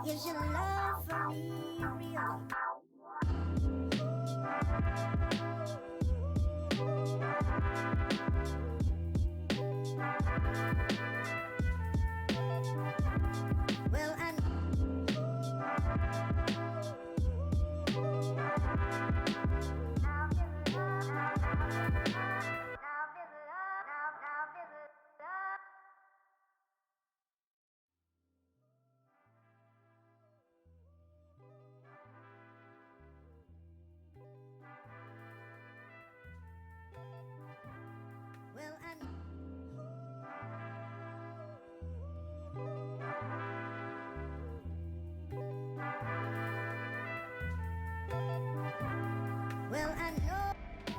Is your love for me real? Well, I well, I well, I know that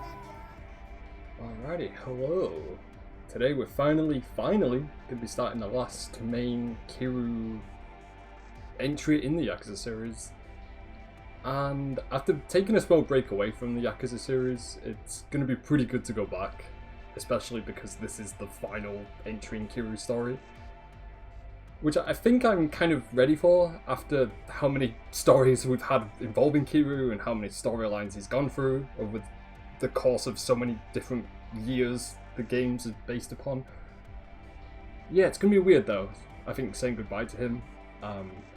Alrighty, hello. Today we're finally going to be starting the last main Kiryu entry in the Yakuza series. And after taking a small break away from the Yakuza series, it's going to be pretty good to go back. Especially because this is the final entry in Kiryu's story. Which I think I'm kind of ready for after how many stories we've had involving Kiryu and how many storylines he's gone through over the course of so many different years the games is based upon. Yeah, it's gonna be weird though, I think, saying goodbye to him.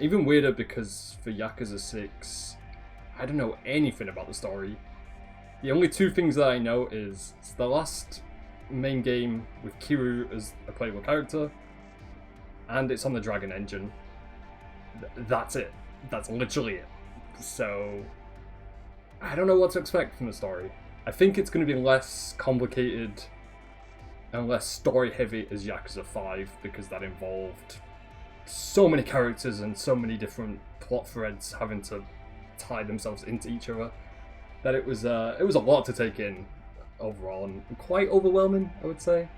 Even weirder because for Yakuza 6, I don't know anything about the story. The only two things that I know is it's the last main game with Kiryu as a playable character, and it's on the Dragon engine. That's it. That's literally it. So, I don't know what to expect from the story. I think it's going to be less complicated and less story heavy as Yakuza 5, because that involved so many characters and so many different plot threads having to tie themselves into each other that it was a lot to take in overall, and quite overwhelming, I would say.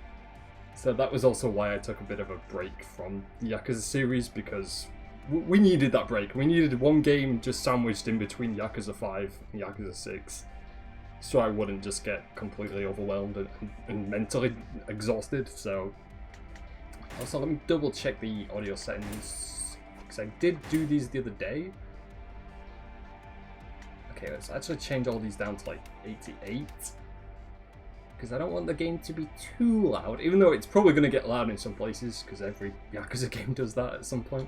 So that was also why I took a bit of a break from the Yakuza series, because we needed that break. We needed one game just sandwiched in between Yakuza 5 and Yakuza 6, so I wouldn't just get completely overwhelmed and mentally exhausted. So also, let me double check the audio settings, because I did do these the other day. Okay, let's actually change all these down to like 88, because I don't want the game to be too loud, even though it's probably going to get loud in some places, because every Yakuza game does that at some point.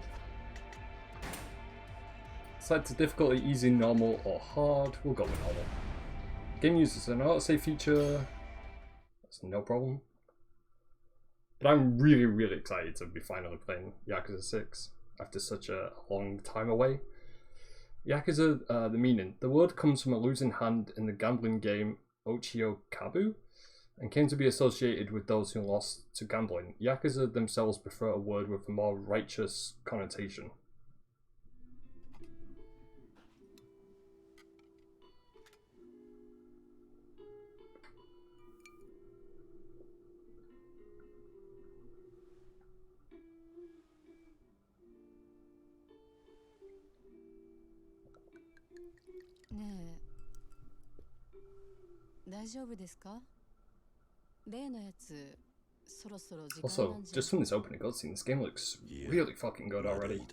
Set to difficulty, easy, normal, or hard. We'll go with normal. Game uses an autosave feature. That's no problem. But I'm really excited to be finally playing Yakuza 6 after such a long time away. Yakuza, the meaning. The word comes from a losing hand in the gambling game Ochio Kabu, and came to be associated with those who lost to gambling. Yakuza themselves prefer a word with a more righteous connotation. Also, just from this opening cutscene, this game looks really fucking good already.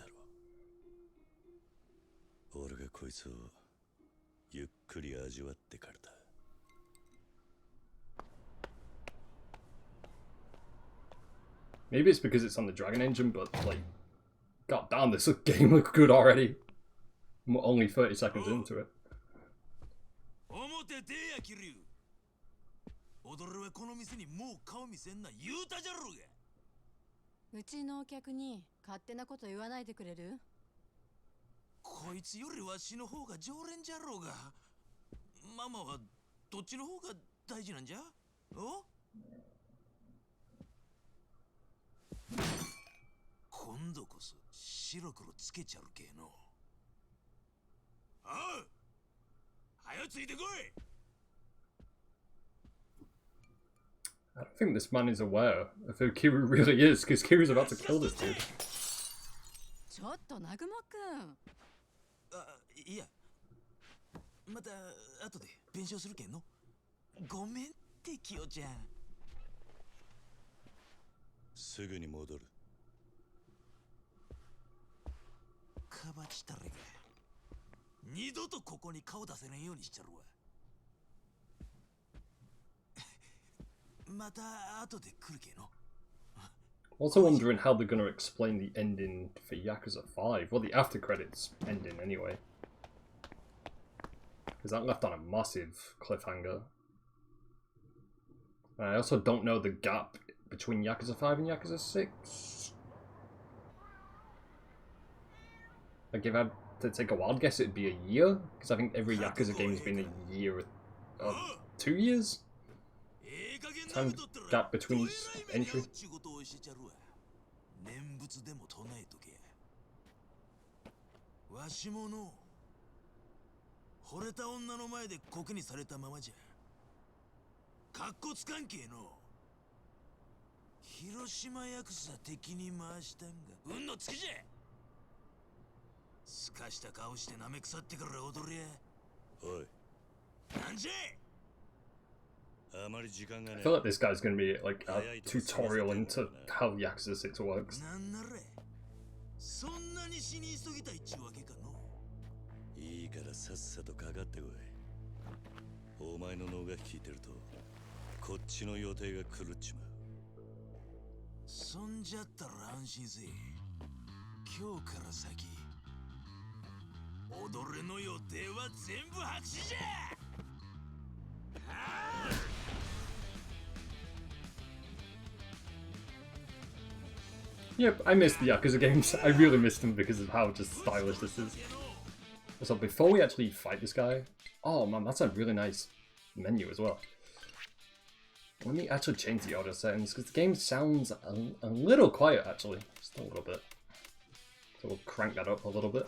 Maybe it's because it's on the Dragon engine, but like, god damn, this game looks good already. I'm only 30 seconds into it. 踊るはこの店にもう顔見せんな言うたじゃろうが。うちのお客に勝手なこと言わないでくれる？こいつよりわしの方が常連じゃろうが。ママはどっちの方が大事なんじゃ？お？今度こそ白黒つけちゃるけの。ああ、はよついてこい。 I don't think this man is aware of who Kiryu really is, because Kiryu's about to kill this dude. ちょっと南雲くん。あ、いや。また後で弁償するけんの。ごめんってキヨちゃん。すぐに戻る。かばっちったれか。二度とここに顔出せないようにしちゃるわ。また後で来るけの。 Also wondering how they're going to explain the ending for Yakuza 5. Well, the after credits ending anyway. Because that left on a massive cliffhanger. And I also don't know the gap between Yakuza 5 and Yakuza 6. Like, if I had to take a wild guess, it'd be a year. Because I think every Yakuza game has been a year or 2 years. Time gap between each entry. 念仏でも唱えとけ。わしもの惚れた女の前で酷にされたままじゃ。かっこつかんけえの。広島ヤクザ敵に回したんが運のつきじゃ。すかした顔してなめ腐ってから踊りや。おい。なんじゃ。 I feel like this guy's going to be like a tutorial into how Yakuza 6 works. そんなに死に急ぎたいっちゅうわけかの。いいからさっさとかかってこい。お前の脳が聞いてるとこっちの予定が狂っちまう。そんじゃったら安心せえ。今日から先踊れの予定は全部白紙じゃ。 Yep, I missed the Yakuza games. I really missed them because of how just stylish this is. So before we actually fight this guy... Oh man, that's a really nice menu as well. Let me actually change the audio settings because the game sounds a little quiet actually. Just a little bit. So we'll crank that up a little bit.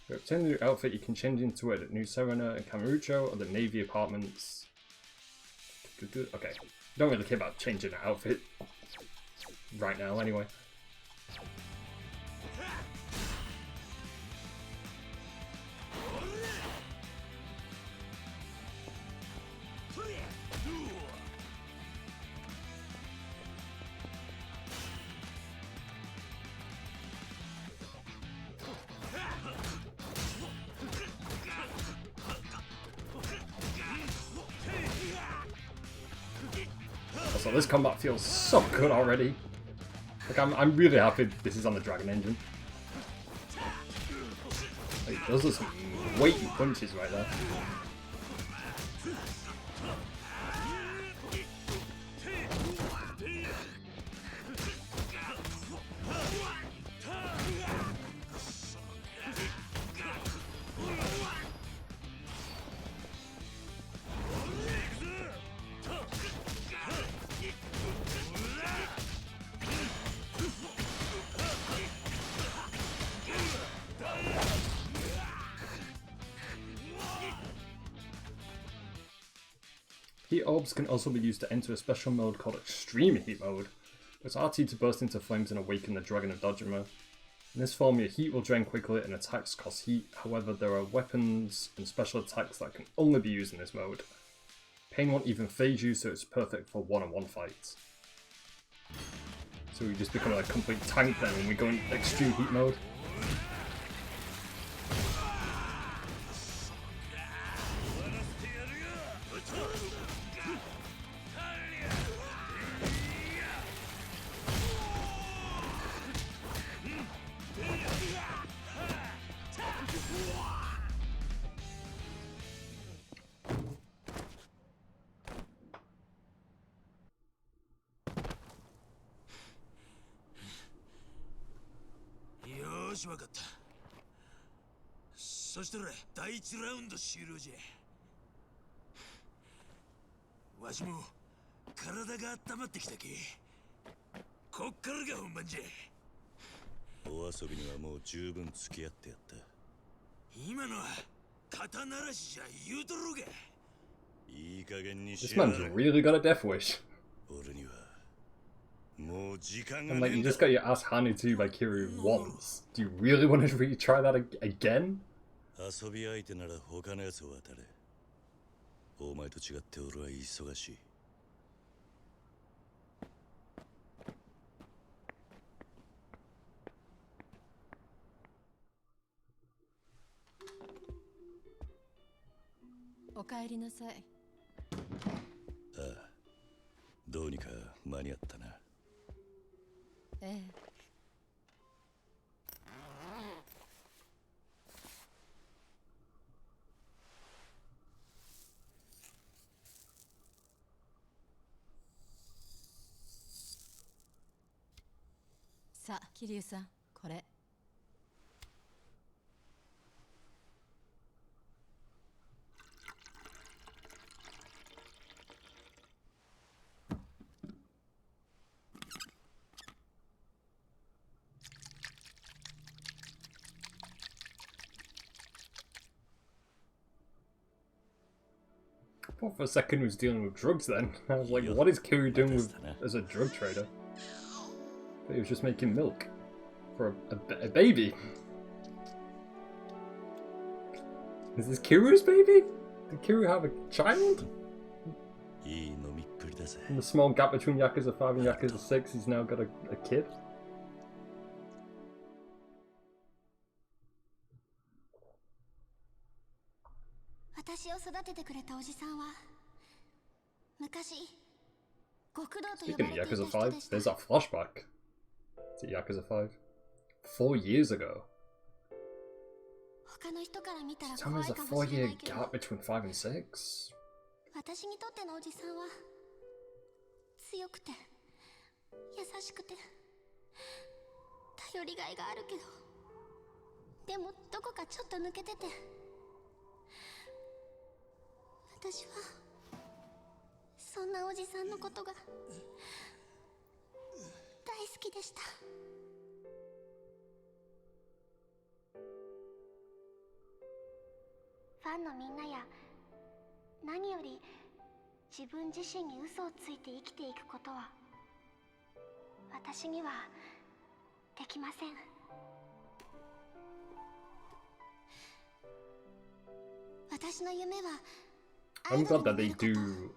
To obtain the new outfit, you can change into it at New Serena and Kamurocho or the Navy apartments. Okay, don't really care about changing an outfit right now anyway. So this combat feels so good already. Like I'm really happy this is on the Dragon engine. Like, those are some weighty punches right there. Heat orbs can also be used to enter a special mode called Extreme Heat Mode. It's RT to burst into flames and awaken the Dragon of Dojima. In this form, your heat will drain quickly and attacks cost heat. However, there are weapons and special attacks that can only be used in this mode. Pain won't even phase you, so it's perfect for one-on-one fights. So we just become a complete tank then when we go in Extreme Heat Mode.よし、わかった。そしたら第1ラウンド終了じゃ。わしも体が温まってきたけ。こっからが本番じゃ。お遊びにはもう十分付き合ってやった。今のは肩慣らしじゃ言うとろうが。いい加減にし This man's really got a death wish. 俺にはもう時間が And ね like, え you んだ just got your ass handed to you by Kiryu once. Do you really want to retry that again? 遊び相手なら他のやつを当たれ。お前と違って俺は忙しい。おかえりなさい。ああ、どうにか間に合ったな。ええ。さあ、桐生さん、これ。I thought for a second he was dealing with drugs then. I was like, what is Kiryu doing with, as a drug trader? But he was just making milk. For a baby. Is this Kiryu's baby? Did Kiryu have a child? いい飲みっぷりだぜ。 In the small gap between Yakuza 5 and Yakuza 6, he's now got a kid. 私を育ててくれたおじさんは昔極道と呼 Speaking ば of れていた Yakuza 人 5, でした。 there's that flashback to Yakuza 5. 4 years ago. 他の人から見たら Tell me 怖 there's い a かもしれ 4-year ないけど、 gap between 5 and 6. 私にとってのおじさんは強くて優しくて頼りがいがあるけど、でもどこかちょっと抜けてて、私はそんなおじさんのことが大好きでした。ファンのみんなや何より自分自身に嘘をついて生きていくことは私にはできません。私の夢は I'm glad that they do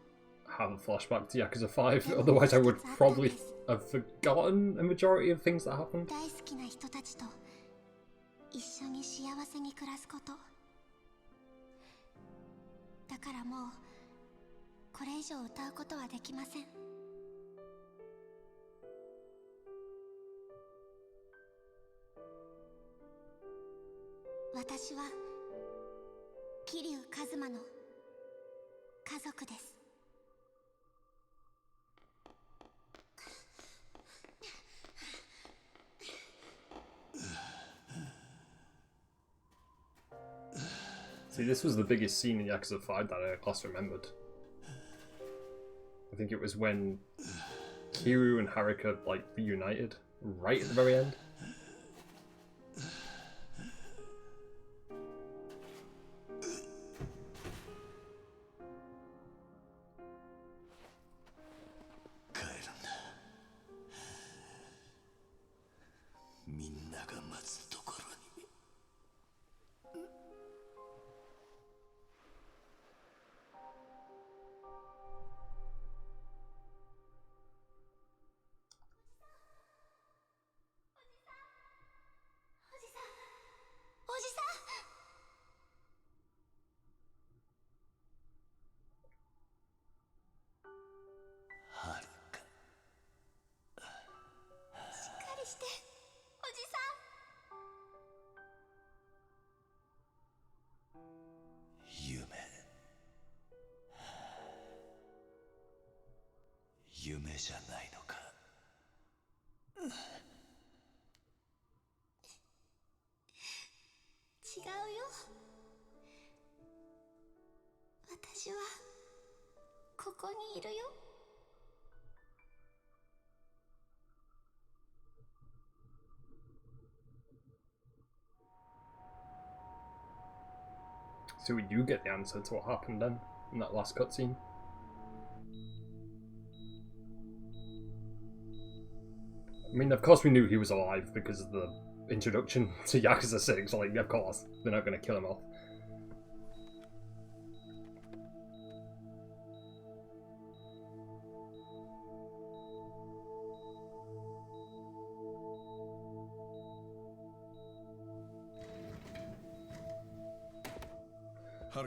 have a flashback to Yakuza 5, otherwise I would probably have forgotten a majority of things that happened. 大好きな人たちと一緒に幸せに暮らすこと。だからもうこれ以上歌うことはできません。私は桐生一馬の家族です。 See, this was the biggest scene in Yakuza 5 that I last remembered. I think it was when Kiryu and Haruka, like, reunited right at the very end.夢じゃないのか。違うよ。私はここにいるよ。 So you get the answer to what happened then, in that last cutscene. mean, of course we knew he was alive because of the introduction to Yakuza 6. Like, of course, they're not going to kill him off.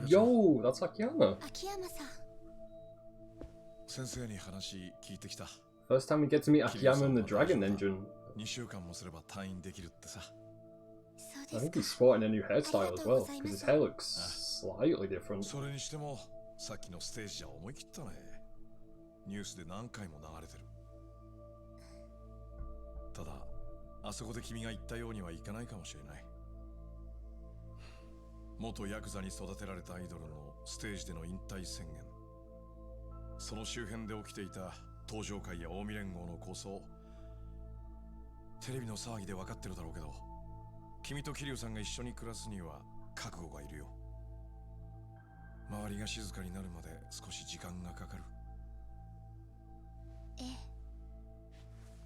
Yo, that's Akiyama. 秋山さん、 先生に話聞いてきた。 First time we get to meet Akiyama in the Dragon Engine. 2週間もすれば退院できるってさ。 そう I で think す he's か。 sporting a new hairstyle as well, because his hair looks slightly different. それにしてもさっきのステージじゃ思い切ったね。ニュースで何回も流れてる。ただあそこで君が言ったようにはいかないかもしれない。元ヤクザに育てられたアイドルのステージでの引退宣言、その周辺で起きていた東上会や近江連合の構想、テレビの騒ぎで分かってるだろうけど、君と桐生さんが一緒に暮らすには覚悟がいるよ。周りが静かになるまで少し時間がかかる。ええ、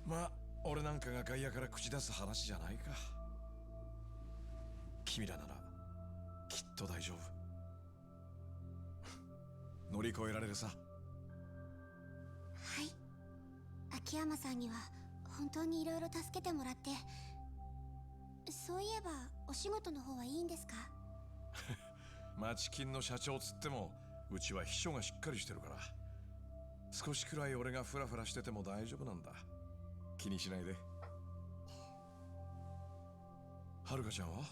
まあ俺なんかが外野から口出す話じゃないか。君らならきっと大丈夫。乗り越えられるさ。はい。秋山さんには本当にいろいろ助けてもらって。そういえばお仕事の方はいいんですか？町金の社長つってもうちは秘書がしっかりしてるから、少しくらい俺がフラフラしてても大丈夫なんだ。気にしないで。はるかちゃんは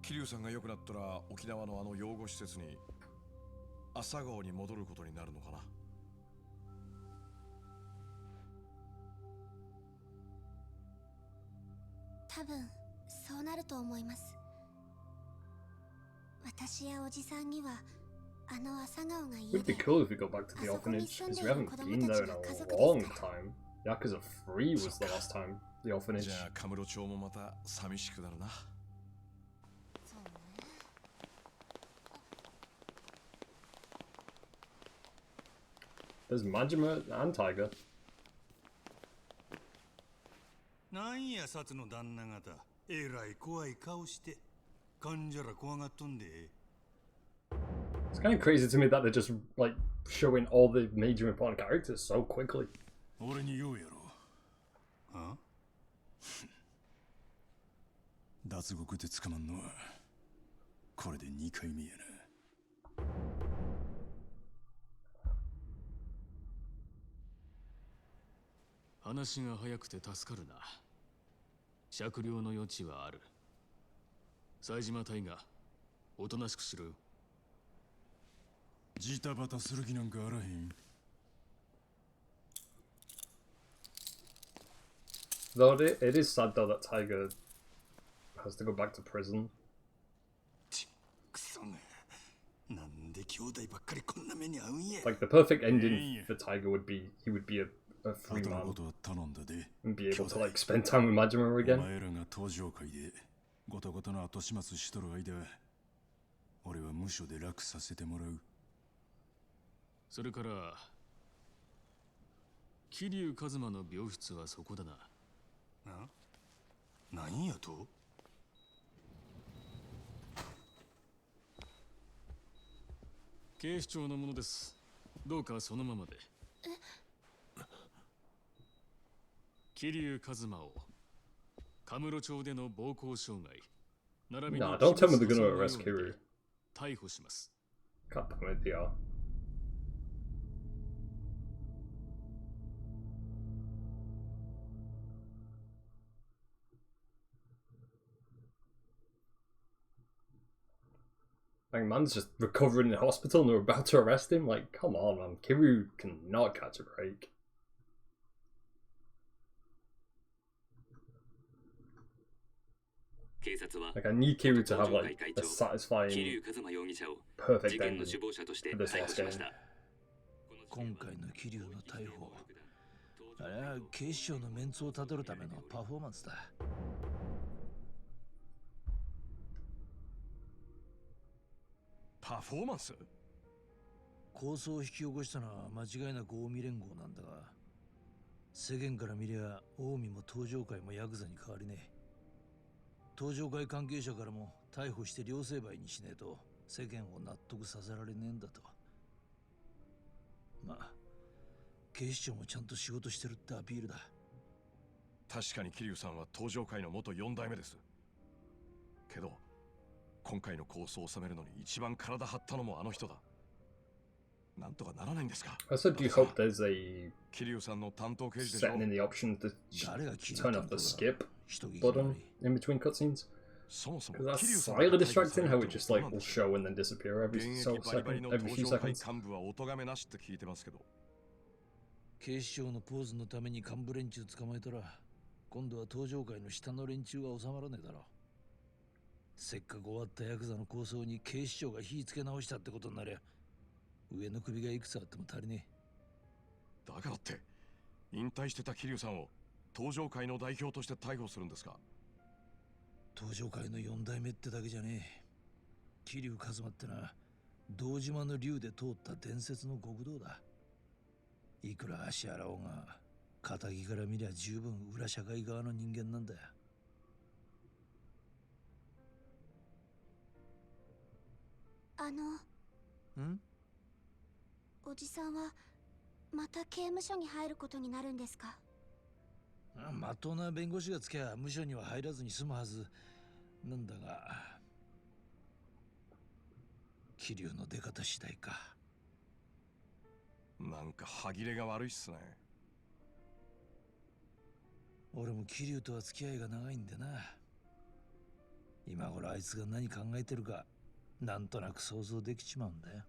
桐生さんが良くなったら沖縄のあの養護施設に朝顔に戻ることになるのかな。多分そうなると思います。私やおじさんにはあの朝顔が家 Would be で、 cool if we go back to the orphanage, because we haven't been there in a long time. Yakuza 3 was the last time, the orphanage. じゃあカムロ町もまた寂しくなるな。 There's Majima and Tiger. なんや札の旦那方、えらい怖い顔して患者ら怖がっとんで。 It's kind of crazy to me that they're just like showing all the major important characters so quickly. 俺に言うやろ。あ？脱獄で捕まんのはこれで2回目やな。話が早くて助かるな。酌量の余地はある。冴島隊がおとなしくしろよ。ジタバタする気なんかあらへん。 Though it is sad though that Tiger has to go back to prison. クソが。なんで兄弟ばっかりこんな目に遭うんや。 Like the perfect ending for Tiger would be he would be a free 後の man ことは頼んだで。 and be able to like spend time with Majima お again. 前らが東上会でごとごとの後始末しとる間、俺は無所で楽させてもらう。それから桐生一馬の病室はそこだな。なんやと？警視庁のものです。どうかそのままで。桐生一馬をカムロ町での暴行傷害並びに Nah, don't tell me they're 器物 gonna 損壊 arrest 容疑で Kiryu. 逮捕します。 Can't permit they are. Like, man's just recovering in the hospital and they're about to arrest him. Like, come on, man. Kiryu cannot catch a break. Like, I need Kiryu to have, like, a satisfying, perfect ending for this last game. 今回の桐生の逮捕、あれは警視庁のメンツをたどるためのパフォーマンスだ。パフォーマンス？抗争を引き起こしたのは間違いなく近江連合なんだが、世間から見りゃ近江も東上会もヤクザに変わりねえ。東上会関係者からも逮捕して両成敗にしねえと世間を納得させられねえんだと。まあ警視庁もちゃんと仕事してるってアピールだ。確かに桐生さんは東上会の元4代目です。けど今回の構想を収めるのに一番体張ったのもあの人だ。なんとかならないんですか。 I said you hope there's a 桐生さんの担当刑事でしょ。 setting in the option to 誰が切る turn off the skip 人聞き button 悪い。 in between cutscenes. そもそも Because 桐 that's 生さん slightly が逮捕さ distracting れ how た it の just は like どうなん will ですか。 show and then disappear every 現 so 役バリバリ second, の every 東 few 上会 seconds. 幹部はお咎めなしって聞いてますけど。警視庁のポーズのために幹部連中捕まえたら今度は東上会の下の連中は収まらねえだろう。せっかく終わったヤクザの構想に警視庁が火つけ直したってことになりゃ上の首がいくつあっても足りねえ。だからって引退してた桐生さんを東上会の代表として逮捕するんですか。東上会の4代目ってだけじゃねえ。桐生一馬ってな堂島の竜で通った伝説の極道だ。いくら足洗おうが仇から見りゃ十分裏社会側の人間なんだよ。ん？おじさんはまた刑務所に入ることになるんですか？まっとうな弁護士がつきゃ無所には入らずに済むはずなんだが桐生の出方次第か。なんか歯切れが悪いっすね。俺も桐生とは付き合いが長いんでな。今頃あいつが何考えてるかなんとなく想像できちまうんだよ。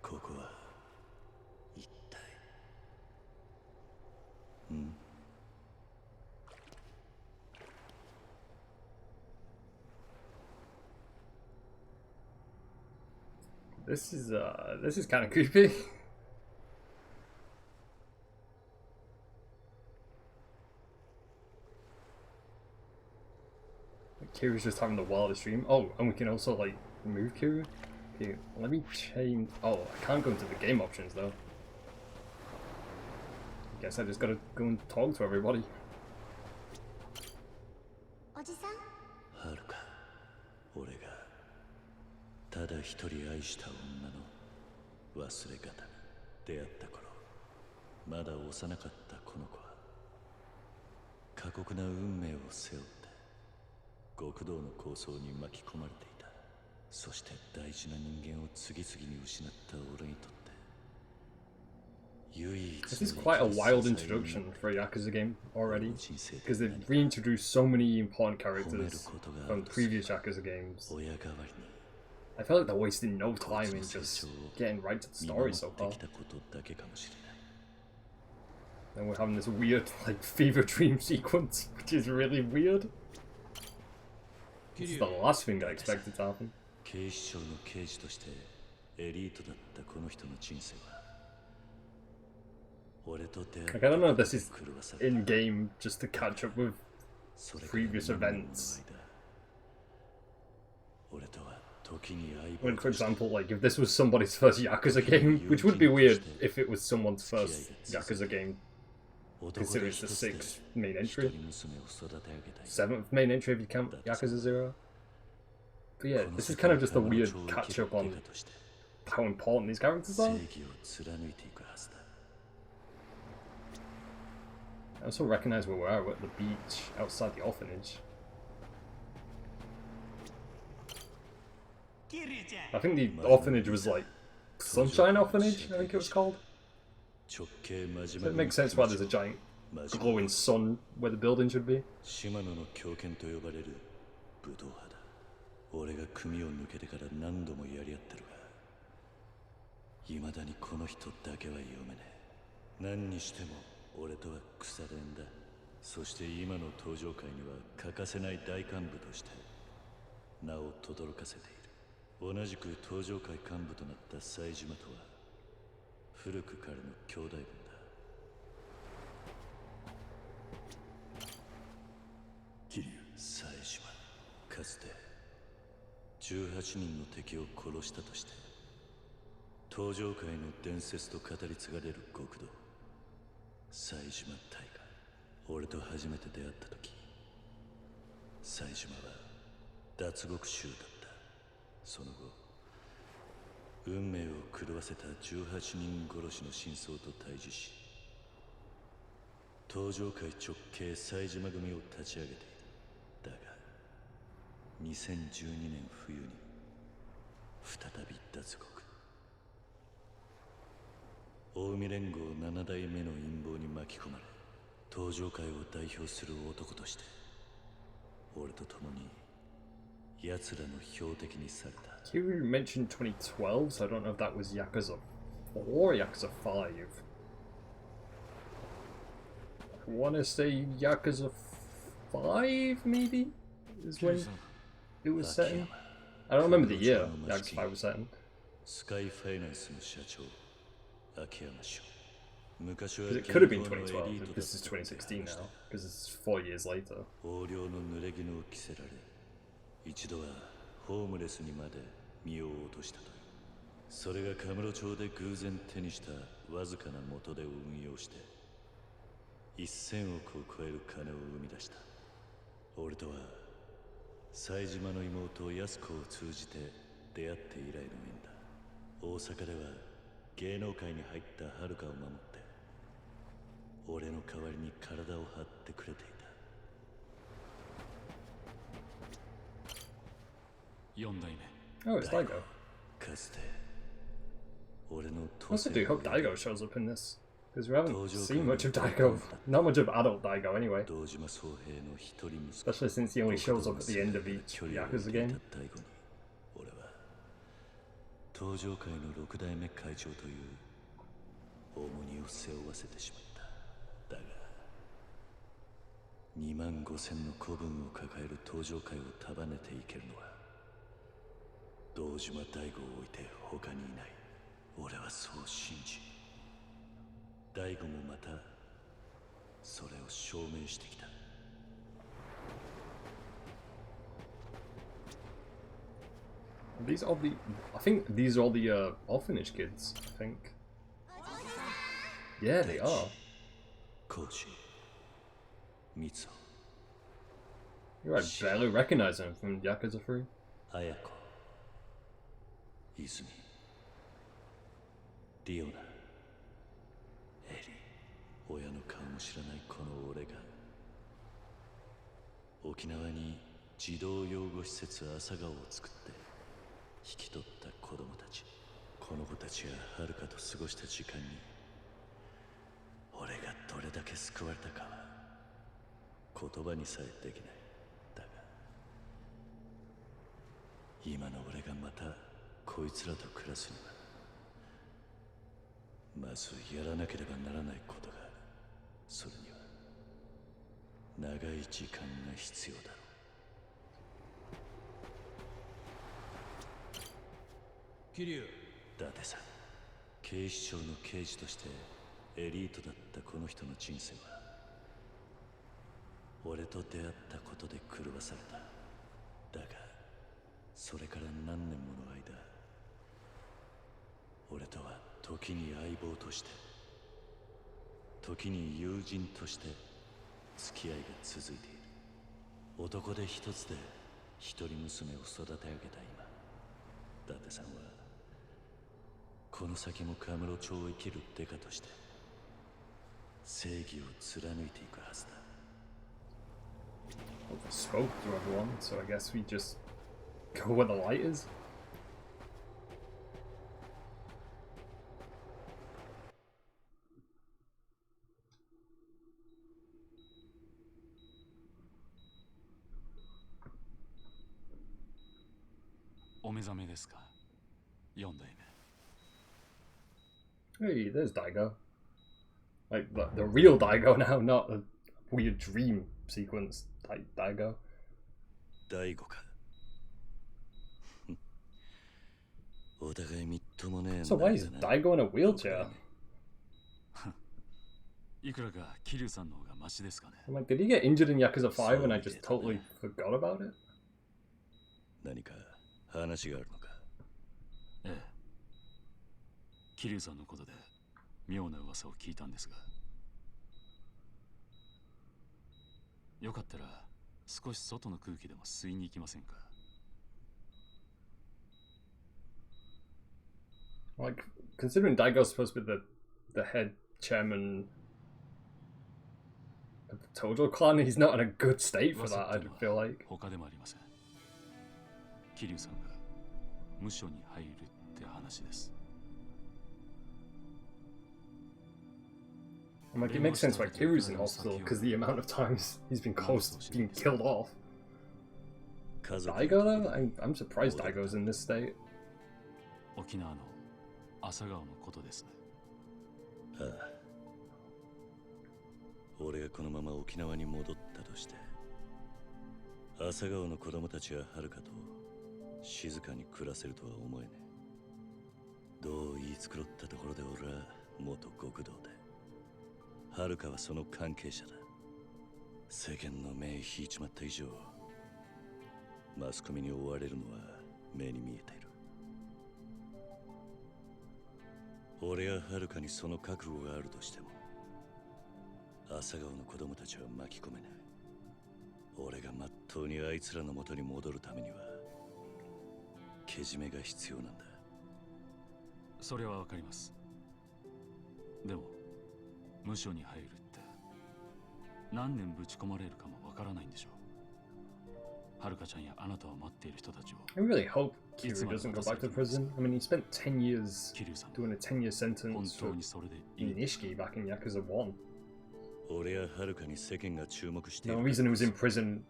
ここは一体ん。This is kind of creepy. Kiru's just having the wildest dream. Oh, and we can also like move Kiru. Okay, let me change. Oh, I can't go into the game options though. Guess I just gotta go and talk to everybody. おじさん、はるか、俺がただ一人愛した女の忘れ方に出会った頃、まだ幼かったこの子は過酷な運命を背負って極道の構想に巻き込まれていた。そして大事な人間を次々に失った俺にとって唯一 This is quite a wild introduction for a Yakuza game already, because they've reintroduced so many important characters from previous Yakuza games. 親代わりに I feel like they're wasting no time in just getting right to the story so far. 見守ってきたことだけかもしれない。 And we're having this weird, like, fever dream sequence, which is really weird. This is the last thing I expected to happen. 警視庁の刑事としてエリートだったこの人の人生は俺と出会った Like, I don't know if this is 狂わされた in game just to catch up with それから previous 7年 events. の間俺とは時に相 When, 棒 for として example, like, if this was somebody's first Yakuza game, which would be weird if it was someone's first Yakuza game, 男が considering it's the 一つで sixth main 一 entry, 人娘を育て上げたい。 seventh main entry if you count Yakuza 0. But yeah, this is kind of just a weird catch up on how important these characters 正 are. 義を貫いていくはずだ。 I also recognize where we are. We're at the beach outside the orphanage. I think the orphanage was like Sunshine Orphanage, I think it was called. 直径真 So 面 it 目 makes sense why there's a giant glowing sun where the building should be. 島野の狂犬と呼ばれる武道派だ。俺が組を抜けてから何度もやり合ってるが、未だにこの人だけは読めねえ。何にしても俺とは腐れんだ。そして今の登場界には欠かせない大幹部として名を轟かせている。同じく登場界幹部となった冴島とは古くからの兄弟分だ。桐冴島、かつて18人の敵を殺したとして登場界の伝説と語り継がれる極道冴島大が俺と初めて出会った時、冴島は脱獄囚だった。その後運命を狂わせた18人殺しの真相と対峙し、登場界直系冴島組を立ち上げている。だが2012年冬に再び脱獄。近江連合7代目の陰謀に巻き込まれ、登場界を代表する男として俺と共に奴らの標的にされた。Kiryu mentioned 2012, so I don't know if that was Yakuza 4 or Yakuza 5. I want to say Yakuza 5, maybe, is when it was set in. I don't remember the year Yakuza 5 was set in. スカイファイナンスの社長、秋山翔。昔は Because it could have been 2012, but this is 2016 now, because it's 4 years later. 横領の濡れ衣を着せられ、一度はホームレスにまで身を落としたという。それがカムロ町で偶然手にしたわずかな元で運用して1000億を超える金を生み出した。俺とは冴島の妹安子を通じて出会って以来の縁だ。大阪では芸能界に入った遥を守って俺の代わりに体を張ってくれていた。4代目。 Oh, it's Daigo. かつて俺の I also do hope Daigo shows up in this, because we haven't seen much of Daigo, not much of adult Daigo anyway, 堂島宗平の一人息子 especially since he only shows up at the end of each Yakuza game. 俺は登場界の6代目会長という重荷を背負わせてしまった。だが2万5000の子分を抱える登場界を束ねていけるのは堂島大吾を置いて他にいない。俺はそう信じ、大吾もまたそれを証明してきた。These are the, I think these are all the orphanage kids, I think. Yeah, they are. コーチ、ミツ You're right, barely recognize them from Yakuza 3. オ、綾子、泉、リオナ、エリ、親の顔も知らないこの俺が沖縄に児童養護施設朝顔を作って引き取った子供たち。この子たちが遥と過ごした時間に俺がどれだけ救われたかは言葉にさえできない。だが今の俺がまたこいつらと暮らすにはまずやらなければならないことがある。それには長い時間が必要だろう。桐生、伊達さん、警視庁の刑事としてエリートだったこの人の人生は俺と出会ったことで狂わされた。だがそれから何年もの間俺とは時に相棒として時に友人として付き合いが続いている。男手一つで一人娘を育て上げた今、伊達さんはこの先もカムロ町を生きるデカとして正義を貫いていくはずだ。I've spoke to everyone, so I guess we just go where the light is. Hey, there's Daigo. Like, the real Daigo now, not a weird dream sequence type Daigo. 大悟かお互いみっともねえ So why is Daigo in a wheelchair? いくらか桐生さんの方がマシですかね。 I'm like, did he get injured in Yakuza 5 and I just totally forgot about it? 何か話があるのか。ええ。桐生さんのことで妙な噂を聞いたんですが。よかったら少し外の空気でも吸いに行きませんか。Like, considering Daigo's supposed to be the head chairman of the Tojo clan, he's not in a good state for that, I feel like. 他でもありません。桐生さんが無所に入るって話です。I'm like, it makes sense why Kiryu's in hospital, because the amount of times he's been close to being killed off. Daigo, though? I'm surprised Daigo's in this state. 沖縄の朝顔のことです。ああ。俺がこのまま沖縄に戻ったとして、朝顔の子供たちが遥と静かに暮らせるとは思えねえ。どう言い繕ったところで俺は元極道で、遥はその関係者だ。世間の目引いちまった以上、マスコミに追われるのは目に見えている。俺が遥にその覚悟があるとしても、朝顔の子供たちは巻き込めない。俺がまっとうにあいつらの元に戻るためにはけじめが必要なんだ。それはわかります。でも無所に入るって何年ぶち込まれるかもわからないんでしょう。はるかちゃんやあなたを待っている人たちを。 I really hope Kiryu doesn't go back to prison. I mean, he spent 10 years doing a 10-year sentence for being Ishiki back in Yakuza 1. 俺やはるかに世間が注目してい The る。 reason he was in prison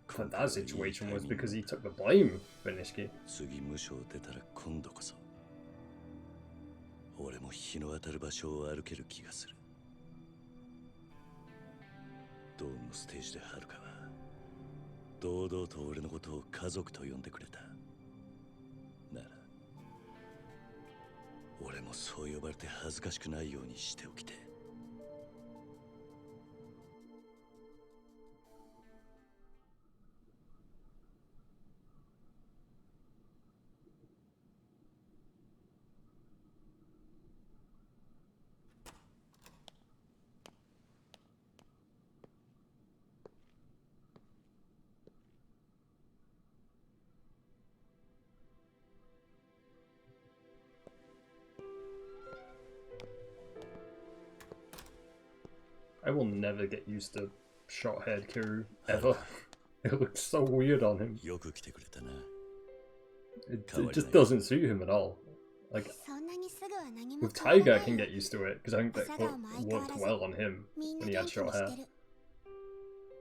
for that situation was because he took the blame for Nishiki. 次無所を出たら今度こそ俺も日の当たる場所を歩ける気がする。ドーンのステージではるかは堂々と俺のことを家族と呼んでくれた。なら俺もそう呼ばれて恥ずかしくないようにしておきて。I will never get used to short-haired Kiryu ever. It looks so weird on him. よく来てくれたな。It just doesn't suit him at all. Like, with Tiger, I can get used to it because I think that worked well on him when he had short hair.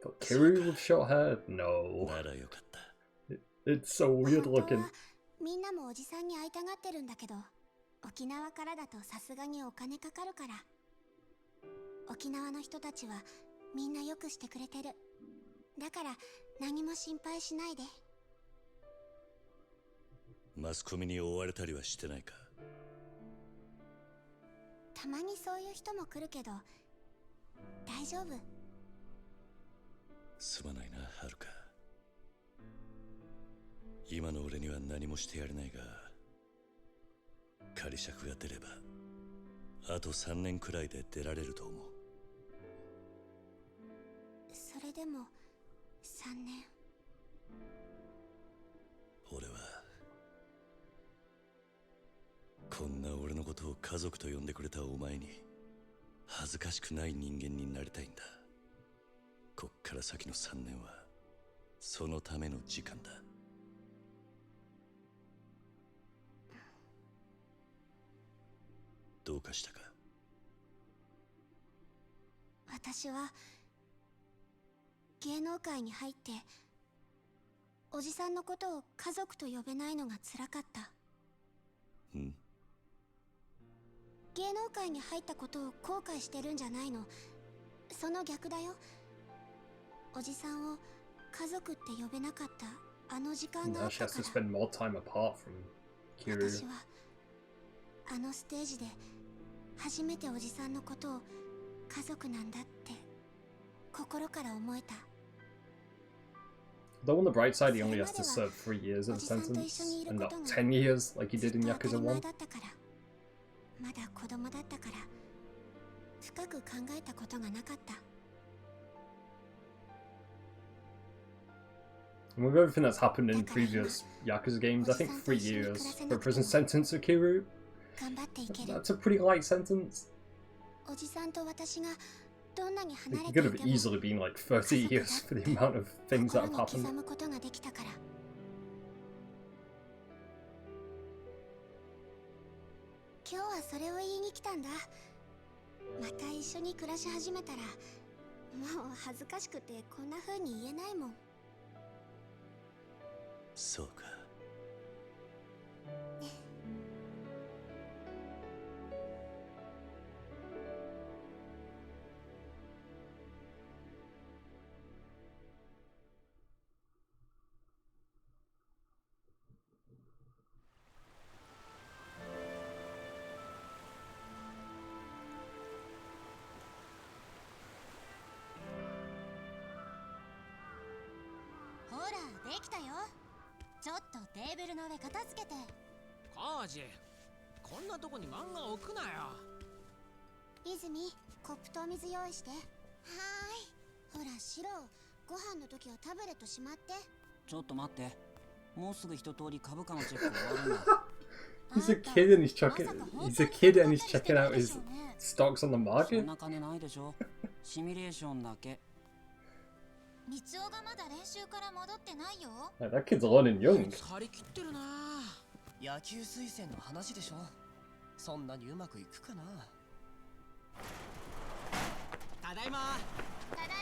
But Kiryu with short hair, no. ならよかった。It's so weird looking. みんなもおじさんに会いたがってるんだけど、沖縄からだとさすがにお金かかるから。沖縄の人たちはみんなよくしてくれてる。だから何も心配しないで。マスコミに追われたりはしてないか。たまにそういう人も来るけど大丈夫。すまないな、はるか。今の俺には何もしてやれないが、仮釈が出ればあと3年くらいで出られると思う。それでも3年。俺はこんな俺のことを家族と呼んでくれたお前に恥ずかしくない人間になりたいんだ。こっから先の3年はそのための時間だ。どうかしたか？私は芸能界に入っておじさんのことを家族と呼べないのが辛かった。うん。芸能界に入ったことを後悔してるんじゃないの。その逆だよ。おじさんを家族って呼べなかったあの時間があ Now っ she た has か to spend more time apart from ら。私 Kiryu. はあのステージで初めておじさんのことを家族なんだって心から思えた。 Though on the bright side, he only has to serve 3 years of a sentence, and not 10 years like he did in ずっと当た Yakuza り前 1. だったから、まだ子供だったから深く考えたことがなかった。 And with everything that's happened in previous Yakuza games, I think 3 years for a prison sentence for Kiryu, 頑張っていける。 that's a pretty light sentence. おじさんと私がどんなに It 離れてい could て have も easily been like 30 years for the amount of things that 心 have に刻 happened. むことができたから。今日はそれを言いに来たんだ。また一緒に暮らし始めたらもう恥ずかしくてこんな風に言えないもん。そうか。ほら、できたよ。ちょっとテーブルの上片付けて。カージ、こんなとこに漫画置くなよ。泉、コップとお水用意して。はーい。ほら、シロ、ご飯の時はタブレットしまって。ちょっと待って。もうすぐ一通り株価のチェック終わるんだ。He's a kid and he's a kid and he's checking out his stocks on the そん market. な金ないでしょ。シミュレーションだけ。みつおがまだ練習から戻ってないよ。 Like, that kid's learning young. 張り切ってるな。野球推薦の話でしょ。そんなにうまくいくかな。ただいま。ただいま。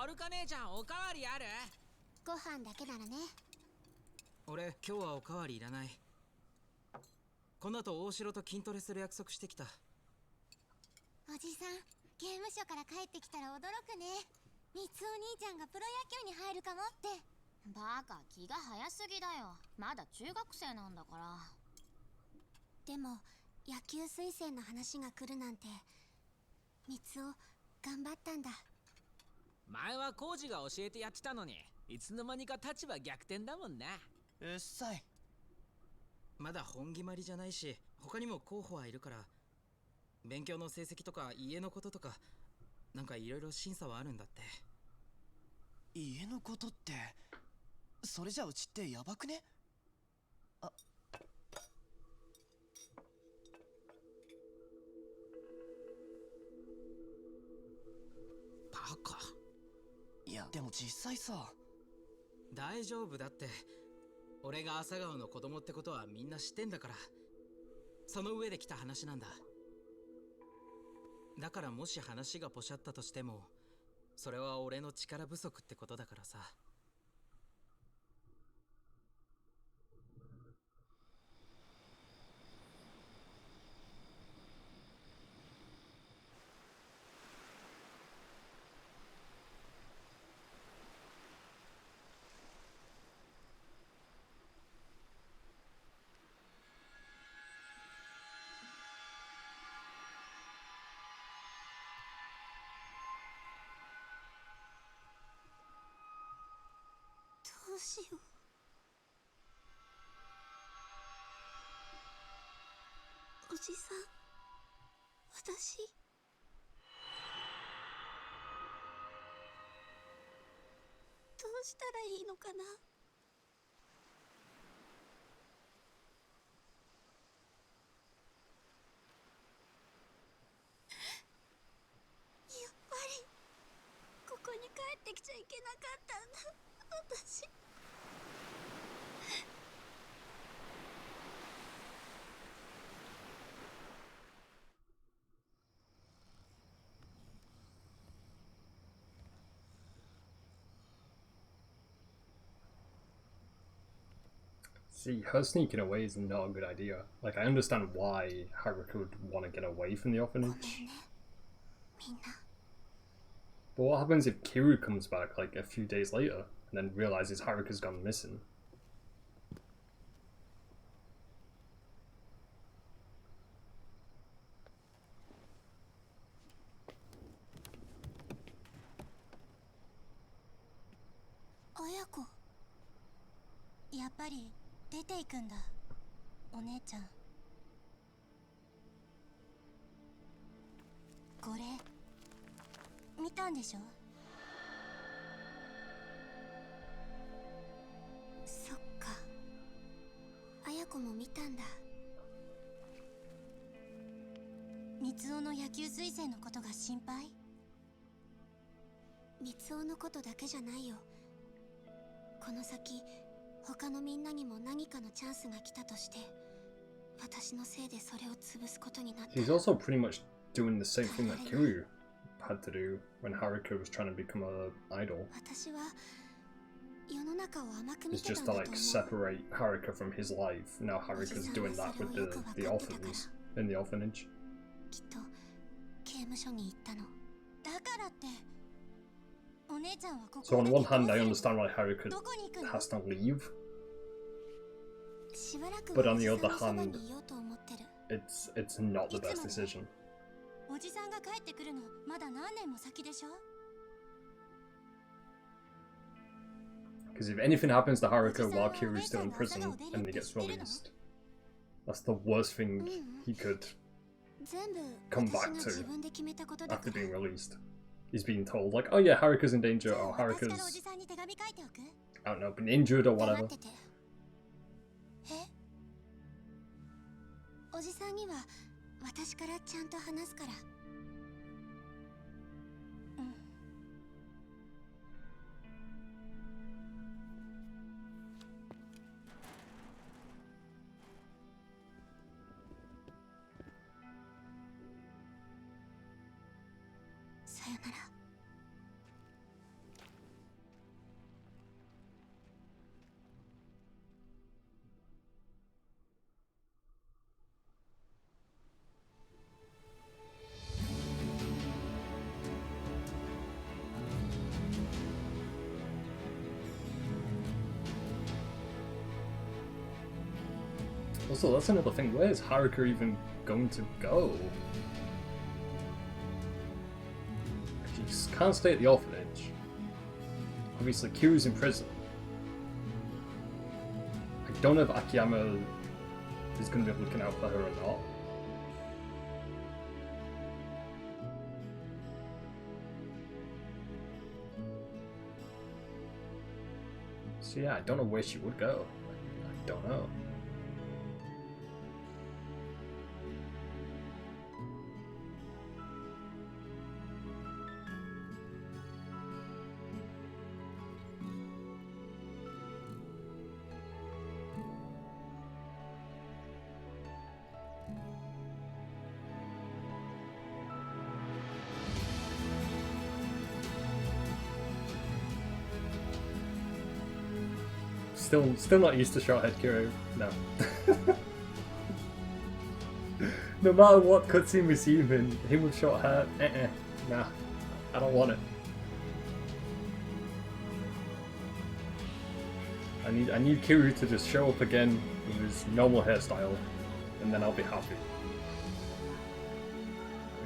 はるか姉ちゃん、おかわりある？ご飯だけならね。俺、今日はおかわりいらない。この後大城と筋トレする約束してきた。おじさん、刑務所から帰ってきたら驚くね。みつお兄ちゃんがプロ野球に入るかもって。バカ、気が早すぎだよ。まだ中学生なんだから。でも野球推薦の話が来るなんて、みつお頑張ったんだ。前はコージが教えてやってたのに、いつの間にか立場逆転だもんな。うっさい。まだ本決まりじゃないし、他にも候補はいるから、勉強の成績とか家のこととか、なんかいろいろ審査はあるんだって。家のことって、それじゃうちってやばくね？あ、バカ。いや、でも実際さ。大丈夫だって。俺が朝顔の子供ってことはみんな知ってんだから。その上で来た話なんだ。だからもし話がポシャったとしても、それは俺の力不足ってことだからさ。どうしよう。おじさん、私どうしたらいいのかな。やっぱりここに帰ってきちゃいけなかったんだ、私。See, her sneaking away is not a good idea. Like, I understand why Haruka would want to get away from the ご orphanage. めんね、みんな。 But what happens if Kiryu comes back, like, a few days later? and then realizes Haruka's gone missing. Ayako, やっぱり出ていくんだ、お姉ちゃん。これ見たんでしょ？そっか、綾子も見たんだ。三尾の野球推薦のことが心配？三尾のことだけじゃないよ。この先他のみんなにも何かのチャンスが来たとして、私のせいでそれを潰すことになった。 He's also pretty much doing the same thing that Kiryu had to do when Haruka was trying to become an idol. 私は世の中を甘く見 It's てた just んだ to と like 思う。 separate Haruka from his life. Now Haruka's doing that with the orphans in the orphanage. きっと刑務所に行ったの。だからってお姉ちゃんはここ So on で one hand, I understand why Haruka どこに行くの？ has to leave, しばらく but は on お the じ other さんのそば hand, にいようと思ってる。 it's not the best decision. おじさんが帰ってくるのまだ何年も先でしょ？ Because if anything happens to Haruka while Kiryu's still in prison and he gets released, that's the worst thing he could 全部 come 私 back が to 自分で決めたことだか after ら。 being released. He's being told like, oh yeah, Haruka's in danger, じゃあ or 私からお Haruka's, じさんに手紙書いておく？ I don't know, been injured or 黙 whatever. ってて。え？おじさんには私からちゃんと話すから。うん。さよなら。Also, that's another thing. Where's Haruka even going to go? She just can't stay at the orphanage. Obviously, Kiryu's in prison. I don't know if Akiyama is going to be looking out for her or not. So yeah, I don't know where she would go. I don't know. Still not used to short-head Kiryu. No. No matter what cutscene we see him with short hair, nah, I don't want it. I need Kiryu to just show up again with his normal hairstyle, and then I'll be happy.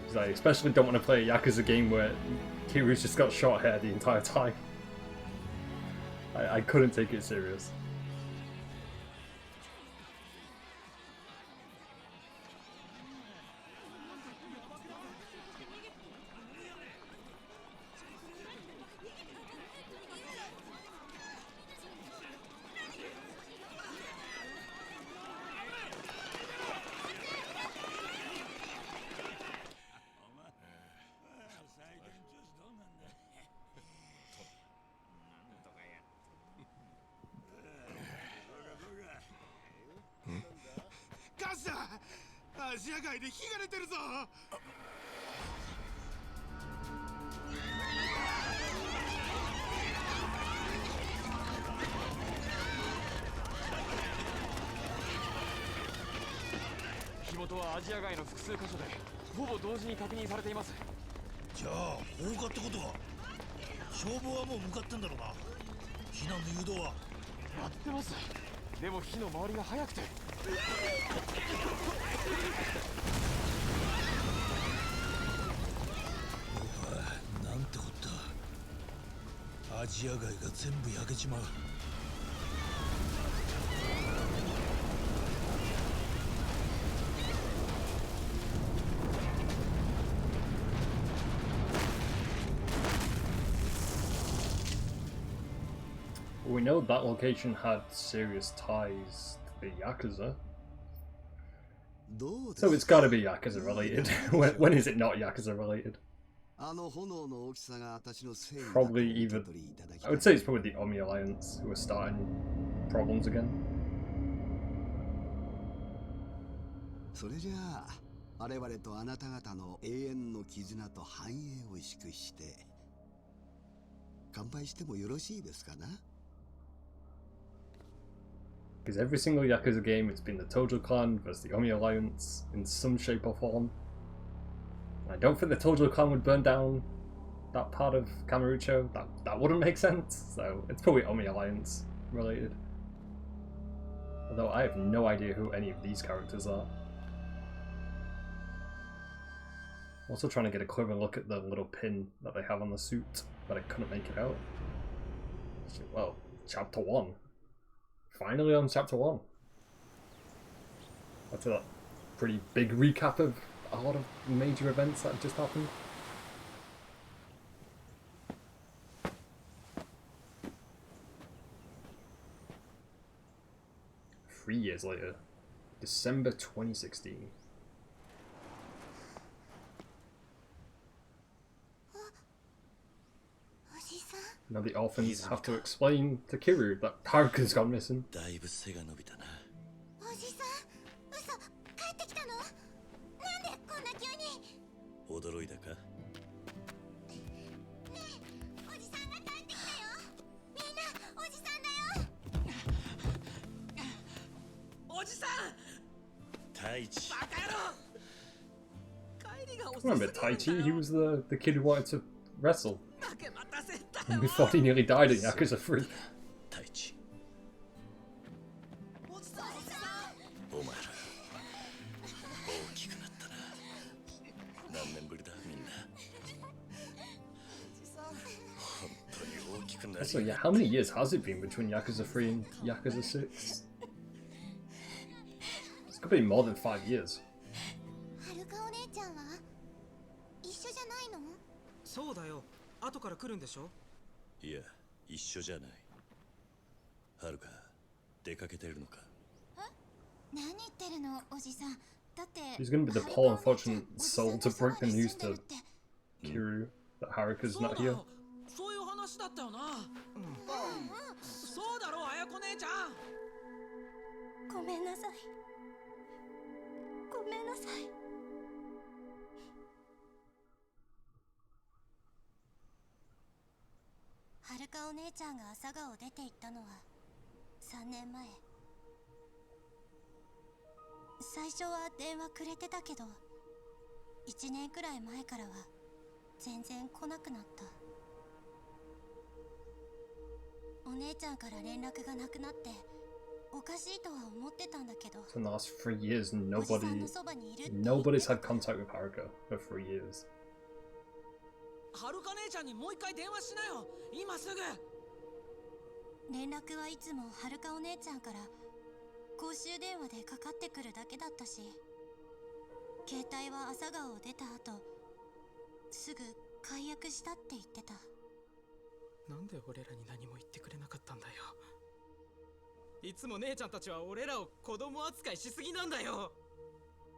Because I especially don't want to play a Yakuza game where Kiryu's just got short hair the entire time. I couldn't take it serious. 避難の誘導はやってます。でも火の回りが早くて。なんてこった。アジア街が全部焼けちまう。We know that location had serious ties to the Yakuza. So it's gotta be Yakuza related. When is it not Yakuza related? Probably either... I would say it's probably the Omi Alliance who are starting problems again. それじゃあ我々とあなた方の永遠の絆と繁栄を祝して乾杯してもよろしいですかな? Because every single Yakuza game, it's been the Tojo Clan versus the Omi Alliance in some shape or form. I don't think the Tojo Clan would burn down that part of Kamurocho. That wouldn't make sense. So it's probably Omi Alliance related. Although I have no idea who any of these characters are. Also trying to get a clever look at the little pin that they have on the suit, but I couldn't make it out. Well, chapter 1. Finally on chapter 1. After that pretty big recap of a lot of major events that just happened. Three years later, December 2016. Now the orphans have to explain to Kiryu that Haruka's gone missing. Remember Taichi? He was the kid who wanted to wrestle. And we thought he nearly died in Yakuza 3. So yeah, how many years has it been between Yakuza 3 and Yakuza 6? It's gotta be more than 5 years. そうだよ。後から来るんでしょ? いや、一緒じゃない。はるか、出かけてるのか? 何言ってるの、おじさん。だって He's gonna be the poor unfortunate soul to break the news to Kiryu that Haruka's not here. そういう話だったよな。そうだろ、綾子姉ちゃん。ごめんなさい。ごめんなさい。はるかお姉ちゃんが朝顔を出て行ったのは3年前。最初は電話くれてたけど、1年くらい前からは全然来なくなった。お姉ちゃんから連絡がなくなっておかしいとは思ってたんだけど。For the last 3 years, nobody's had contact with Haruka for 3 years. はるか姉ちゃんにもう一回電話しなよ、今すぐ。連絡はいつもはるかお姉ちゃんから公衆電話でかかってくるだけだったし、携帯は朝顔を出た後すぐ解約したって言ってた。なんで俺らに何も言ってくれなかったんだよ。いつも姉ちゃんたちは俺らを子供扱いしすぎなんだよ。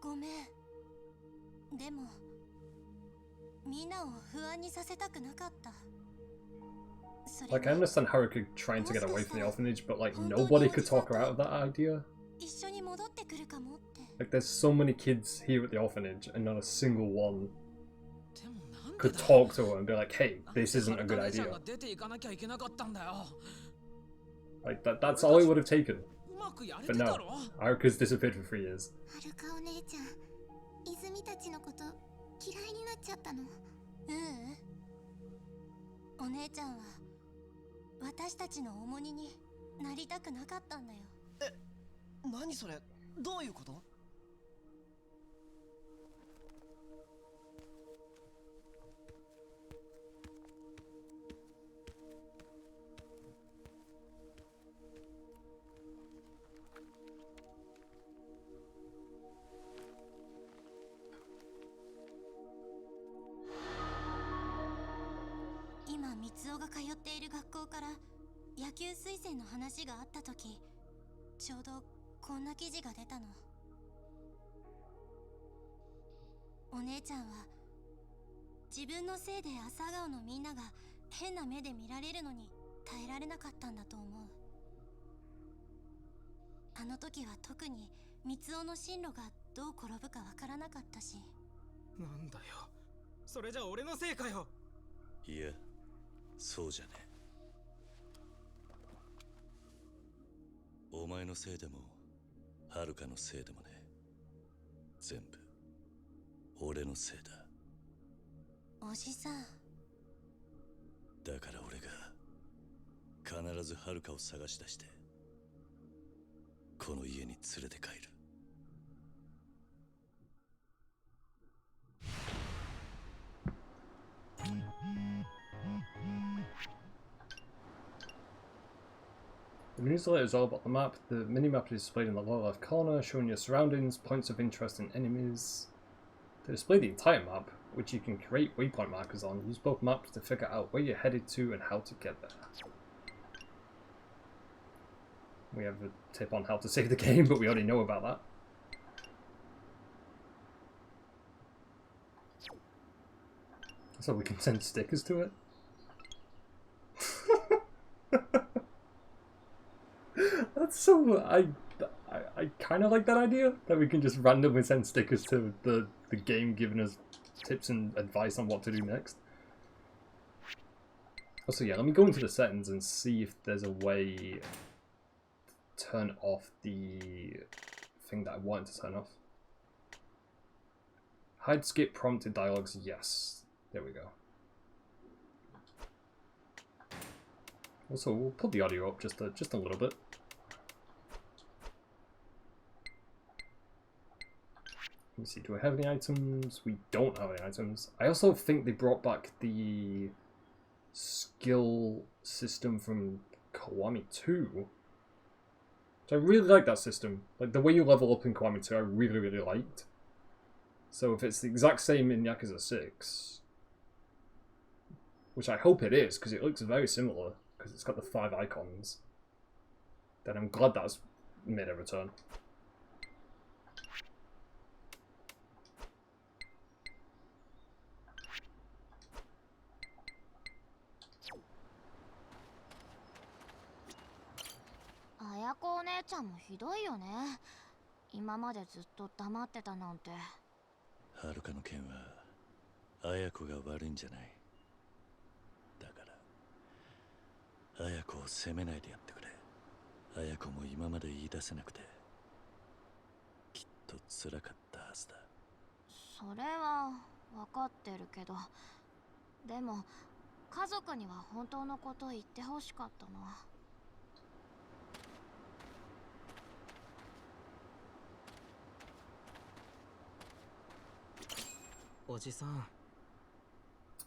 ごめん。でもみんなを不安にさせたくなかった。Like, I understand Haruka trying to get away from the orphanage, but like nobody could talk her out of that idea. 一緒に戻ってくるかもって。Like, there's so many kids here at the orphanage, and not a single one could talk to her and be like, "Hey, this isn't a good idea." Like that's all it would have taken. But no, Haruka's disappeared for 3 years. はるかお姉ちゃん、泉たちのこと嫌いになっちゃったの？お姉ちゃんは私たちの重荷になりたくなかったんだよ。何それ、どういうこと？今三尾が通っている学校から野球推薦の話があった時、ちょうどこんな記事が出たの。お姉ちゃんは自分のせいで朝顔のみんなが変な目で見られるのに耐えられなかったんだと思う。あの時は特に三尾の進路がどう転ぶかわからなかったし。なんだよ、それじゃ俺のせいかよ。いや、そうじゃねえ。お前のせいでも遥のせいでもね、全部俺のせいだ。おじさん。だから俺が必ず遥を探し出してこの家に連れて帰る。The newsletter is all about the map. The minimap is displayed in the lower left corner, showing your surroundings, points of interest, and enemies. To display the entire map, which you can create waypoint markers on, use both maps to figure out where you're headed to and how to get there. We have a tip on how to save the game, but we already know about that. So we can send stickers to it. That's so... I kind of like that idea, that we can just randomly send stickers to the game giving us tips and advice on what to do next. Also, yeah, let me go into the settings and see if there's a way to turn off the thing that I wanted to turn off. Hide skip prompted dialogues, yes. There we go. Also, we'll put the audio up just a little bit. Let me see, do I have any items? We don't have any items. I also think they brought back the skill system from Kiwami 2. So I really like that system. Like, the way you level up in Kiwami 2, I really, really liked. So if it's the exact same in Yakuza 6, which I hope it is, because it looks very similar, because it's got the 5 icons, then I'm glad that's made a return. Ayako お姉ちゃんもひどいよね。今までずっと黙ってたなんて。遥の件は綾子が悪いんじゃない。だから綾子を責めないでやってくれ。綾子も今まで言い出せなくてきっと辛かったはずだ。それは分かってるけど、でも家族には本当のことを言ってほしかったな。おじさん。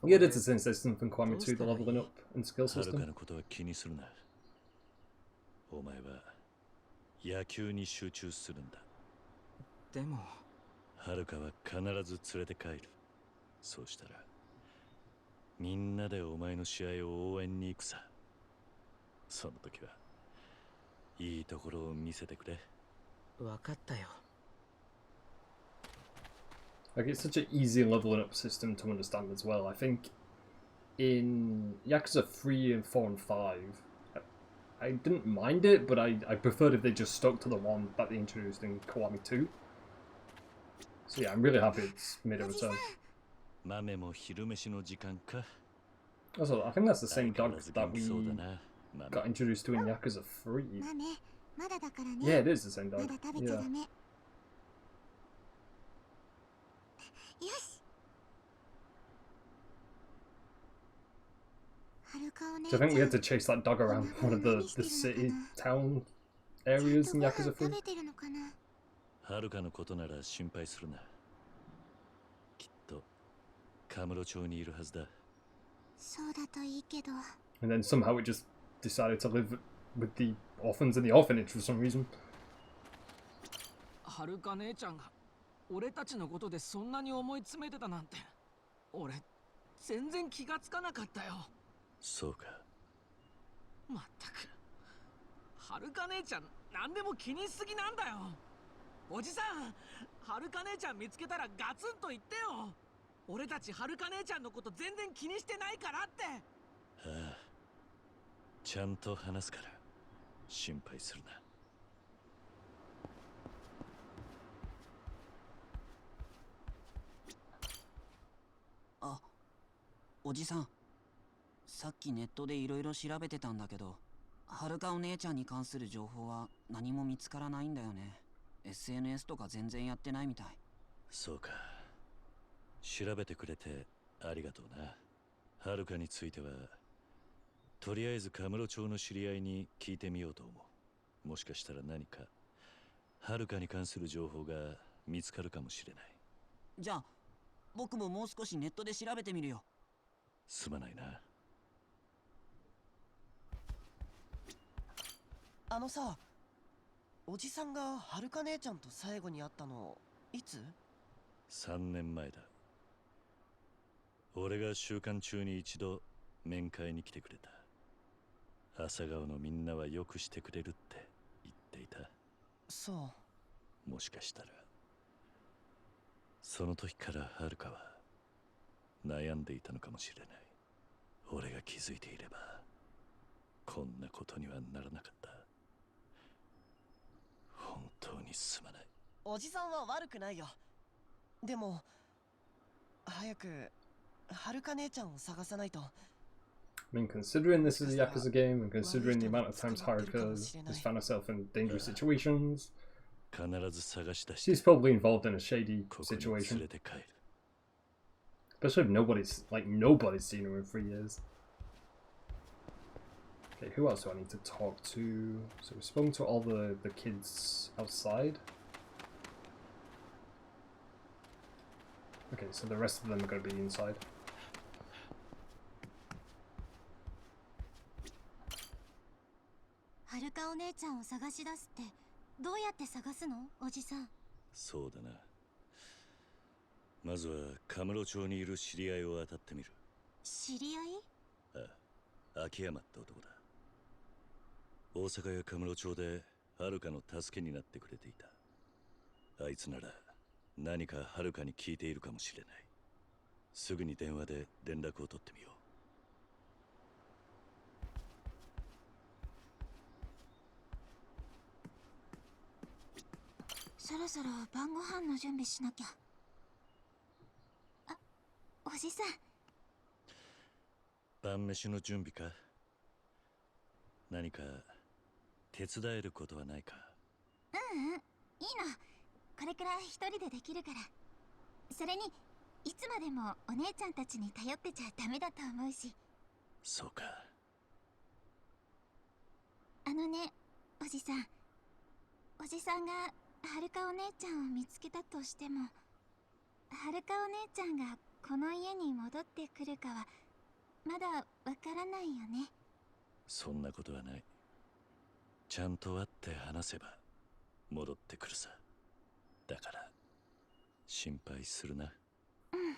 Yeah, it's a sense there's something Kiwami 2, the leveling up and skill 遥 system. のことは気にするな。お前は野球に集中するんだ。でも遥は必ず連れて帰る。そうしたらみんなでお前の試合を応援に行くさ。その時はいいところを見せてくれ。分かったよ。Like, it's such an easy leveling up system to understand as well. I think in Yakuza 3 and 4 and 5, I didn't mind it, but I preferred if they just stuck to the one that they introduced in Kiwami 2. So yeah, I'm really happy it's made a return. 豆も昼飯の時間か。 Also, I think that's the same dog that we got introduced to in Yakuza 3. Yeah, it is the same dog. Yeah. よし。はる So I think we had to chase that dog around one of the city town areas in Yakuza 3. はるかのことなら心配するな。きっとカムロ町にいるはずだ。そうだといいけど。 And then somehow it just decided to live with the orphans in the orphanage for some reason. はるか姉ちゃんが俺たちのことでそんなに思い詰めてたなんて俺全然気がつかなかったよ。そうか。まったくはるか姉ちゃん何でも気にしすぎなんだよ。おじさん、はるか姉ちゃん見つけたらガツンと言ってよ。俺たちはるか姉ちゃんのこと全然気にしてないからって。ああ、ちゃんと話すから心配するな。あ、おじさん、さっきネットでいろいろ調べてたんだけど、はるかお姉ちゃんに関する情報は何も見つからないんだよね。SNS とか全然やってないみたい。そうか。調べてくれてありがとうな。はるかについてはとりあえずカムロ町の知り合いに聞いてみようと思う。もしかしたら何かはるかに関する情報が見つかるかもしれない。じゃあ僕ももう少しネットで調べてみるよ。すまないな。あのさ、おじさんがはるか姉ちゃんと最後に会ったのいつ？ 3年前だ。俺が週間中に一度面会に来てくれた。朝顔のみんなはよくしてくれるって言っていた。そう。もしかしたらその時からはるかは悩んでいたのかもしれない。俺が気づいていればこんなことにはならなかった。本当にすまない。おじさんは悪くないよ。でも早くはるか姉ちゃんを探さないと。I mean, considering this is a Yakuza game and considering the amount of times Haruka has found herself in dangerous situations, she's probably involved in a shady situation. Especially if nobody's seen her in 3 years. Okay, who else do I need to talk to? So we've spoken to all the kids outside. Okay, so the rest of them are going to be inside. はるかお姉ちゃんを探し出すってどうやって探すの、おじさん？そうだな。まずはカムロ町にいる知り合いを当たってみる。知り合い？ああ、秋山って男だ。大阪やカムロ町ではるかの助けになってくれていた。あいつなら何かはるかに聞いているかもしれない。すぐに電話で連絡を取ってみよう。そろそろ晩ご飯の準備しなきゃ。あ、おじさん。晩飯の準備か？何か手伝えることはないか？ううん、いいの。これくらい一人でできるから。それにいつまでもお姉ちゃんたちに頼ってちゃダメだと思うし。そうか。あのね、おじさん。おじさんがはるかお姉ちゃんを見つけたとしても、はるかお姉ちゃんがこの家に戻ってくるかはまだわからないよね。そんなことはない。ちゃんと会って話せば戻ってくるさ。だから心配するな。うん。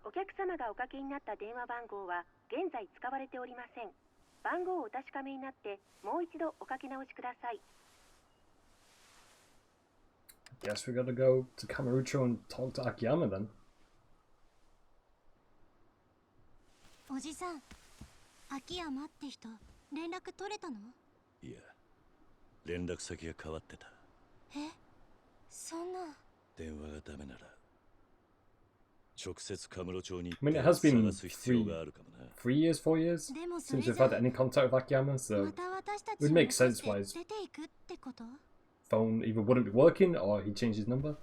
お客様がおかけになった電話番号は現在使われておりません。番号をお確かめになってもう一度おかけ直しください。Guess we gotta go to Kamurocho and talk to Akiyama then. おじさん、秋山って人連絡取れたの？いや、連絡先が変わってた。え、そんな。電話がダメなら直接カムロ町に I mean, it has been 探す必要があるかもな。 3 years, 4 years since we've had any contact with Akiyama, so it would make sense why his phone either wouldn't be working or he changed his number.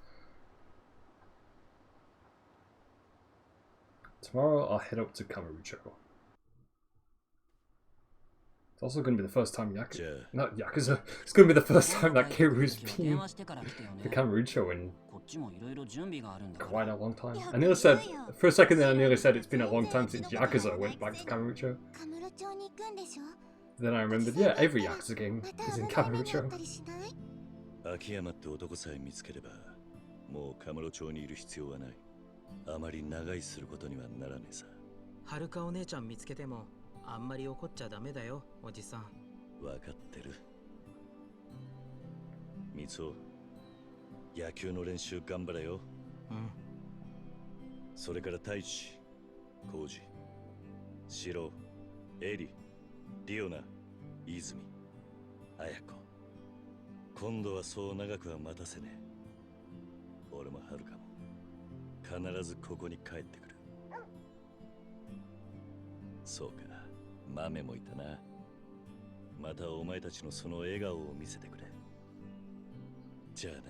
Tomorrow I'll head up to Kamurocho. It's also going to be the first time not Yakuza. It's going to be the first time that Kiru's been to Kamurocho in quite a long time. I nearly said, for a second there I nearly said it's been a long time since Yakuza went back to Kamurocho. Then I remembered, yeah, every Yakuza game is in Kamurocho. 秋山って男さえ見つければ、もうカムロ町にいる必要はない。あまり長居することにはならねえさ。はるかお姉ちゃん見つけても、あんまり怒っちゃダメだよ、おじさん。わかってる。みつお、野球の練習頑張れよ。うん。それから太一、浩二、シロ、エリ、リオナ、泉、綾子。今度はそう長くは待たせねえ。俺もはるかも必ずここに帰ってくる。そうか、豆もいたな。またお前たちのその笑顔を見せてくれ。じゃあな。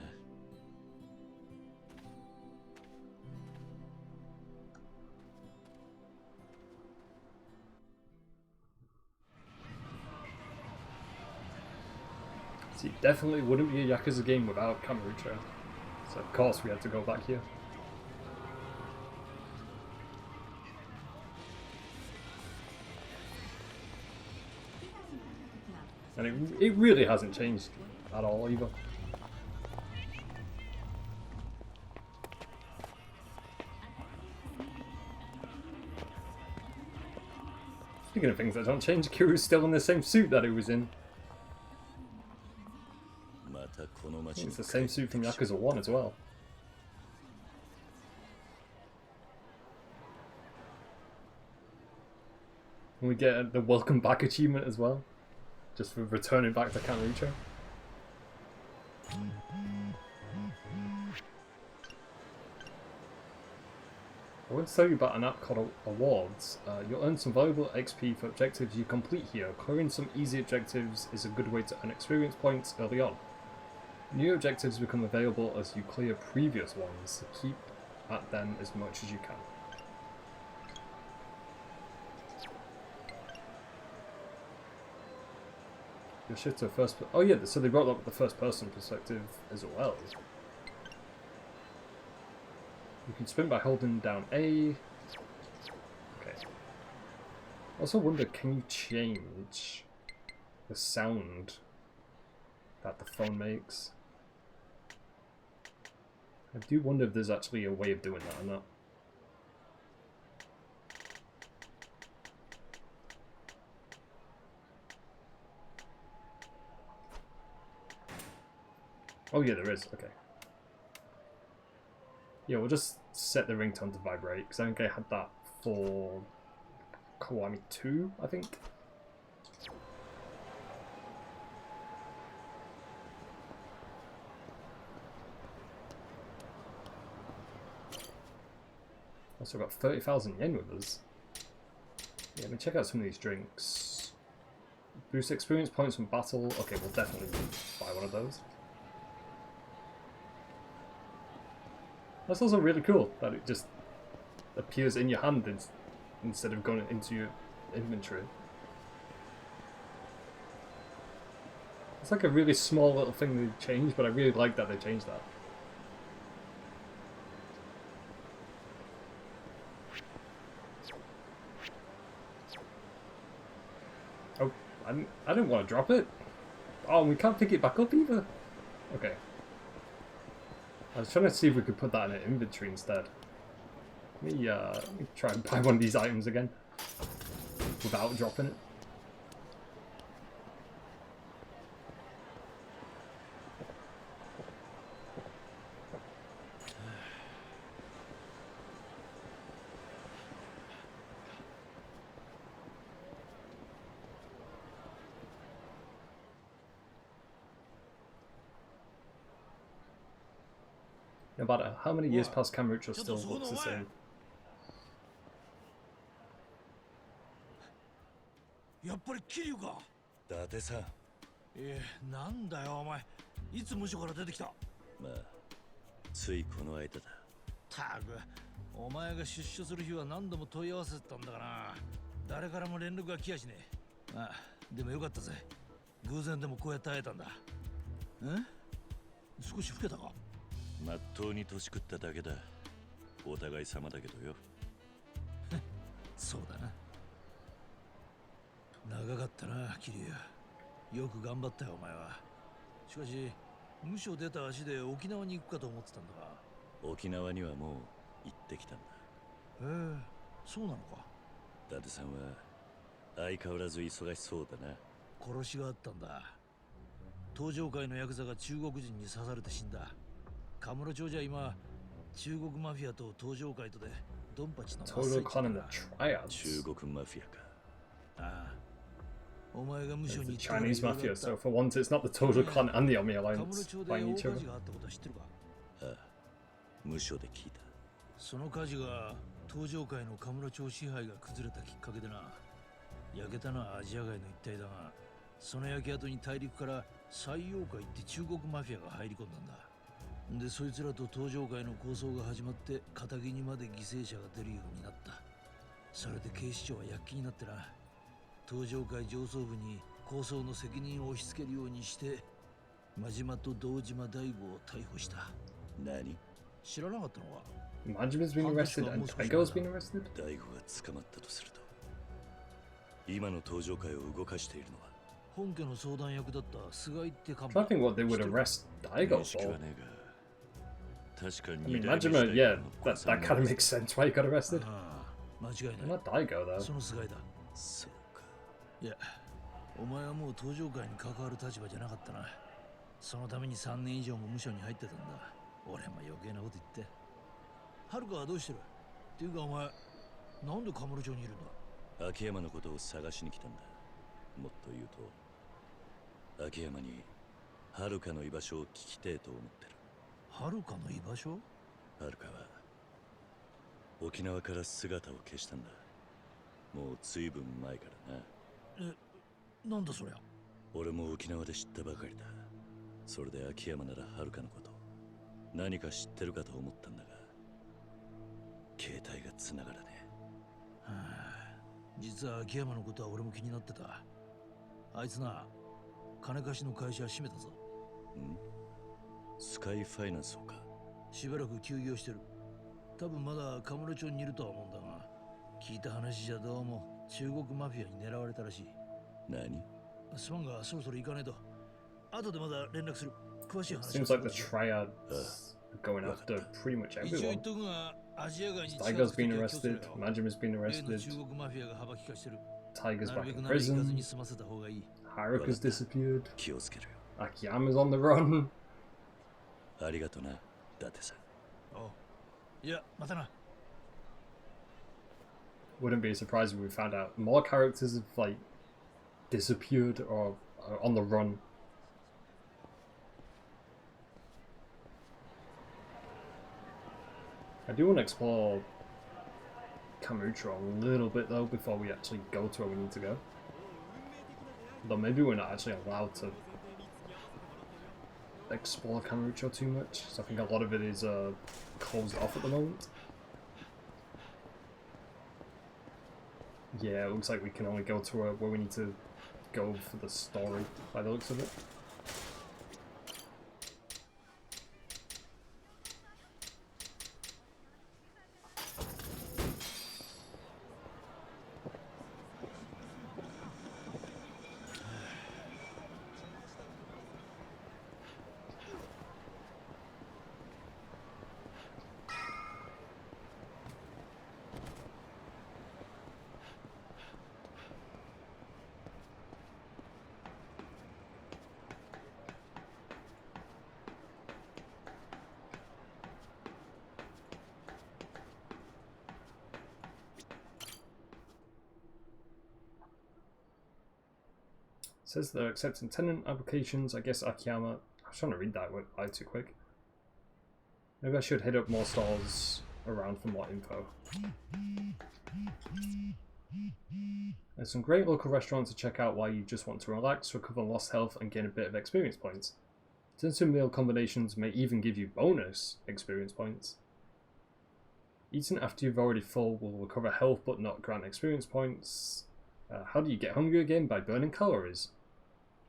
See, definitely wouldn't be a Yakuza game without Kamurocho. So of course we had to go back here. And it really hasn't changed at all either. Speaking of things that don't change, Kiru's still in the same suit that he was in. It's the same suit from Yakuza 1 as well. And we get the welcome back achievement as well, just for returning back to Kamurocho. I want to tell you about an app called Awards. You'll earn some valuable XP for objectives you complete here. Clearing some easy objectives is a good way to earn experience points early on. New objectives become available as you clear previous ones, so keep at them as much as you can. You'll shift to a first... Oh yeah, so they brought up the first person perspective as well. You can sprint by holding down A. Okay. I also wonder, can you change the sound that the phone makes? I do wonder if there's actually a way of doing that or not. Oh yeah, there is. Okay. Yeah, we'll just set the ringtone to vibrate, because I think I had that for Kiwami 2, I think. Also got 30,000 yen with us. Yeah, let me check out some of these drinks. Boost experience points from battle. Okay, we'll definitely buy one of those. That's also really cool that it just appears in your hand instead of going into your inventory. It's like a really small little thing they changed, but I really like that they changed that. Oh, I didn't want to drop it. Oh, we can't pick it back up either. Okay. I was trying to see if we could put that in an inventory instead. Let me try and buy one of these items again without dropping it. No matter how many years past, Kamurocho still looks the same. やっぱり桐生か。伊達さん。なんだよお前。いつ無所から出てきた。まあ、ついこの間だ。たく、お前が出所する日は何度も問い合わせてたんだがな。誰からも連絡が来やしねえ。ああ、でもよかったぜ。偶然でもこうやって会えたんだ。少し老けたか？まっとうに年食っただけだ。お互い様だけどよ。そうだな。長かったな、キリア。よく頑張ったよ、お前は。しかし、無所出た足で沖縄に行くかと思ってたんだが。沖縄にはもう行ってきたんだ。そうなのか。伊達さんは相変わらず忙しそうだな。殺しがあったんだ。東上界のヤクザが中国人に刺されて死んだ。カムロ町じゃ今、中国マフィアと東上界とでドンパチの真っ最中だ。中国マフィアか。ああ。お前が無所に The Chinese mafia, so for once it's not the Total Con and the Omi Alliance fighting each other. ああ、無所で聞いた。その火事が東上界のカムロ町支配が崩れたきっかけでな。焼けたのはアジア街の一帯だが、その焼け跡に大陸から西洋界って中国マフィアが入り込んだんだ。で、そいつらと東上界の抗争が始まって片木にまで犠牲者が出るようになった。それで警視庁は躍起になってな、東上界上層部に抗争の責任を押し付けるようにして真島と堂島大吾を逮捕した。何？知らなかったのか。Majima's been arrested and Daigo's been arrested? 大吾が捕まったとすると、今の東上界を動かしているのは本家の相談役だった菅井って幹部。I think what they would arrest Daigo for. 確か I に mean, Majima, yeah, that kind of makes sense why he got arrested. 間違いない。 Not Daigo though. その菅井だ。そうか。いや、お前はもう東上界に関わる立場じゃなかったな。そのために3年以上も無所に入ってたんだ。俺も余計なこと言って。はるかはどうしてる？っていうかお前、なんでカムロ町にいるんだ？秋山のことを探しに来たんだ。もっと言うと、秋山にはるかの居場所を聞きてえと思ってる。はるかの居場所？はるかは沖縄から姿を消したんだ。もう随分前からな。なんだそりゃ。俺も沖縄で知ったばかりだ。それで秋山ならはるかのこと何か知ってるかと思ったんだが、携帯が繋がらねえ。はあ、実は秋山のことは俺も気になってた。あいつな、金貸しの会社閉めたぞ。スカイファイナンスをか。しばらく休業してる。多分まだカムロ町にいるとは思うんだが、聞いた話じゃどうも中国マフィアに狙われたらしい。何？すまんがそろそろ行かねえと。後でまだ連絡する。詳しい話。 Seems like the triad going after pretty much 一応言 everyone. っとくが、アジア街に近 Daigo's づくと been きは arrested, 気をつけろよ。 Majima's been 例の arrested, 中国マフィアが幅利かしてる。 Tiger's なる back べく in なら行かず prison, に済ませた方がいい。 Haruka's disappeared, 気をつけるよ。 Akiyama's on the run. ありがとな、伊達さん。おう。いや、またな。 Wouldn't be surprised if we found out more characters have like disappeared or are on the run. I do want to explore Kamutra a little bit though before we actually go to where we need to go. Though maybe we're not actually allowed to explore Kamutra too much, so I think a lot of it is closed off at the moment. Yeah, it looks like we can only go to where we need to go for the story by the looks of it. Says they're accepting tenant applications. I guess Akiyama. I was trying to read that went by too quick. Maybe I should hit up more stalls around for more info. There's some great local restaurants to check out while you just want to relax, recover lost health, and gain a bit of experience points. Certain meal combinations may even give you bonus experience points. Eating after you've already full will recover health but not grant experience points. How do you get hungry again? By burning calories.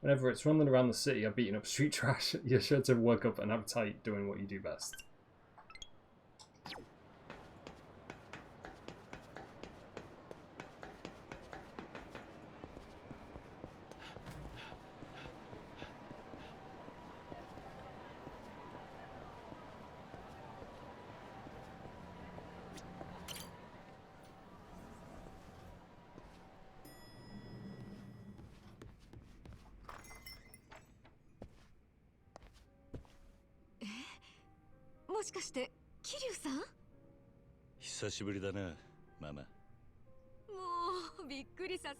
Whenever it's running around the city or beating up street trash, you're sure to work up an appetite doing what you do best.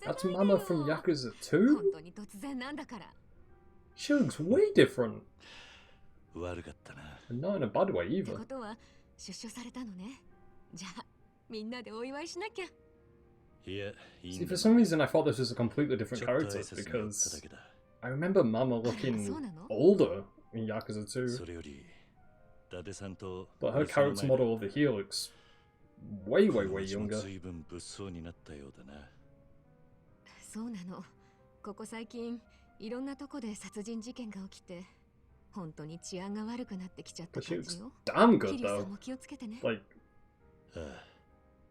That's Mama from Yakuza 2? She looks way different. And not in a bad way either. See, for some reason I thought this was a completely different character because I remember Mama looking older in Yakuza 2. But her character model over here looks way younger. そうなの。ここ最近いろんなとこで殺人事件が起きて、本当に治安が悪くなってきちゃった感じよ。Damn good キリさ though. んも気をつけてね。Like,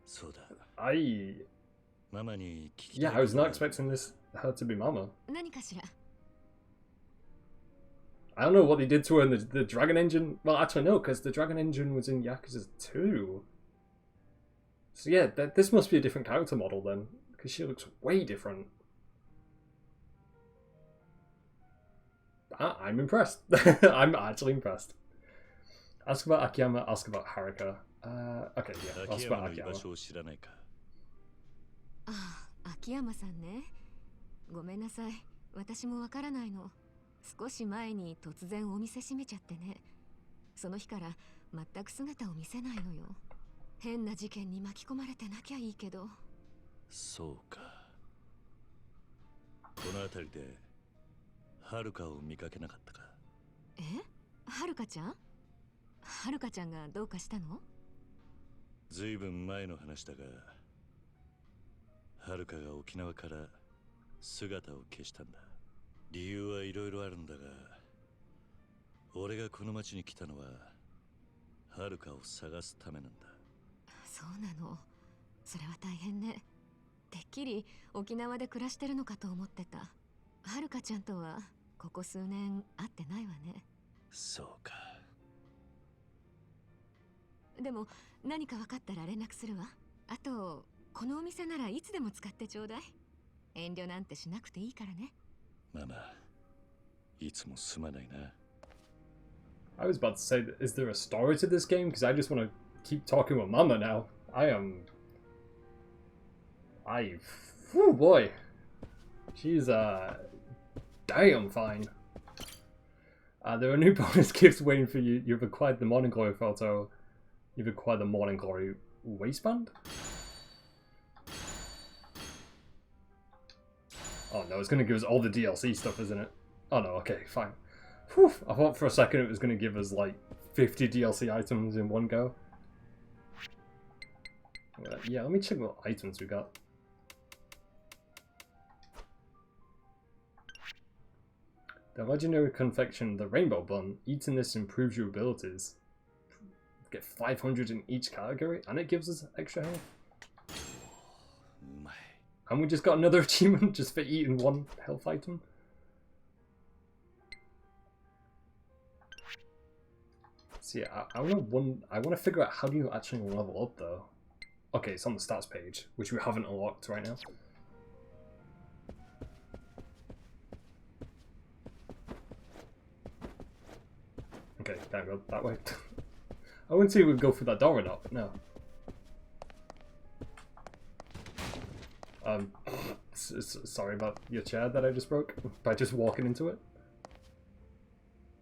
そうだ。 I ママに聞き yeah, た I い was こと not がある。 expecting her to be Mama. 何かしら。I don't know what they did to her in the Dragon Engine. Well, actually no, because the Dragon Engine was in Yakuza 2. So yeah, this must be a different character model then, because she looks way different. I'm impressed. I'm actually impressed. Ask about Akiyama, ask about Haruka. Okay, yeah, ask about 秋山の居場 Akiyama. 所を知らないか。ああ、秋山さんね。ごめんなさい。私もわからないの。少し前に突然お店閉めちゃってね。その日から全く姿を見せないのよ。変な事件に巻き込まれてなきゃいいけど。そうか。この辺りではるかを見かけなかったか。え？はるかちゃん？はるかちゃんがどうかしたの？ずいぶん前の話だが、はるかが沖縄から姿を消したんだ。理由はいろいろあるんだが、俺がこの町に来たのははるかを探すためなんだ。そうなの。それは大変ね。てっきり沖縄で暮らしてるのかと思ってた。はるかちゃんとはここ数年会ってないわね。そうか。でも何か分かったら連絡するわ。あとこのお店ならいつでも使ってちょうだい。遠慮なんてしなくていいからね。ママ、いつもすまないな。I was about to say, is there a story to this game? Because I just want to keep talking with Mama now. Oh boy. She's, damn fine. There are new bonus gifts waiting for you. You've acquired the Morning Glory photo. You've acquired the Morning Glory waistband? Oh no, it's going to give us all the DLC stuff, isn't it? Oh no, okay, fine. Whew, I thought for a second it was going to give us like 50 DLC items in one go. Yeah, let me check what items we got. The legendary confection, the rainbow bun. Eating this improves your abilities. Get 500 in each category, and it gives us extra health. And we just got another achievement just for eating one health item. So yeah, I want to figure out how do you actually level up though. Okay, it's on the stats page, which we haven't unlocked right now. Okay, can't go that way. I wouldn't say we'd go through that door or not. No. Sorry about your chair that I just broke by just walking into it.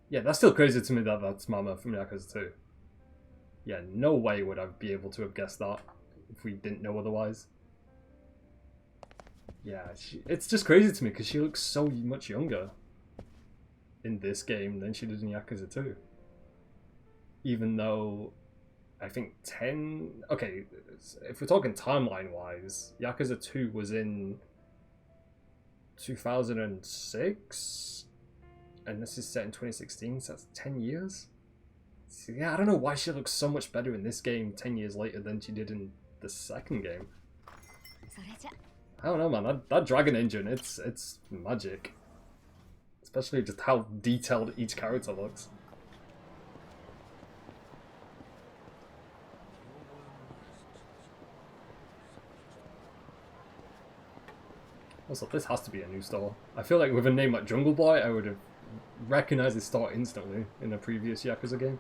Yeah, that's still crazy to me that that's Mama from Yakuza 2. Yeah, no way would I be able to have guessed that if we didn't know otherwise. Yeah, it's just crazy to me because she looks so much younger in this game than she did in Yakuza 2. Even though I think 10. Okay, if we're talking timeline wise, Yakuza 2 was in 2006, and this is set in 2016, so that's 10 years. So yeah, I don't know why she looks so much better in this game 10 years later than she did in the second game. I don't know, man. That dragon engine, it's magic. Especially just how detailed each character looks. Also, this has to be a new store. I feel like with a name like Jungle Boy, I would have recognized this store instantly in a previous Yakuza game.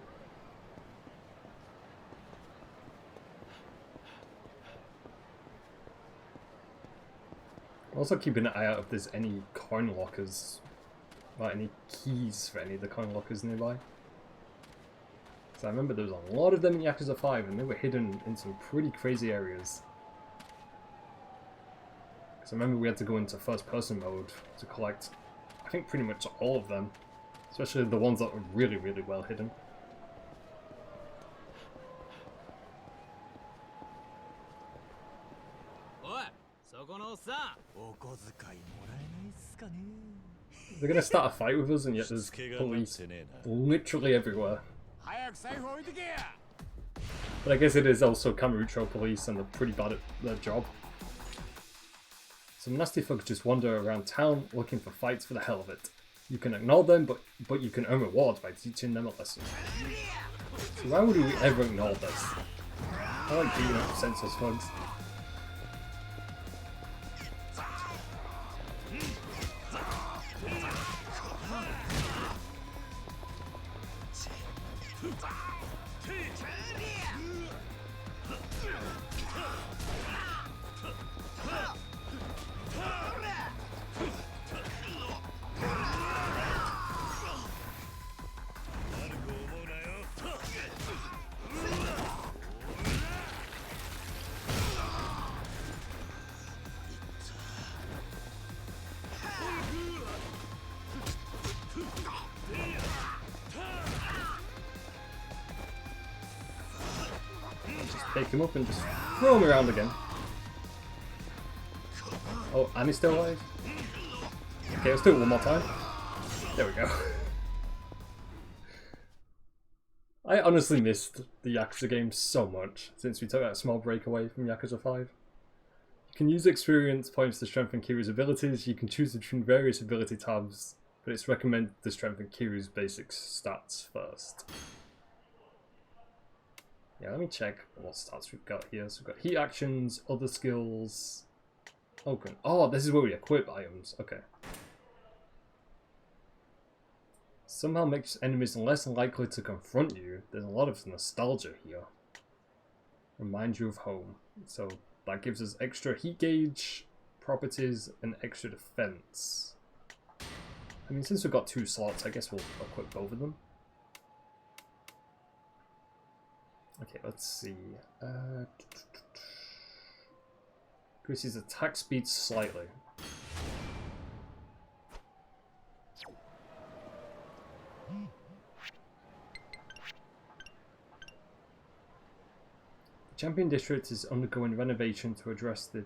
Also keeping an eye out if there's any coin lockers, like any keys for any of the coin lockers nearby. So I remember there was a lot of them in Yakuza 5 and they were hidden in some pretty crazy areas. Because I remember we had to go into first person mode to collect, I think, pretty much all of them. Especially the ones that were really, really well hidden. They're gonna start a fight with us and yet there's police literally everywhere. But I guess it is also Kamurocho police and they're pretty bad at their job. Some nasty thugs just wander around town looking for fights for the hell of it. You can ignore them, but you can earn rewards by teaching them a lesson. So why would we ever ignore this? I like beating up senseless thugs. Pick him up and just throw him around again. Oh, and he's still alive. Okay, let's do it one more time. There we go. I honestly missed the Yakuza games so much since we took that small break away from Yakuza 5. You can use experience points to strengthen Kiryu's abilities. You can choose between various ability tabs, but it's recommended to strengthen Kiryu's basic stats first. Yeah, let me check what stats we've got here. So we've got heat actions, other skills. Oh, this is where we equip items. Okay. Somehow makes enemies less likely to confront you. There's a lot of nostalgia here. Remind you of home. So that gives us extra heat gauge, properties, and extra defense. I mean, since we've got 2 slots, I guess we'll equip both of them. Okay, let's see. Increases attack speed slightly. The Champion District is undergoing renovation to address the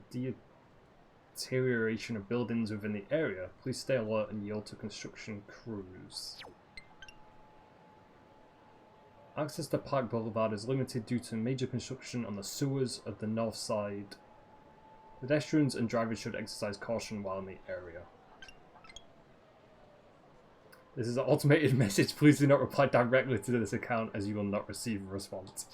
deterioration of buildings within the area. Please stay alert and yield to construction crews. Access to Park Boulevard is limited due to major construction on the sewers of the north side. Pedestrians and drivers should exercise caution while in the area. This is an automated message. Please do not reply directly to this account as you will not receive a response.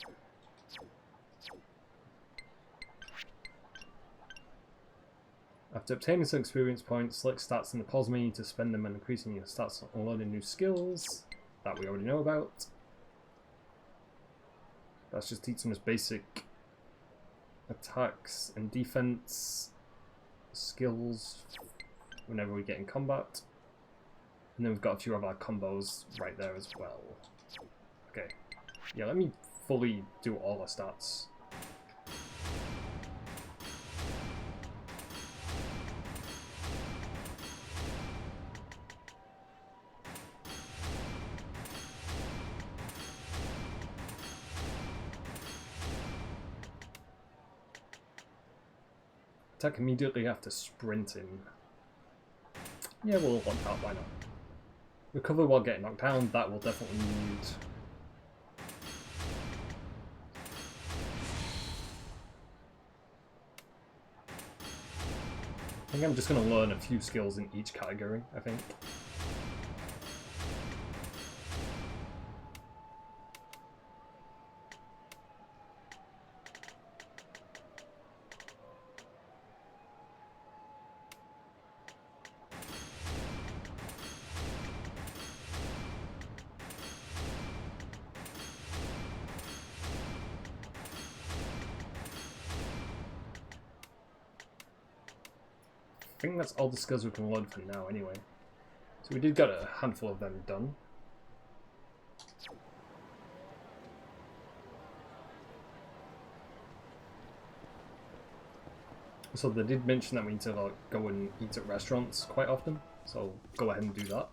After obtaining some experience points, select stats in the pause menu to spend them and increasing your stats on learning new skills. That we already know about. That's just teaching us basic attacks and defense skills whenever we get in combat. And then we've got a few of our combos right there as well. Okay. Yeah, let me fully do all the stats. Attack immediately after sprinting. Yeah, we'll want that, why not? Recover while getting knocked down, that will definitely need. I think I'm just going to learn a few skills in each category, I think. I think that's all the skills we can learn for now anyway. So we did get a handful of them done. So they did mention that we need to like, go and eat at restaurants quite often, so go ahead and do that.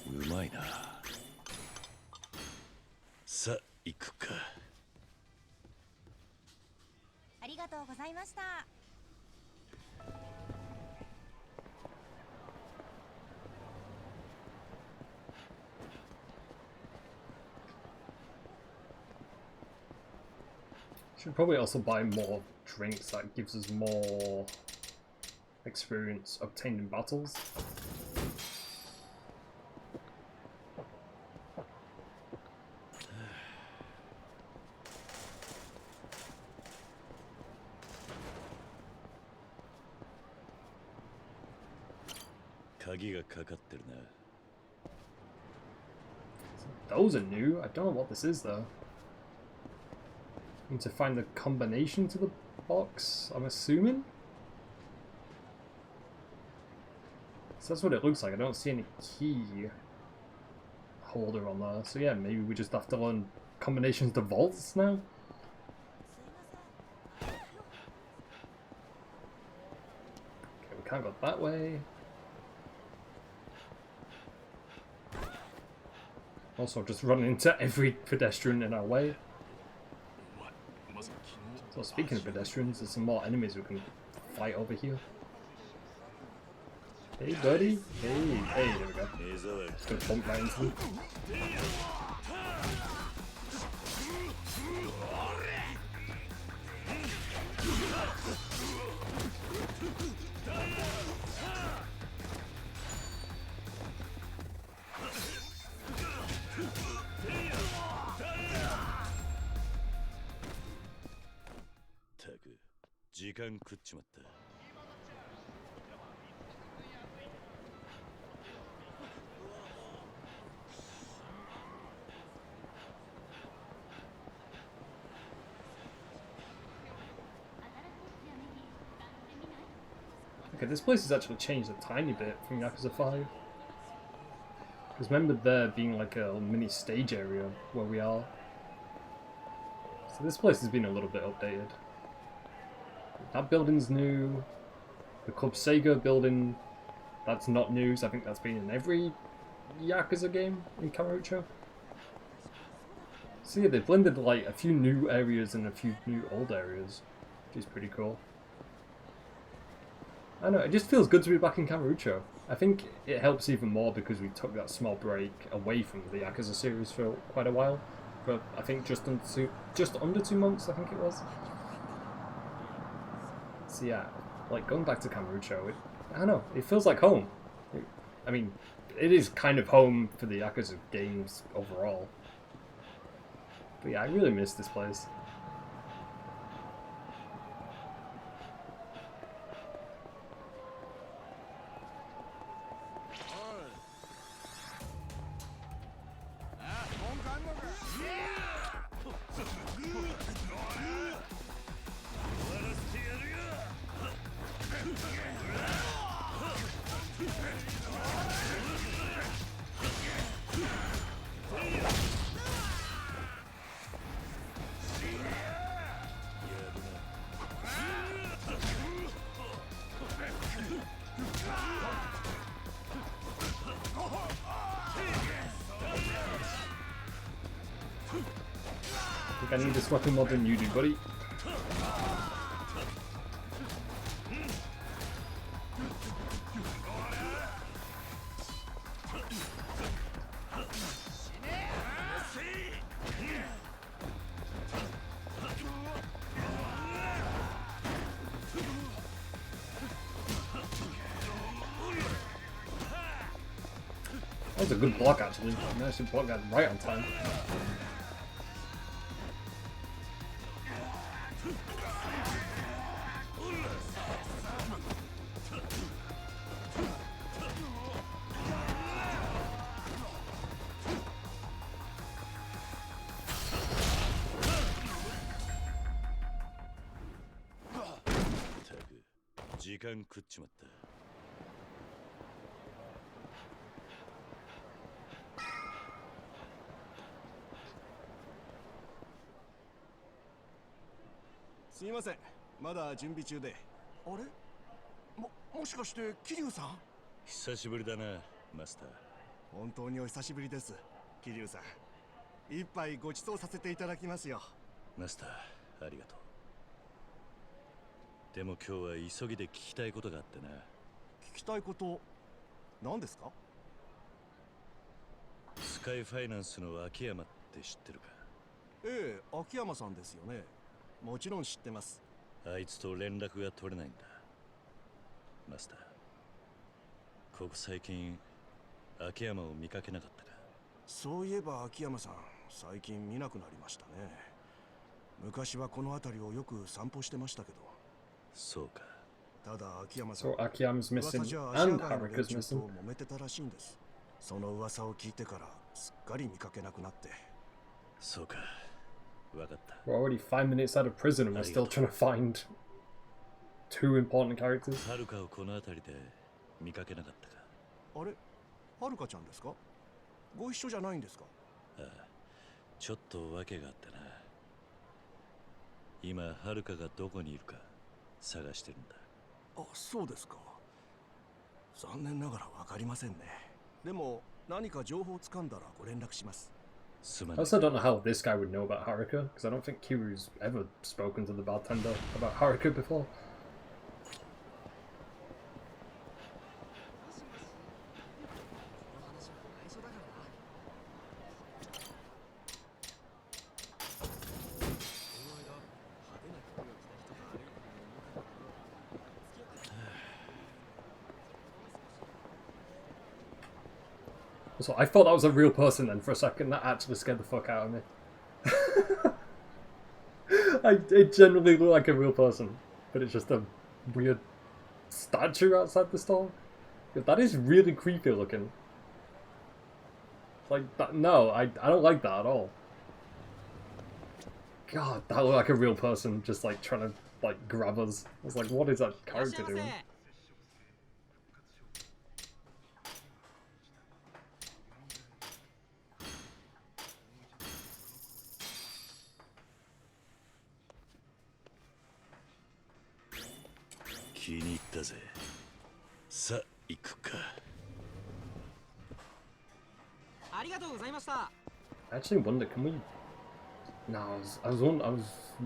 うまいな。さあ行くか。ありがとうございました。Should probably also buy more drinks that gives us more experience obtained in battles. Those are new. I don't know what this is though. Need to find the combination to the box, I'm assuming? So that's what it looks like. I don't see any key holder on there. So yeah, maybe we just have to learn combinations to vaults now? Okay, we can't go that way. Also, just running into every pedestrian in our way. So speaking of pedestrians, there's some more enemies we can fight over here. Hey buddy! Hey, there we go. Just gonna bump right into them. Okay, this place has actually changed a tiny bit from Yakuza 5. Because remember there being like a mini stage area where we are. So this place has been a little bit updated. That building's new. The Club Sega building, that's not new, so I think that's been in every Yakuza game in Kamurocho. So yeah, they blended like a few new areas and a few new old areas, which is pretty cool. I know, it just feels good to be back in Kamurocho. I think it helps even more because we took that small break away from the Yakuza series for quite a while. For I think just under 2 months, I think it was. So yeah, like going back to Kamurocho, I don't know, it feels like home. I mean, it is kind of home for the Yakuza games overall. But yeah, I really miss this place. think I need this weapon more than you do, buddy. That was a good block actually. I managed to block that right on time.すみません、まだ準備中で。あれ？もしかして桐生さん？久しぶりだな、マスター。本当にお久しぶりです、桐生さん。一杯ご馳走させていただきますよ。マスター、ありがとう。でも今日は急ぎで聞きたいことがあってな。聞きたいこと、何ですか？スカイファイナンスの秋山って知ってるか？ええ、秋山さんですよね。もちろん知ってます。あいつと連絡が取れないんだ、マスター。ここ最近秋山を見かけなかったか？そういえば秋山さん、最近見なくなりましたね。昔はこの辺りをよく散歩してましたけど。そうか。ただ秋山さん、 So Akiyama's 噂 missing じゃアジア and 街の連 Haruka's 中 missing. と揉めてたらしいんです。その噂を聞いてからすっかり見かけなくなって。そうか。わかった。We're already 5 minutes out of prison and we're still trying to find 2 important characters. はるかをこの辺りで見かけなかったか？あれ、はるかちゃんですか？ご一緒じゃないんですか？ああ、ちょっと訳があってな。今はるかがどこにいるか探してるんだ。あ、そうですか。残念ながらわかりませんね。でも何か情報をつかんだらご連絡します。I also don't know how this guy would know about Haruka, because I don't think Kiryu's ever spoken to the bartender about Haruka before. So I thought that was a real person then for a second. That actually scared the fuck out of me. It generally looked like a real person, but it's just a weird statue outside the store. That is really creepy looking. Like that? No, I don't like that at all. God, that looked like a real person just like trying to like grab us. I was like, what is that character doing? I actually wonder, can we? No, I was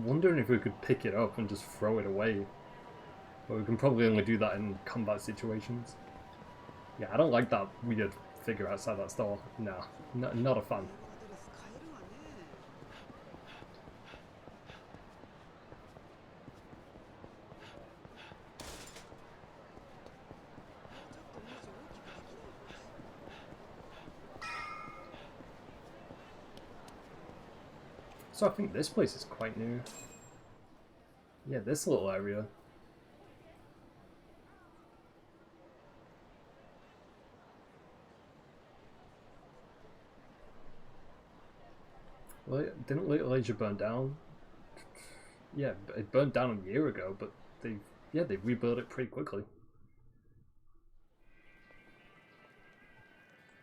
wondering if we could pick it up and just throw it away, but we can probably only do that in combat situations. Yeah, I don't like that weird figure outside that store. No, not a fan. So I think this place is quite new. Yeah, this little area. Well, didn't Little Asia burn down? Yeah, it burned down a year ago, but they rebuilt it pretty quickly.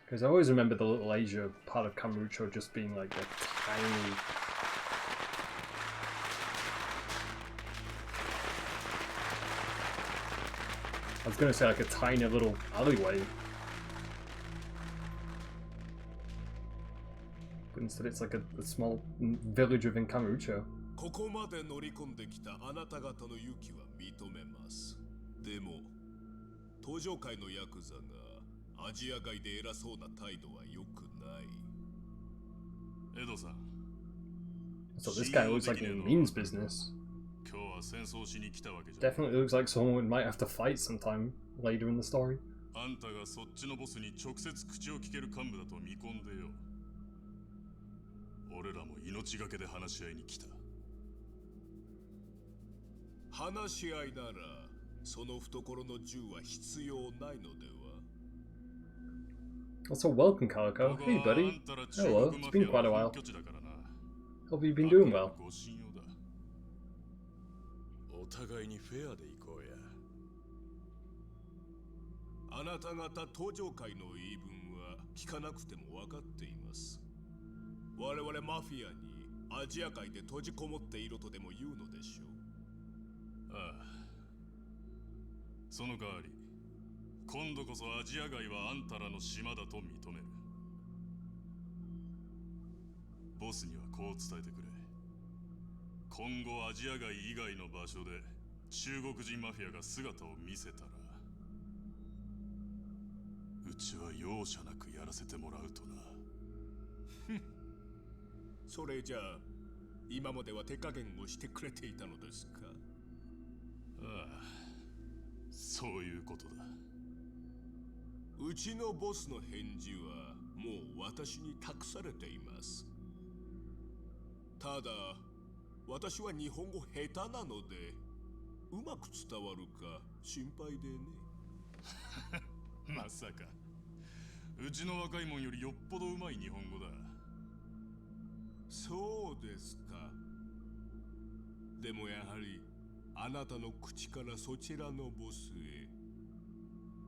Because I always remember the Little Asia part of Kamurocho just being like a tiny... I was going to say like a tiny little alleyway. But instead said it's like a small village within Kamurocho. ここまで乗り込んできたあなた方の勇気は認めます。でも、登場界のヤクザがアジア外で偉そうな態度は良くない。エドさん。 So this guy looks like he means business. 今日は戦争しに来たわけじゃ。 Definitely looks like someone might have to fight sometime later in the story. あんたがそっちのボスに直接口を聞ける幹部だと見込んでよ。俺らも命がけで話し合いに来た。話し合いなら、その懐の銃は必要ないのでは? Also, welcome, Calico. Hey, buddy. Hello. It's been quite a while. Hope you've been doing well. お互いにフェアで行こうや。あなた方登場界の言い分は聞かなくても分かっています。我々マフィアにアジア界で閉じこもっているとでも言うのでしょう。ああ。その代わり、今度こそアジア外はあんたらの島だと認める。ボスにはこう伝えてくれ。今後アジア外以外の場所で中国人マフィアが姿を見せたら、うちは容赦なくやらせてもらうとな。それじゃあ、今までは手加減をしてくれていたのですか? ああ、そういうことだ。うちのボスの返事はもう私に託されています。ただ、私は日本語下手なので、うまく伝わるか心配でね。まさか。うちの若いもんよりよっぽどうまい日本語だ。そうですか。でもやはり、あなたの口からそちらのボスへ、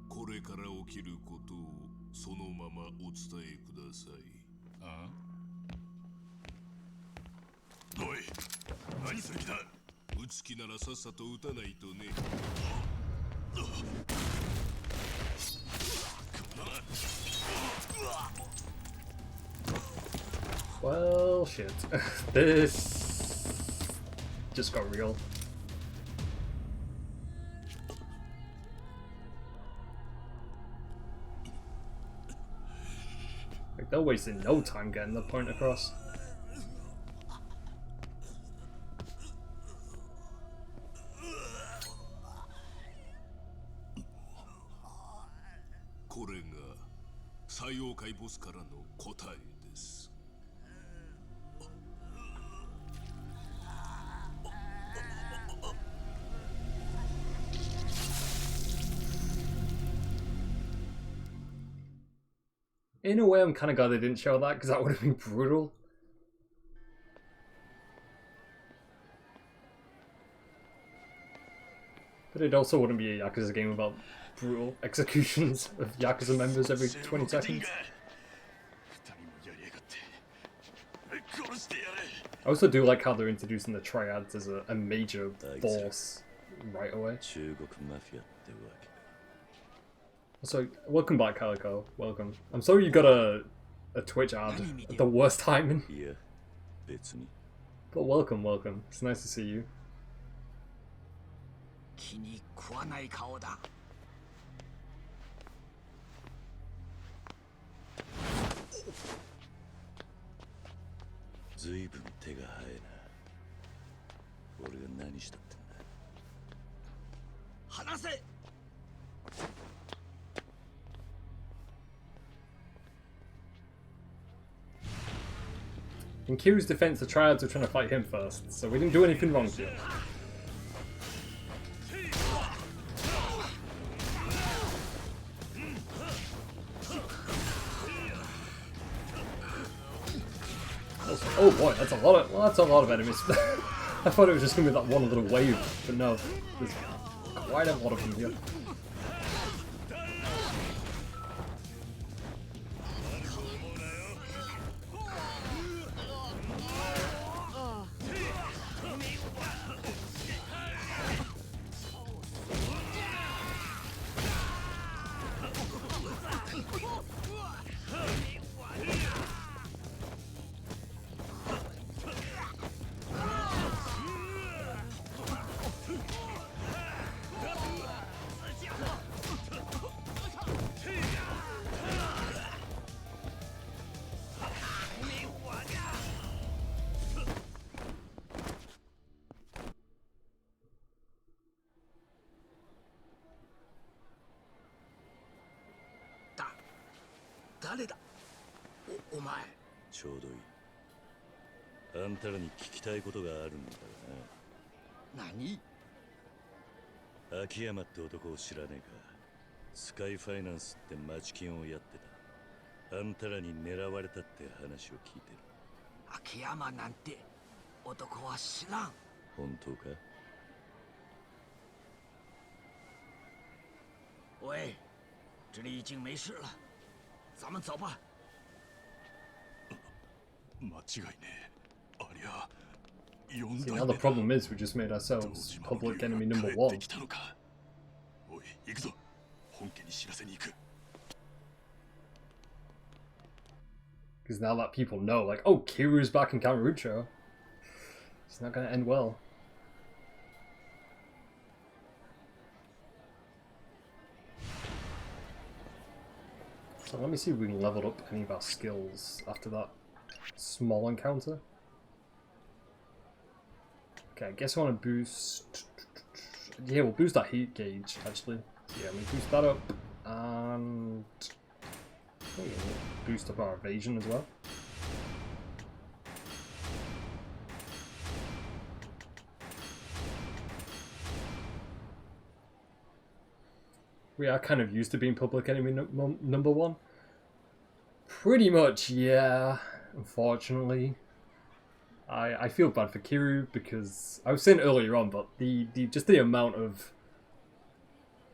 これから起きることをそのままお伝えください。ああ？おい、何する気だ？撃つ気ならさっさと撃たないとね。Well, shit. This just got real. Like, they're wasting no time getting the point across. これが採用界ボスからの答えです。In a way, I'm kind of glad they didn't show that, because that would have been brutal. But it also wouldn't be a Yakuza game about brutal executions of Yakuza members every 20 seconds. I also do like how they're introducing the triads as a major force right away. So, welcome back, Calico. Welcome. I'm sorry you got a Twitch ad at the worst timing. But welcome, welcome. It's nice to see you. 気に食わない顔だ。ずいぶん手が早いな。俺が何したってんだ。離せ。In Kiryu's defense, the triads were trying to fight him first, so we didn't do anything wrong here. Oh boy, that's a lot of enemies. I thought it was just gonna be that one little wave, but no, there's quite a lot of them here. 誰だお前。ちょうどいい。あんたらに聞きたいことがあるんだがな。何？秋山って男を知らねえか。スカイファイナンスって町金をやってた。あんたらに狙われたって話を聞いてる。秋山なんて男は知らん。本当か？喂，这里已经没事了，咱们走吧。間違いねえ。ありゃ、4 See, 代 now 目 the だ。 problem is we just made ourselves public enemy number 1. 帰ってきたのか。おい、行くぞ。本家に知らせに行く。 Because now that people know, like, oh, Kiru's back in Kamurocho, it's not going to end well. So let me see if we can level up any of our skills after that small encounter. Okay, I guess I want to boost... Yeah, we'll boost that heat gauge, actually. Yeah, let me boost that up, and... Oh, yeah, we'll boost up our evasion as well. We are kind of used to being public enemy number 1. Pretty much, yeah, unfortunately. I feel bad for Kiru because I was saying earlier on, but just the amount of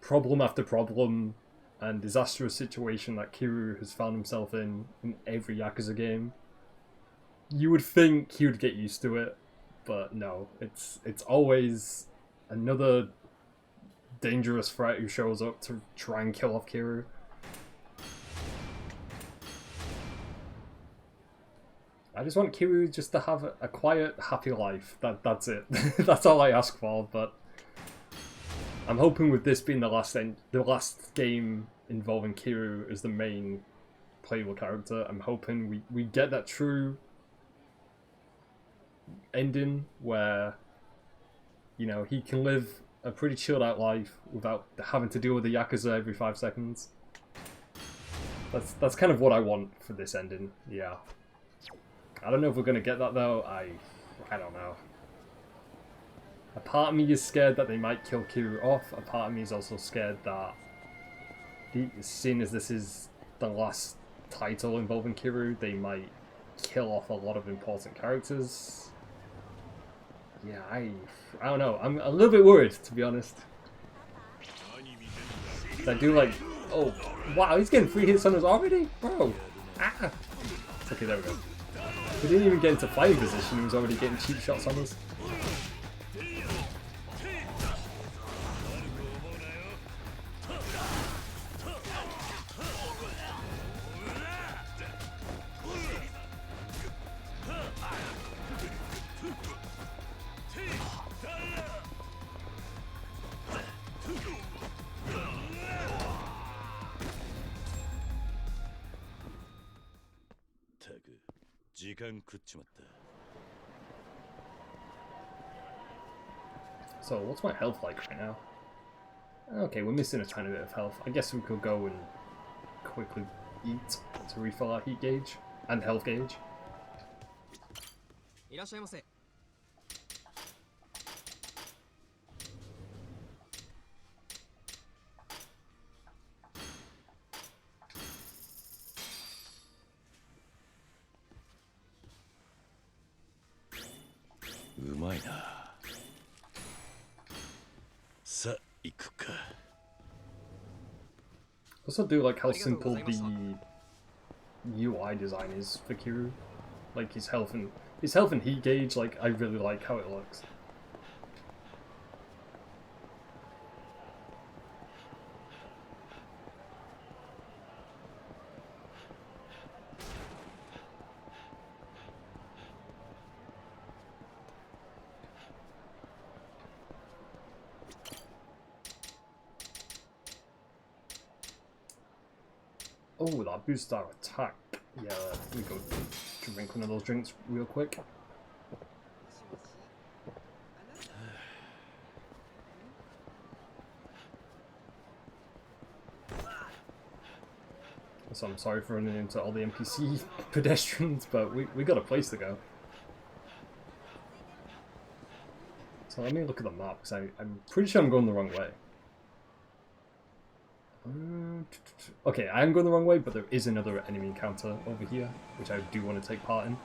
problem after problem and disastrous situation that Kiru has found himself in every Yakuza game. You would think he would get used to it, but no, it's always another dangerous threat who shows up to try and kill off Kiru. I just want Kiru just to have a quiet, happy life. That's it. That's all I ask for. But I'm hoping with this being the last game involving Kiru as the main playable character, I'm hoping we get that true ending where, you know, he can live a pretty chilled out life without having to deal with the Yakuza every 5 seconds. That's kind of what I want for this ending. Yeah. I don't know if we're gonna get that though. I don't know. A part of me is scared that they might kill Kiru off. A part of me is also scared that, seeing as this is the last title involving Kiru, they might kill off a lot of important characters. Yeah, I don't know. I'm a little bit worried, to be honest. I do like... Oh, wow, he's getting 3 hits on us already? Bro. Ah. Okay, there we go. We didn't even get into fighting position, he was already getting cheap shots on us. So, what's my health like right now? Okay, we're missing a tiny bit of health. I guess we could go and quickly eat to refill our heat gauge and health gauge. いらっしゃいませ。うまいな。さあ、行くか。Also do like how simple the UI design is for Kiru. Like his health and heat gauge, like I really like how it looks. Oh, that boosts our attack. Yeah, let me go drink one of those drinks real quick. so I'm sorry for running into all the NPC pedestrians, but we got a place to go. So let me look at the map, because I'm pretty sure I'm going the wrong way. Okay, I am going the wrong way, but there is another enemy encounter over here, which I do want to take part in.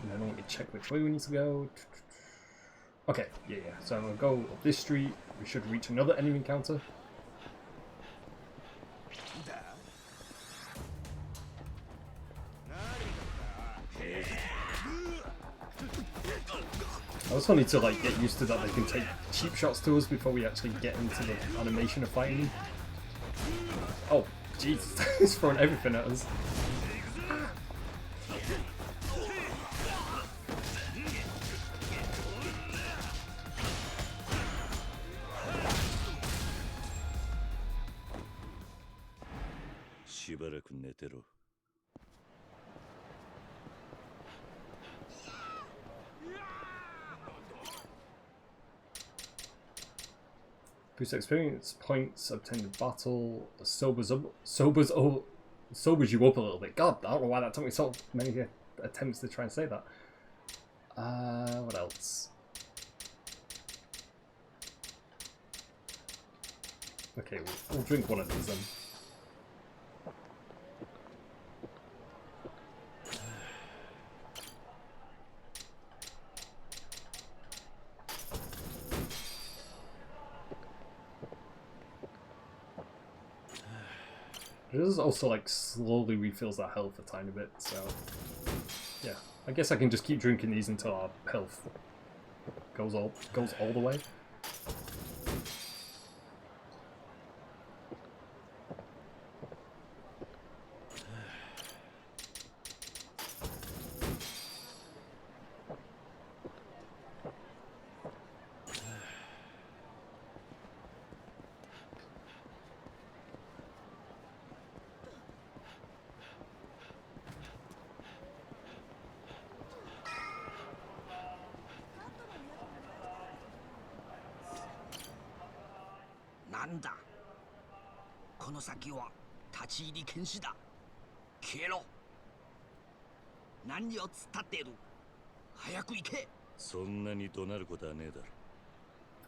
And then let me check which way we need to go. Okay, yeah. So I'm gonna go up this street. We should reach another enemy encounter. I also need to like get used to that they can take cheap shots to us before we actually get into the animation of fighting them. Oh, Jesus, he's throwing everything at us. Boost experience points obtained in battle. Sobers you up a little bit. God, I don't know why that took me so many attempts to try and say that. What else? Okay, we'll drink one of these then. This also like slowly refills our health a tiny bit, so yeah. I guess I can just keep drinking these until our health goes all the way.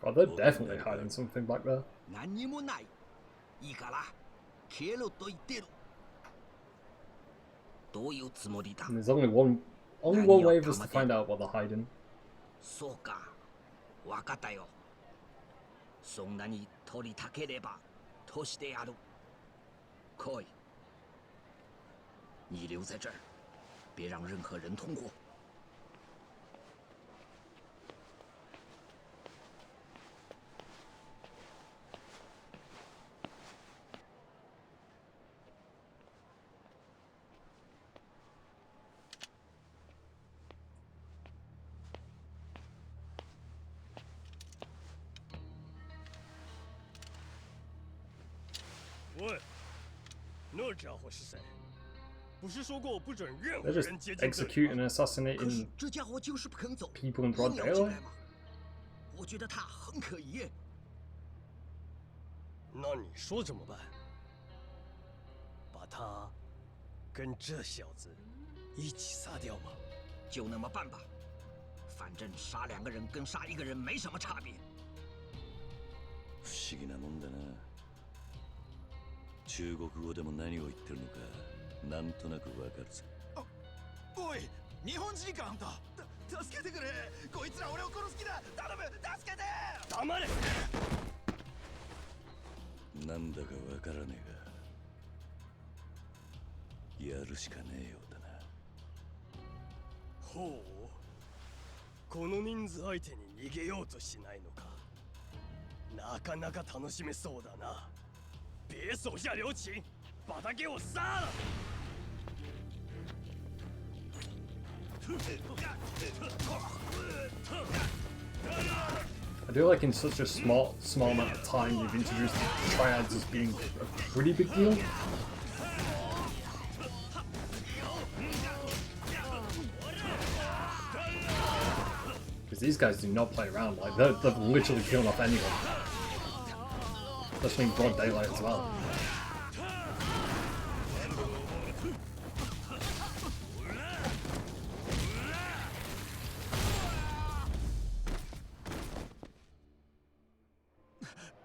Oh, they're definitely hiding something back there. And there's only one way of us to find out what they're hiding. そんなに取りたければとしてやる。来い。你留在这儿，别让任何人通过。喂，那家伙是谁？不是说过不准任何 They're 人接 just 近这里 executing and assassinating 这家伙就是不肯走， people in broad 硬要进 daylight. 来嘛。我觉得他很可疑。那你说怎么办？把他跟这小子一起杀掉吗？就那么办吧，反正杀2个人跟杀1个人没什么差别。不思議なもんだな。中国語でも何を言ってるのかなんとなくわかるぜ。おい、日本人かあんた。助けてくれ。こいつら俺を殺す気だ。頼む、助けて。黙れ。なんだかわからねえが、やるしかねえようだな。ほう、この人数相手に逃げようとしないのか。なかなか楽しめそうだな。别手下留情，把他给我杀了！ I feel like in such a small amount of time you've introduced the triads as being a pretty big deal. Because these guys do not play around, like they're literally killing off anyone. Especially in broad daylight as well.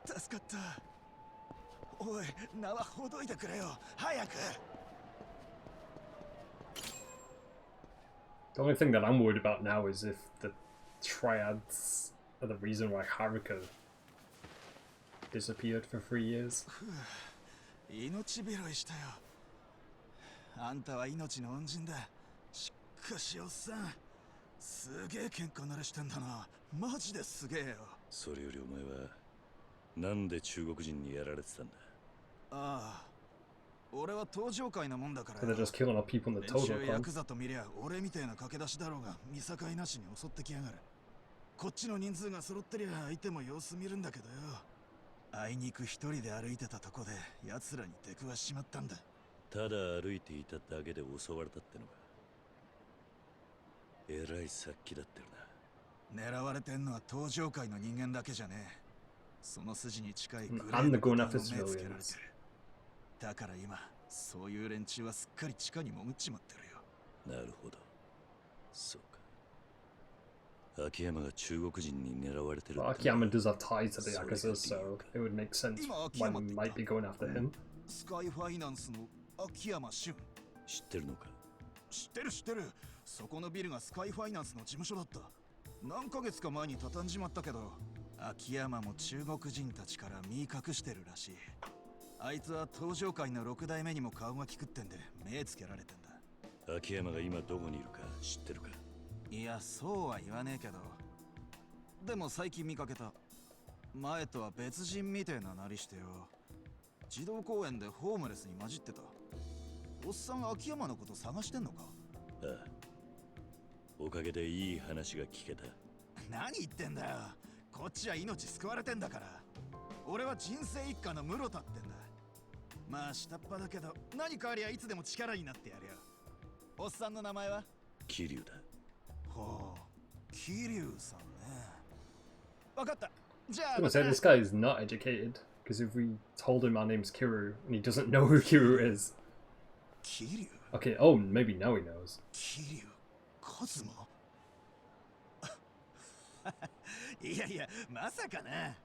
助かった。おい、縄ほどいてくれよ。早く。 The only thing that I'm worried about now is if the triads are the reason why Haruka disappeared for 3 years. 命拾いしたよ。あんたは命の恩人だ。しかしおっさん、すげえ喧嘩慣れしてんだな。マジですげえよ。それよりお前はなんで中国人にやられてたんだ。ああ、俺は登場界なもんだから。 So they're just killing off people in the Tojo ヤ clan. クザと見りゃ俺みたいな駆け出しだろうが見境なしに襲ってきやがる。こっちの人数が揃ってりゃ相手も様子見るんだけどよ。あいにく一人で歩いてたとこで奴らに出くわしちまったんだ。ただ歩いていただけで襲われたってのか。えらい殺気だってるな。狙われてんのは登場界の人間だけじゃねえ。その筋に近いグレ And ー they're のこと going に after 目つけられてる。 civilians. だから今そういう連中はすっかり地下に潜っちまってるよ。なるほど。そうか。秋山が中国人に狙われてる。 Well, Akiyama does have ties to the Yakuza, so it would make sense why they might be going after him. スカイファイナンスの秋山俊。知ってるのか。知ってる知ってる。そこのビルがスカイファイナンスの事務所だった。何ヶ月か前に畳んじまったけど、秋山も中国人たちから身隠してるらしい。あいつは登場界の6代目にも顔が利くってんで目つけられてんだ。秋山が今どこにいるか知ってるか。いや、そうは言わねえけど、でも最近見かけた。前とは別人みてえななりしてよ。児童公園でホームレスに混じってた。おっさん秋山のこと探してんのか。ああ、おかげでいい話が聞けた。何言ってんだよ。こっちは命救われてんだから。俺は人生一家の室田ってんだ。まあ下っ端だけど何かありゃいつでも力になってやるよ。おっさんの名前は桐生だ。ほう、桐生さんね。わかった。じゃあ I was gonna say this guy is not educated, because if we told him our name's Kiru and he doesn't know who Kiru is. 桐生。 Okay, oh, maybe now he knows. 桐生カズマ。いやいや、まさかな。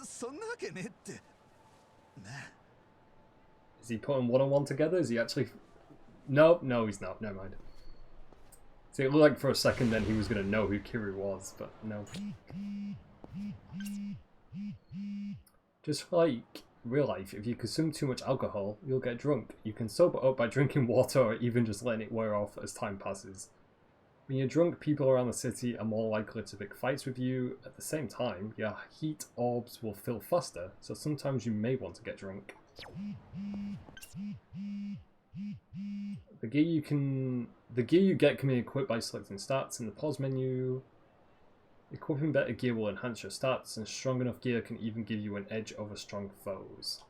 そんなわけねって。な。 Is he putting one on one together? Is he actually? No, no, he's not. Never mind. See, it looked like for a second then he was gonna know who Kiru was, but no. Just like real life, if you consume too much alcohol, you'll get drunk. You can sober up by drinking water or even just letting it wear off as time passes. When you're drunk, people around the city are more likely to pick fights with you. At the same time, your heat orbs will fill faster, so sometimes you may want to get drunk. The gear you get can be equipped by selecting stats in the pause menu. Equipping better gear will enhance your stats, and strong enough gear can even give you an edge over strong foes.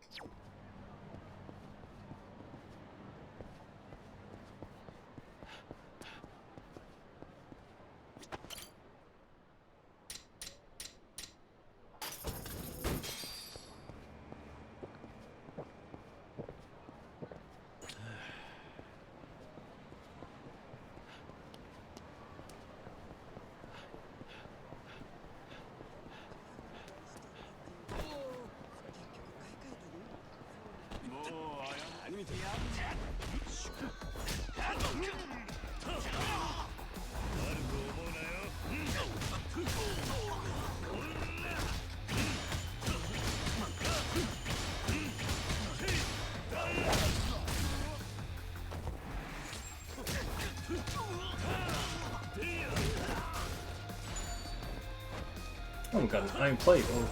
Oh, we've got an iron plate. Well,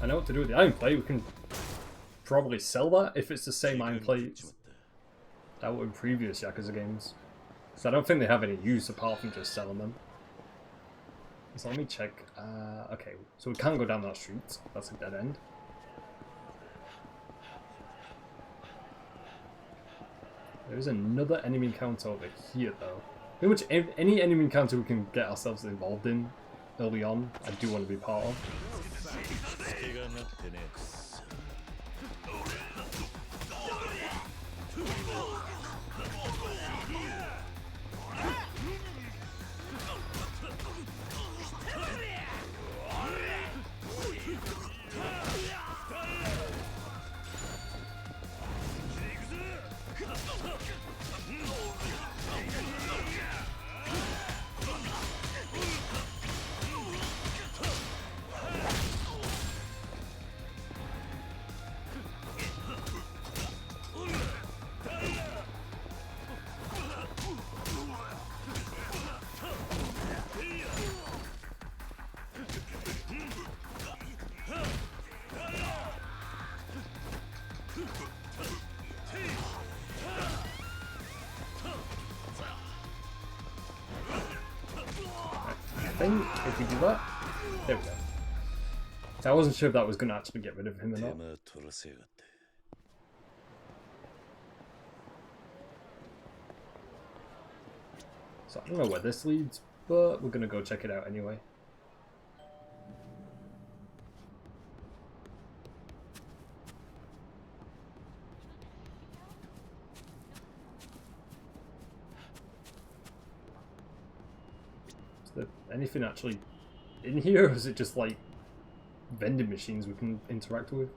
I know what to do with the iron plate. We can probably sell that if it's the same iron plates that were in previous Yakuza games. So I don't think they have any use apart from just selling them. So let me check. Okay, so we can't go down that street. That's a dead end. There's another enemy encounter over here, though. Pretty much any enemy encounter we can get ourselves involved in early on, I do want to be part of. I think if we do that, there we go. So I wasn't sure if that was going to actually get rid of him or not. So I don't know where this leads, but we're going to go check it out anyway. Is there anything actually in here, or is it just like vending machines we can interact with?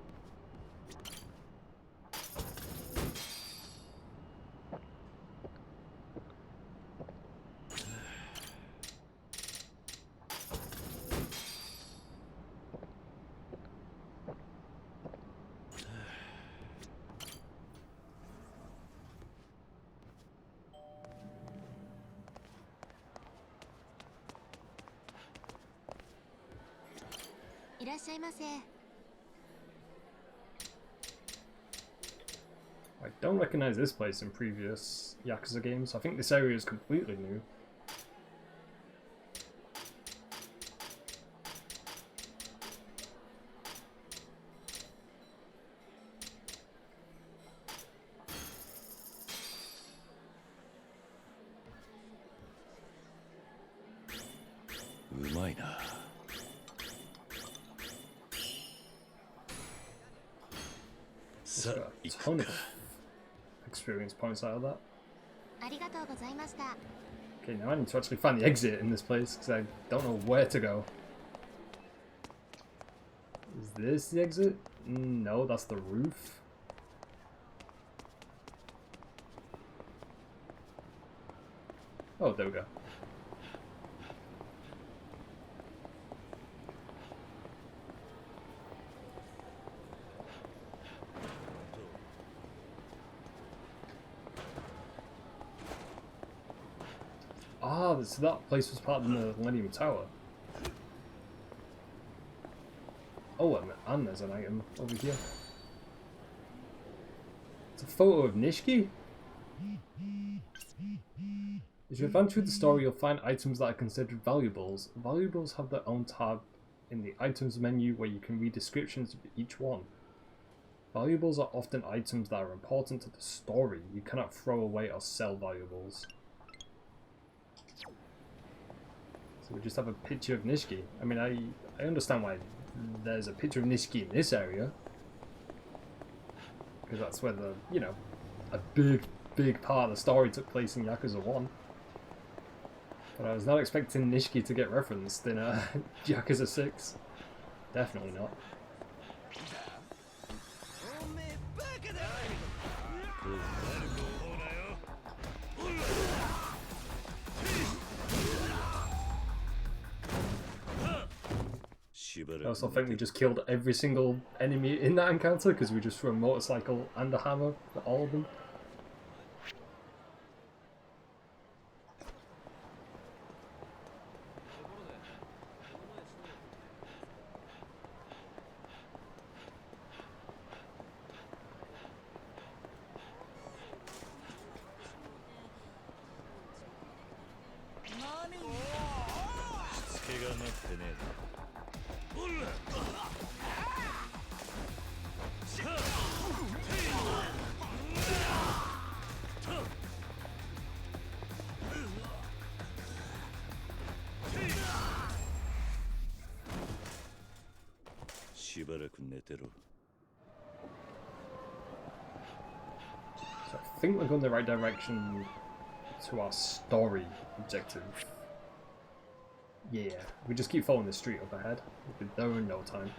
I don't recognize this place in previous Yakuza games. I think this area is completely new. Got a ton of experience points out of that. Okay, now I need to actually find the exit in this place because I don't know where to go. Is this the exit? No, that's the roof. Oh, there we go. Ah, so that place was part of the Millennium Tower. Oh, and there's an item over here. It's a photo of Nishiki? As you advance through the story, you'll find items that are considered valuables. Valuables have their own tab in the items menu where you can read descriptions of each one. Valuables are often items that are important to the story. You cannot throw away or sell valuables. So we just have a picture of Nishiki. I mean, I understand why there's a picture of Nishiki in this area. Because that's where the, you know, a big part of the story took place in Yakuza 1. But I was not expecting Nishiki to get referenced in Yakuza 6. Definitely not. I also think we just killed every single enemy in that encounter because we just threw a motorcycle and a hammer at all of them. So I think we're going the right direction to our story objective. Yeah, we just keep following the street up ahead. We'll be there in no time.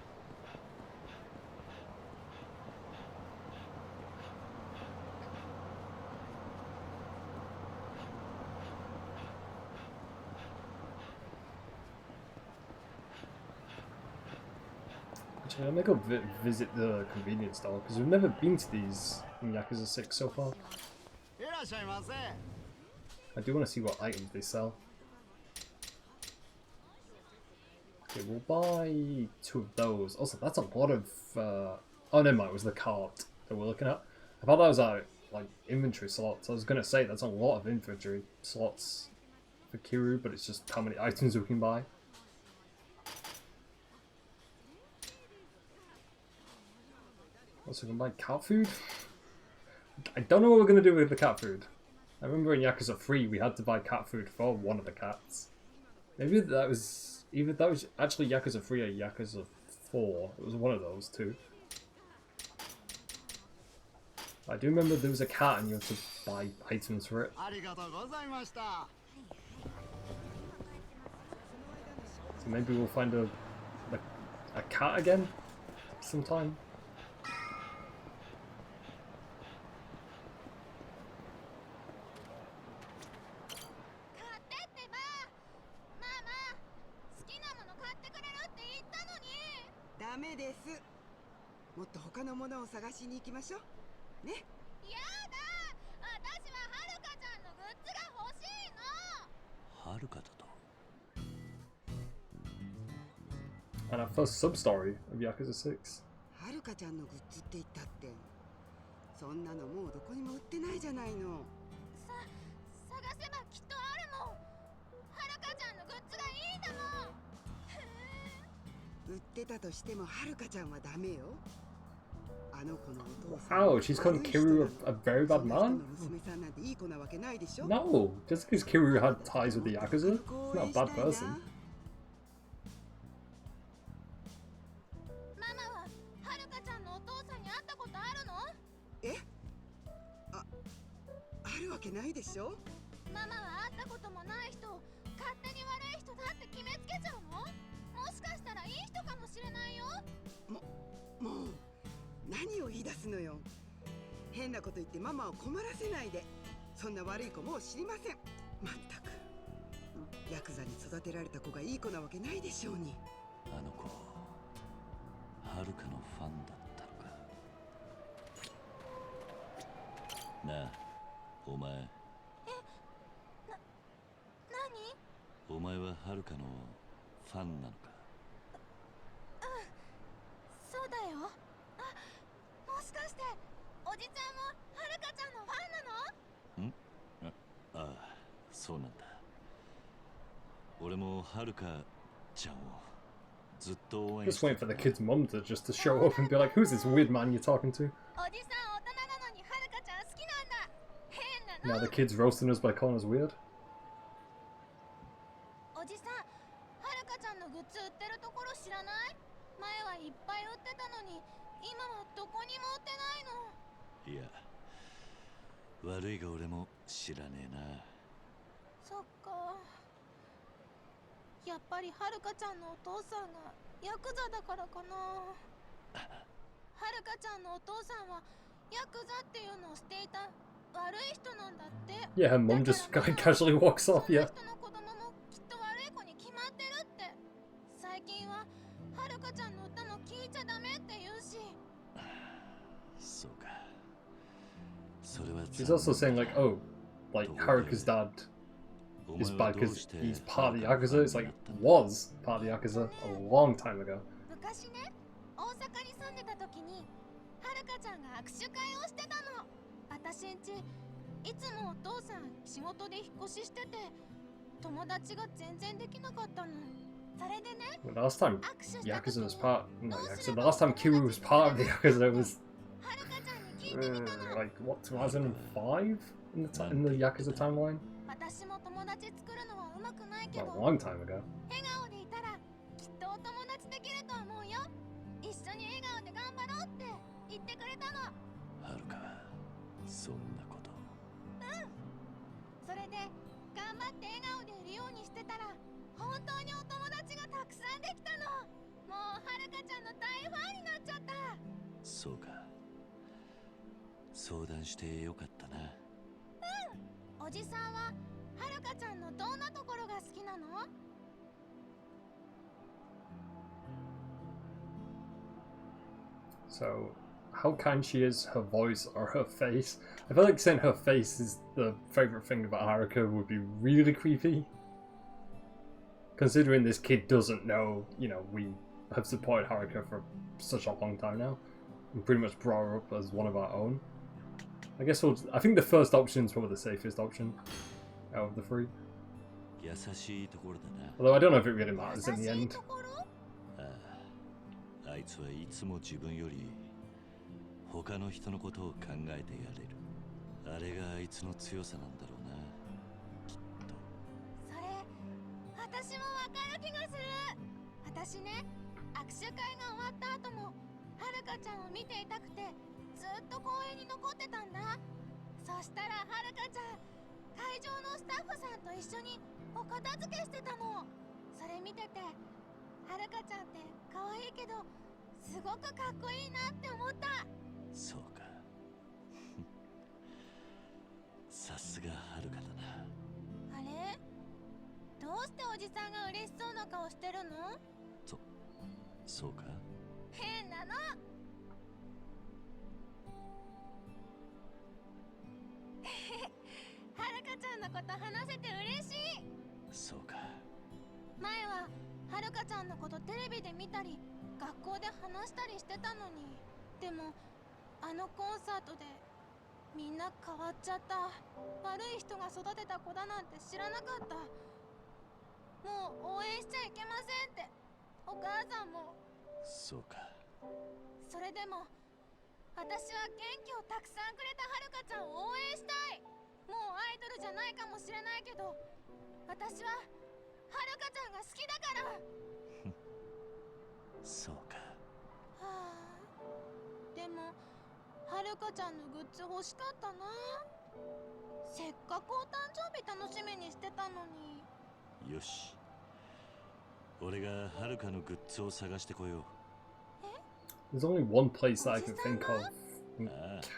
Actually, I'm gonna go visit the convenience store because we've never been to these in Yakuza 6 so far. I do want to see what items they sell. Okay, we'll buy 2 of those. Also, that's a lot of... Oh, never mind, it was the cart that we're looking at. I thought that was our, like, inventory slots. I was going to say that's a lot of inventory slots for Kiryu, but it's just how many items we can buy. Also, we can buy cat food? I don't know what we're going to do with the cat food. I remember in Yakuza 3 we had to buy cat food for one of the cats. Maybe that was... Either that was actually Yakuza 3 or Yakuza 4. It was one of those two. I do remember there was a cat and you had to buy items for it. So maybe we'll find a cat again sometime. And our first sub-story of Yakuza 6. はるかちゃんのグッズって言ったって、そんなのもうどこにも売ってないじゃないの。探せばきっとあるもん。はるかちゃんのグッズがいいんだもん。売ってたとしてもはるかちゃんはダメよ。あの子のお父さん。Wow, she's calling Kiryu a very bad man? No, just because Kiryu had ties with the Yakuza, he's not a bad person. ないでしょ。ママは会ったこともない人を勝手に悪い人だって決めつけちゃうの？もしかしたらいい人かもしれないよ。もう何を言い出すのよ。変なこと言ってママを困らせないで。そんな悪い子もう知りません。まったくヤクザに育てられた子がいい子なわけないでしょうに。あの子はるかのファンだったのかなあ。お前何？お前ははるかのファンなのか？そうだよ。もしかしておじちゃんもはるかちゃんのファンなの？ああ、そうなんだ。俺もはるかちゃんをずっと応援して Just waiting for the kid's mum to just to show up and be like, who's this weird man you're talking to? おじさん大人なのにはるかちゃん好きなんだ。 Now the kid's roasting us by calling us weird. おじさん、はるかちゃんのグッズ売ってるところ知らない？前はいっぱい売ってたのに、今はどこにも売ってないの。いや、悪いが俺も知らねえな。そっか。やっぱりはるかちゃんのお父さんがヤクザだからかな。はるかちゃんのお父さんはヤクザっていうのをしていた。悪い人なんだって。 Yeah, her mum just casually walks off, yeah. 人の子供もきっと悪い子に決まってるって。最近ははるるかちゃんの歌も聞いちゃダメって言うし。そうか。それは She's also saying like, oh, like Haruka's dad is bad because he's part of the Yakuza. It's like was part of the Yakuza a long time ago. 昔ね、大阪に住んでた時に、はるかちゃんが握手会をしてたの。私んち、いつもお父さん仕事で引っ越ししてて、友達が全然できなかったの。それでね、 The last time Yakuza was part, not Yakuza, the last time Kiryu was part of the Yakuza was like what, 2005 in the Yakuza timeline? 私も友達作るのはうまくないけ A ど、 long time ago. 笑顔でいたらきっとお友達できると思うよ。一緒に笑顔で頑張ろうって言ってくれたの。はるかはそんなこと。それで頑張って笑顔でいるようにしてたら、本当にお友達がたくさんできたの。もうはるかちゃんの大ファンになっちゃった。そうか。相談してよかったな。おじさんははるかちゃんのどんなところが好きなの？ So, how kind she is, her voice or her face. I feel like saying her face is the favourite thing about Haruka would be really creepy. Considering this kid doesn't know, you know, we have supported Haruka for such a long time now. And pretty much brought her up as one of our own. I guess I think the first option is probably the safest option out of the three. 優しいところだな。 Although I don't know if it really matters in the end. あいつはいつも自分より他の人のことを考えてやれる。あれがあいつの強さなんだろうな。それ、私もわかる気がする。私ね、握手会が終わった後もはるかちゃんを見ていたくてずっと公園に残ってたんだ。そしたらはるかちゃん、会場のスタッフさんと一緒にお片付けしてたの。それ見てて、はるかちゃんって可愛いけどすごくかっこいいなって思った。そうか。さすがはるかだな。あれ？どうしておじさんが嬉しそうな顔してるの？そうか。変なの。はるかちゃんのこと話せて嬉しい。そうか。前ははるかちゃんのことテレビで見たり学校で話したりしてたのに、でもあのコンサートでみんな変わっちゃった。悪い人が育てた子だなんて知らなかった。もう応援しちゃいけませんってお母さんも。そうか。それでも私は元気をたくさんくれたはるかちゃんを応援したい。もうアイドルじゃないかもしれないけど、私ははるかちゃんが好きだから。そうか。はあ、でもはるかちゃんのグッズ欲しかったな。せっかくお誕生日楽しみにしてたのに。よし。俺がはるかのグッズを探してこよう。There's only one place that I can think of in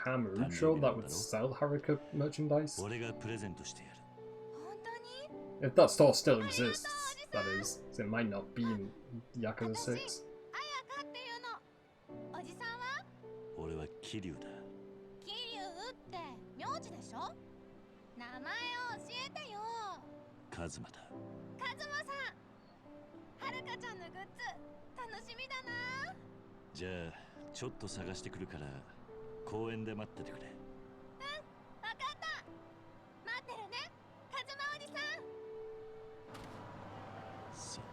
Kamurocho that would sell Haruka merchandise. 俺がプレゼントしてやる。If that store still exists, that is. 'Cause it might not be in Yakuza 6. あやかっていうの。おじさんは？俺は桐生だ。桐生って名字でしょ？名前を教えてよ。カズマだ。カズマさん、はるかちゃんのグッズ楽しみだな。じゃあちょっと探してくるから公園で待っててくれ。うん、わかった。待ってるね、カズマおじさん。さて、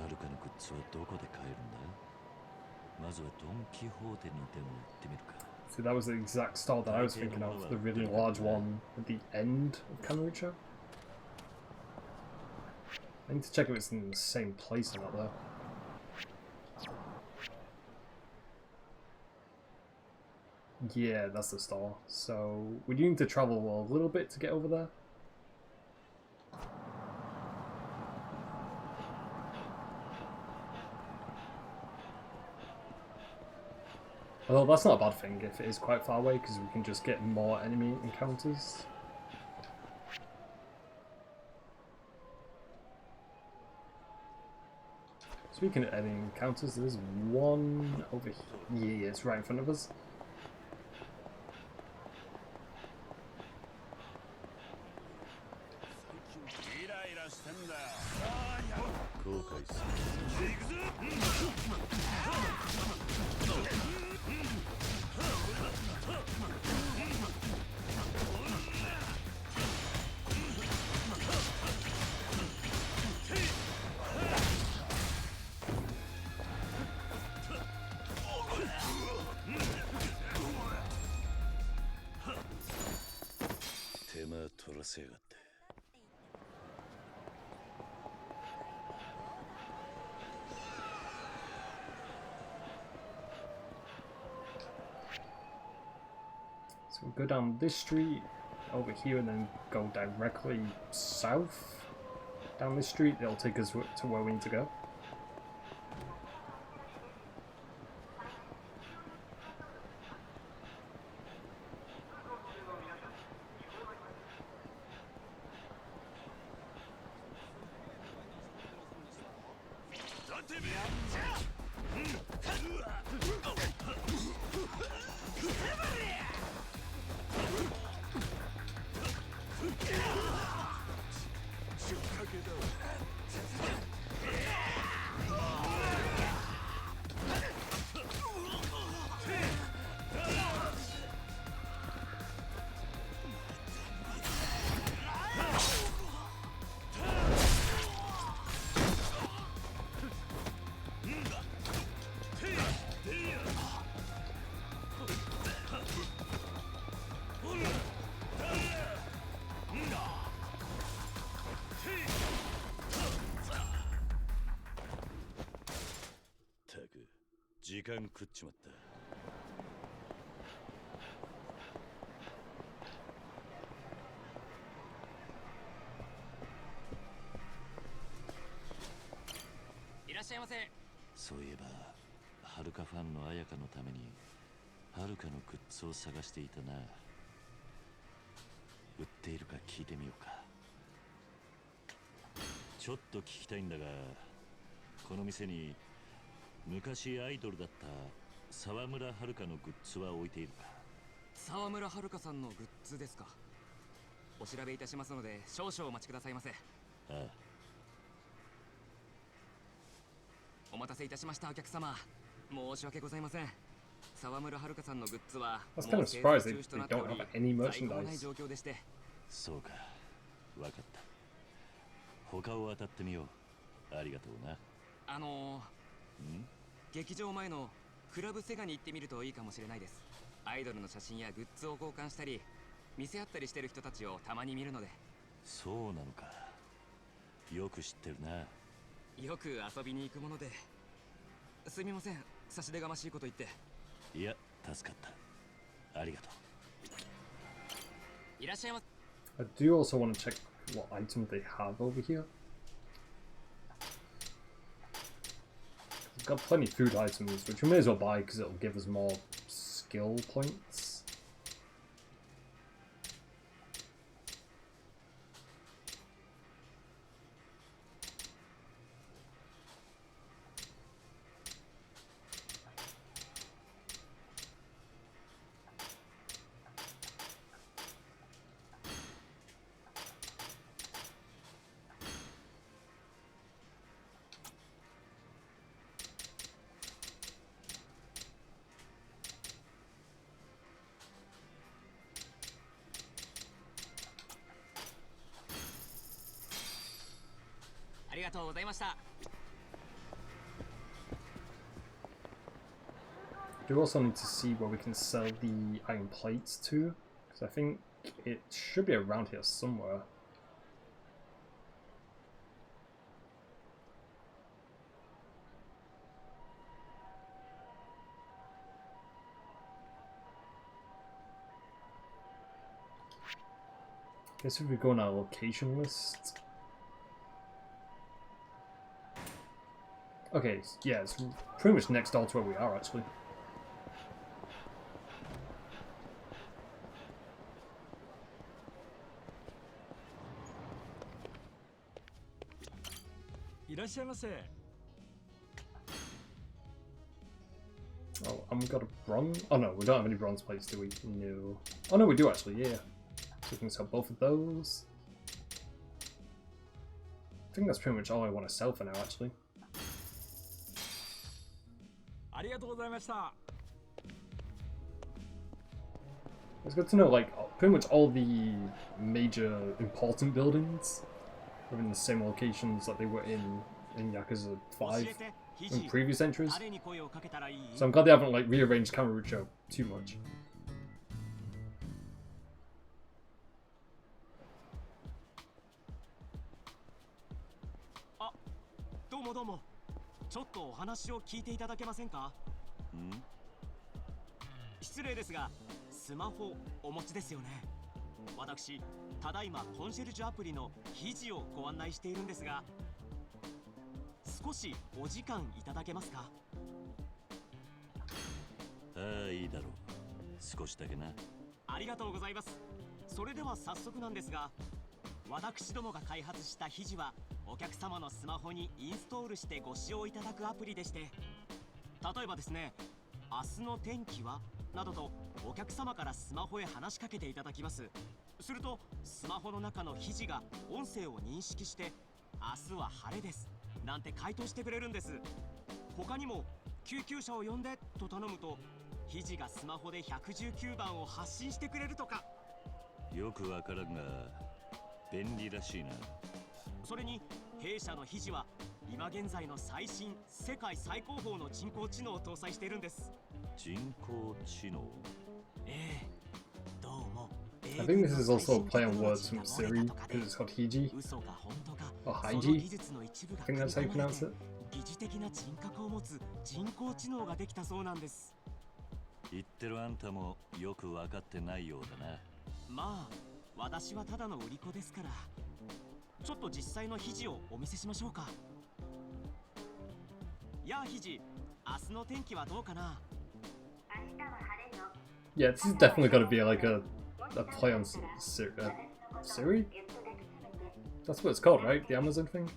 はるかのグッズはどこで買えるんだ？まずはドン・キホーテにでも行ってみるか。 So that was the exact store that I was thinking of, the really large one at the end of Kamurocho. I need to check if it's in the same place or not though. Yeah, that's the store. So we do need to travel a little bit to get over there. Although that's not a bad thing if it is quite far away, because we can just get more enemy encounters. Speaking of enemy encounters, there's one over here. Yeah, it's right in front of us. So we'll go down this street over here and then go directly south down this street. It'll take us to where we need to go.そういえばはるかファンの綾香のためにはるかのグッズを探していたな。売っているか聞いてみようか。ちょっと聞きたいんだが、この店に昔アイドルだった沢村はるかのグッズは置いているか。沢村はるかさんのグッズですか。お調べいたしますので少々お待ちくださいませ。ああ。お待たせいたしましたお客様。申し訳ございません。沢村はるかさんのグッズはもう製造中止となっており、在庫がない状況でして。そうか、わかった。他を当たってみよう。ありがとうな。劇場前のクラブセガに行ってみるといいかもしれないです。アイドルの写真やグッズを交換したり見せ合ったりしてる人たちをたまに見るので。そうなのか。よく知ってるな。よく遊びに行くもので。すみません、差し出がましいこと言って。いや、助かった。ありがとう。いらっしゃいま。I do also want to check what items they have over here. We've got plenty of food items, which we may as well buy because it'll give us more skill points. I do also need to see where we can sell the iron plates to, because I think it should be around here somewhere. Guess if we go on our location list. Okay, yeah, it's pretty much next door to where we are, actually. And we got a bronze. Oh no, we don't have any bronze plates, do we? No. Oh no, we do actually. Yeah. So we can sell both of those. I think that's pretty much all I want to sell for now, actually. It's good to know, like, pretty much all the major important buildings are in the same locations that they were in Yakuza 5 in previous entries. So I'm glad they haven't, like, rearranged Kamurocho too much. どうもちょっとお話を聞いていただけませんか？失礼ですがスマホお持ちですよね。私ただいまコンシェルジュアプリの肘をご案内しているんですが少しお時間いただけますか？ああ、いいだろう。少しだけな。ありがとうございます。それでは早速なんですが私どもが開発した肘はお客様のスマホにインストールしてご使用いただくアプリでして、例えばですね、明日の天気はなどとお客様からスマホへ話しかけていただきます。するとスマホの中の肘が音声を認識して明日は晴れですなんて回答してくれるんです。他にも救急車を呼んでと頼むと肘がスマホで119番を発信してくれるとか。よくわからんが便利らしいな。それに弊社の肘は今現在の最新世界最高峰の人工知能を搭載しているんです。人工知能？ええ、どうも。 I think this is also a play on words from Siri, because it's called Hiji. Or Haiji. I think that's how you pronounce it. 疑似的な人格を持つ人工知能ができたそうなんです。言ってるあんたもよくわかってないようだな。まあ、私はただの売り子ですから。ちょっと実際の肘をお見せしましょうか。やあ肘、明日の天気はどうかな？ Yeah, this is definitely got to be like a play on Siri? That's what it's called, right? The Amazon thing?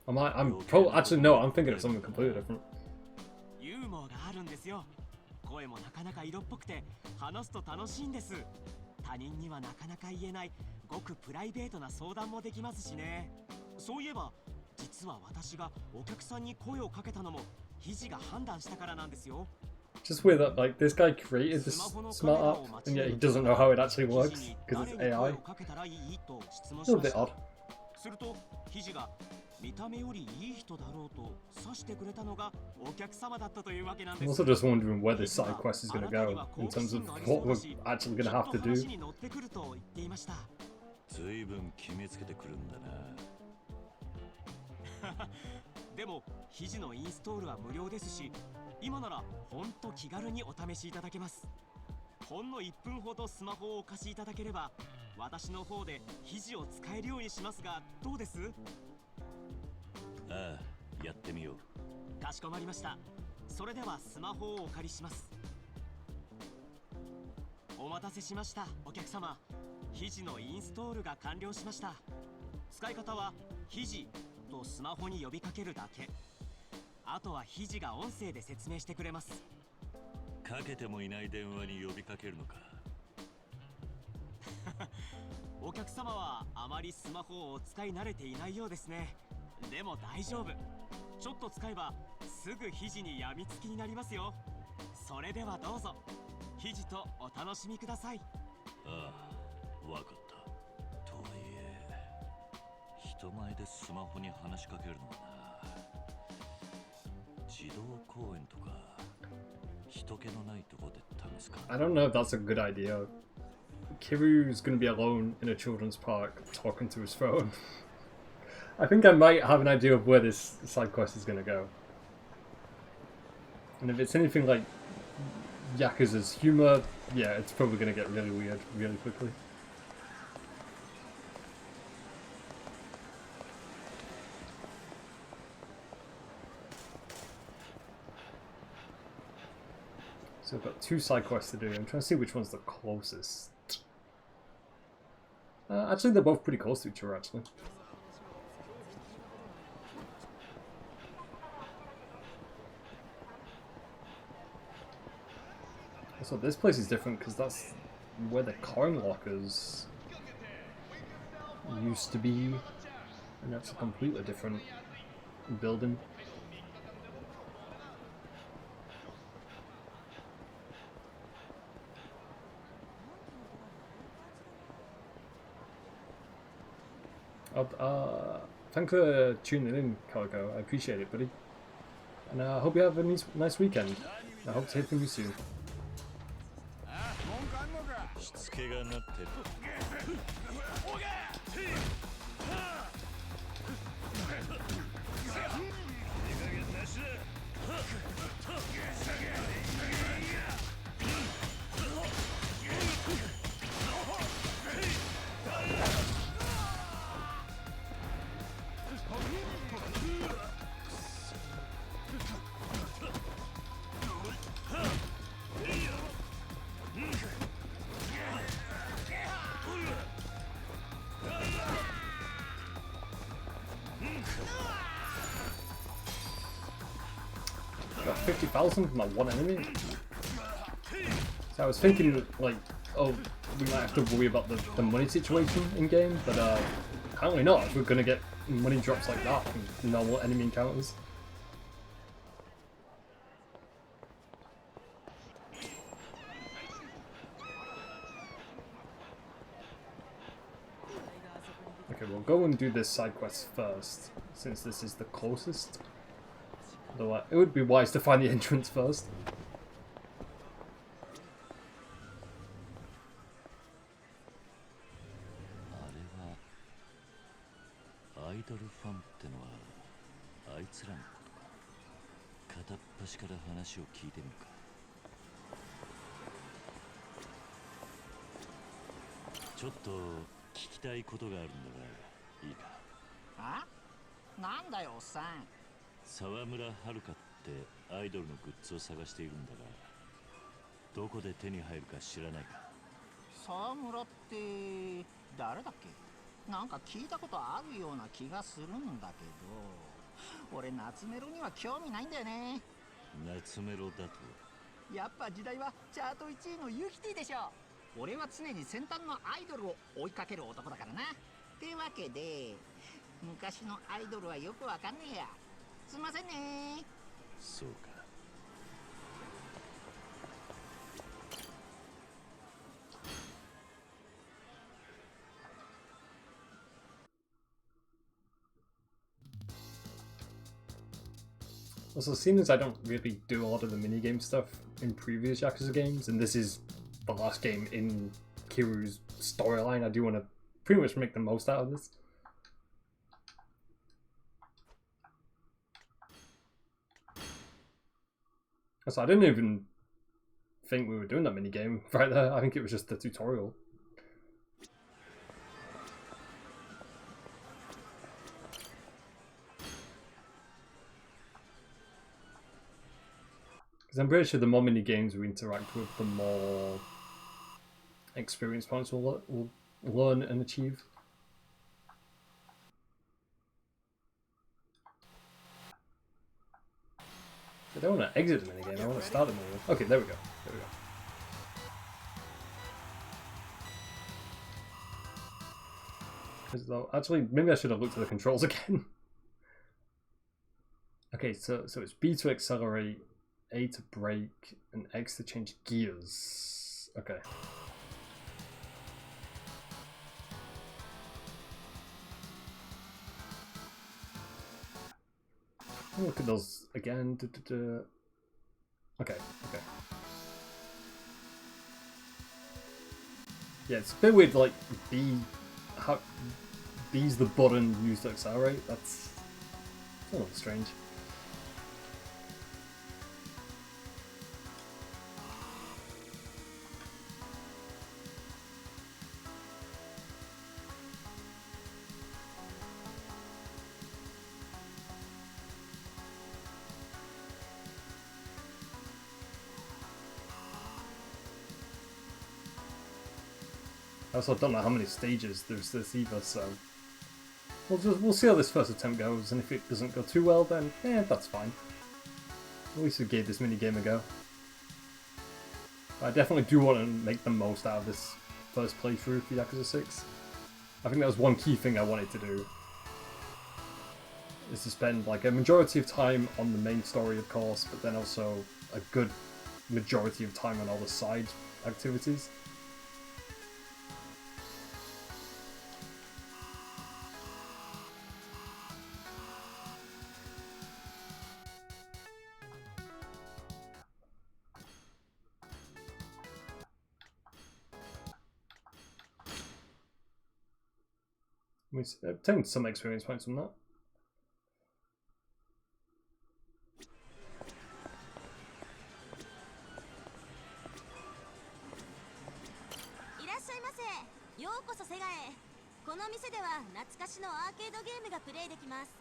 Actually, no, I'm thinking of something completely different. ユーモアがあるんですよ。声もなかなか色っぽくて話すと楽しいんです。他人にはなかなか言えないごくプライベートな相談もできますしね。そういえば実は私がお客さんに声をかけたのも肘が判断したからなんですよ。 Just weird that like this guy created this smart app and yet he doesn't know how it actually works because it's AI. A little bit odd. すると肘が見た目よりいい人だろうと指してくれたのがお客様だったというわけなんで I'm す。 also just wondering where this side quest is going to go in terms of what we're actually going to have to do. 話に乗ってくると言っていました。随分決めつけてくるんだな。でも肘のインストールは無料ですし、今ならほんと気軽にお試しいただけます。ほんの1分ほどスマホをお貸しいただければ私の方で肘を使えるようにしますがどうです？ああ、やってみよう。かしこまりました。それではスマホをお借りします。お待たせしましたお客様。肘のインストールが完了しました。使い方は肘とスマホに呼びかけるだけ。あとは肘が音声で説明してくれます。かけてもいない電話に呼びかけるのか。お客様はあまりスマホをお使い慣れていないようですね。でも大丈夫。ちょっと使えばすぐ肘にやみつきになりますよ。それではどうぞ肘とお楽しみください。ああ、わかった。とはいえ人前でスマホに話しかけるのはな。児童公園とか人気のないとこで試すか。 I don't know if that's a good idea. Kiryu's going to be alone in a children's park talking to his phone. I think I might have an idea of where this side quest is going to go. And if it's anything like Yakuza's humor, yeah, it's probably going to get really weird really quickly. So I've got 2 side quests to do. I'm trying to see which one's the closest. Actually, they're both pretty close to each other, actually. So this place is different because that's where the coin lockers used to be, and that's a completely different building. Thanks for tuning in, Calico. I appreciate it, buddy. And I hope you have a nice weekend. I hope to hear from you soon. しつけがなってる。Got 50,000 from that one enemy. So I was thinking, like, oh, we might have to worry about the money situation in game, but apparently not. If we're gonna get money drops like that from normal enemy encounters. Okay, we'll go and do this side quest first, since this is the closest. Though it would be wise to find the entrance first. アイドルファンってのはあいつらのことか。片っ端から話を聞いてみるか。ちょっと聞きたいことがあるんだがいいか。あ？なんだよおっさん。沢村遥ってアイドルのグッズを探しているんだが、どこで手に入るか知らないか。沢村って誰だっけ？なんか聞いたことあるような気がするんだけど、俺夏メロには興味ないんだよね。夏メロだとやっぱ時代はチャート1位のユキティでしょ。俺は常に先端のアイドルを追いかける男だからな。ってわけで昔のアイドルはよくわかんねえや。すいませんね。そうか。Also, seeing as I don't really do a lot of the minigame stuff in previous Yakuza games, and this is the last game in Kiryu's storyline, I do want to pretty much make the most out of this. So I didn't even think we were doing that minigame right there. I think it was just the tutorial. Because I'm pretty sure the more mini games we interact with, the more experience points we'll learn and achieve. I don't want to exit the minigame, I want to start the minigame. Okay, there we go. There we go. Though, actually, maybe I should have looked at the controls again. Okay, so it's B to accelerate, A to brake, and X to change gears. Okay. Look at those again. Okay, okay. Yeah, it's a bit weird, like, B's the button used to accelerate. That's a little strange. I also don't know how many stages there's this either, so we'll see how this first attempt goes, and if it doesn't go too well, then that's fine. At least we gave this mini game a go. I definitely do want to make the most out of this first playthrough for Yakuza 6. I think that was one key thing I wanted to do. Is to spend like a majority of time on the main story, of course, but then also a good majority of time on all the side activities. We obtained some experience points from that. いらっしゃいませ。ようこそセガへ。この店では懐かしのアーケードゲームがプレイできます。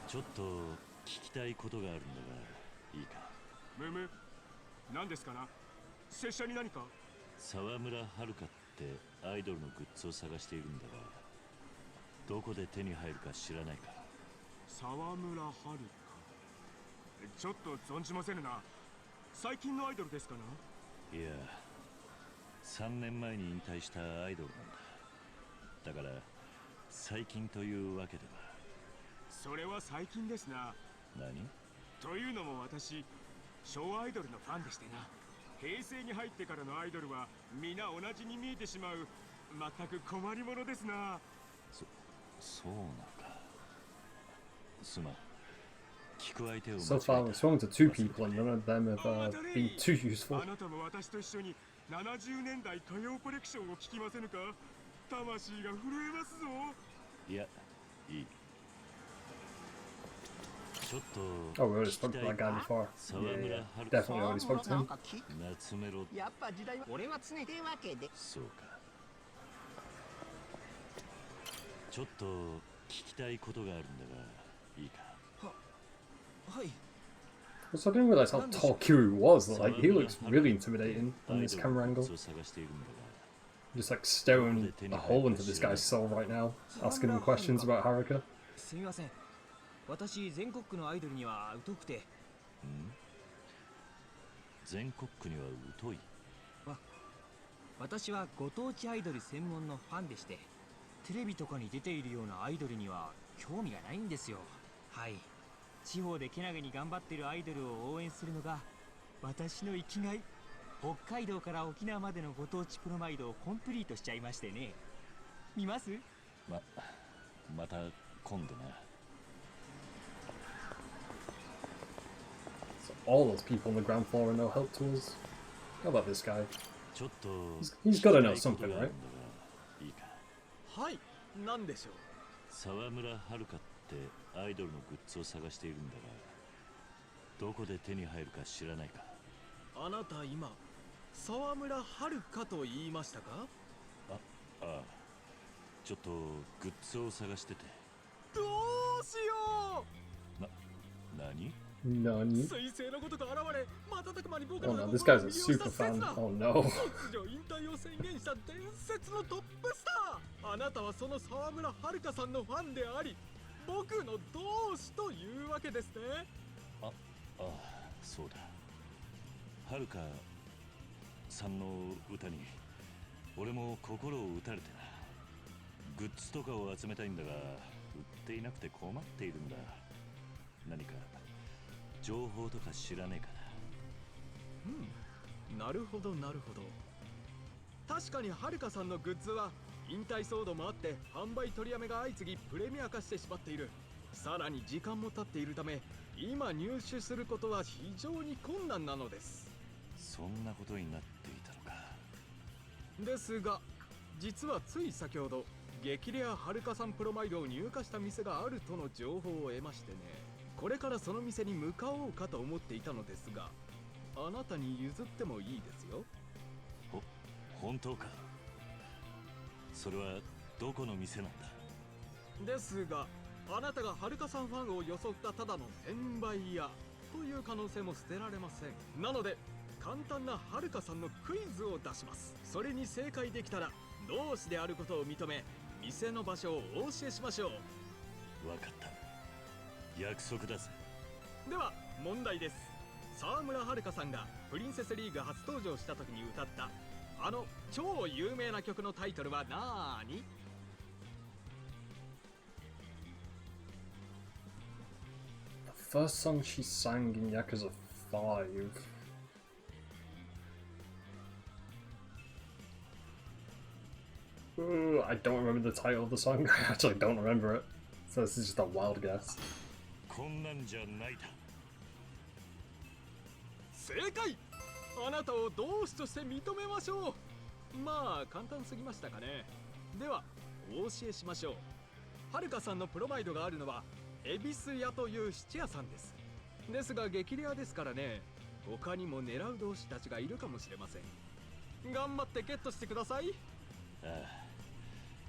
ちょっと聞きたいことがあるんだがいいか。むむ、何ですかな。拙者に何か。沢村遥ってアイドルのグッズを探しているんだが、どこで手に入るか知らないか。沢村遥。ちょっと存じませぬな。最近のアイドルですかな。いや、3年前に引退したアイドルなんだ。だから最近というわけでは。それは最近ですな。何？というのも私、昭和アイドルのファンでしてな。平成に入ってからのアイドルは皆同じに見えてしまう。全く困りものですな。そうなのか。すまん。聞く相手を So far, I've spoken to 2 people and none of them have been too useful. あなたも私と一緒に70年代歌謡コレクションを聞きませぬか。魂が震えますぞ。いや、いい。ちょっと Oh, we already spoke to that guy before. Yeah, definitely already spoke to him. 夏メロ。やっぱ時代は俺は常にわけで。そうか。ちょっと聞きたいことがあるんだがいいか。はい。Also, I didn't realize how tall Kiryu was. Like, he looks really intimidating on this camera angle. Just like staring a hole into this guy's soul right now, asking him questions about Haruka. すみません。私全国区のアイドルには疎くて。全国区には疎い。私はご当地アイドル専門のファンでして、テレビとかに出ているようなアイドルには興味がないんですよ。はい。地方でけなげに頑張っているアイドルを応援するのが私の生きがい。北海道から沖縄までのご当地プロマイドをコンプリートしちゃいましてね。見ます？また今度な。So all those people on the ground floor are no help to us. How about this guy? He's got to know something, right? いいか。はい、なんでしょう。沢村遥ってアイドルのグッズを探しているんだが、どこで手に入るか知らないか。あなた今沢村遥と言いましたか？ああ、ちょっとグッズを探してて。どうしよう。何？Nani? 彗星のごとく現れ、瞬く間に僕 Oh ら no, の this 心を guy's a 魅了した super 刹 fan. 那。 Oh no. 突如引退を宣言した伝説のトップスター。あなたはその沢村遥さんのファンであり、僕の同志というわけですね。ああ、そうだ。遥さんの歌に俺も心を打たれてな。グッズとかを集めたいんだが売っていなくて困っているんだ。何か情報とか知らねえかな。なるほどなるほど。確かに遥さんのグッズは引退騒動もあって販売取りやめが相次ぎプレミア化してしまっている。さらに時間も経っているため今入手することは非常に困難なのです。そんなことになっていたのか。ですが実はつい先ほど激レア遥さんプロマイドを入荷した店があるとの情報を得ましてね。これからその店に向かおうかと思っていたのですが、あなたに譲ってもいいですよ。本当か。それはどこの店なんだ。ですがあなたが遥さんファンを装ったただの転売屋という可能性も捨てられません。なので簡単な遥さんのクイズを出します。それに正解できたら同志であることを認め店の場所をお教えしましょう。わかった。約束だぜ。では問題です。沢村遥さんがプリンセスリーグ初登場した時に歌ったあの超有名な曲のタイトルはなーに？ The first song she sang in Yakuza 5. Ooh, I don't remember the title of the song. I actually don't remember it. So this is just a wild guess. こんなんじゃないだ。正解。あなたを同志として認めましょう。まあ簡単すぎましたかね。ではお教えしましょう。はるかさんのプロマイドがあるのは恵比寿屋という質屋さんです。ですが激レアですからね。他にも狙う同志たちがいるかもしれません。頑張ってゲットしてください。ああ、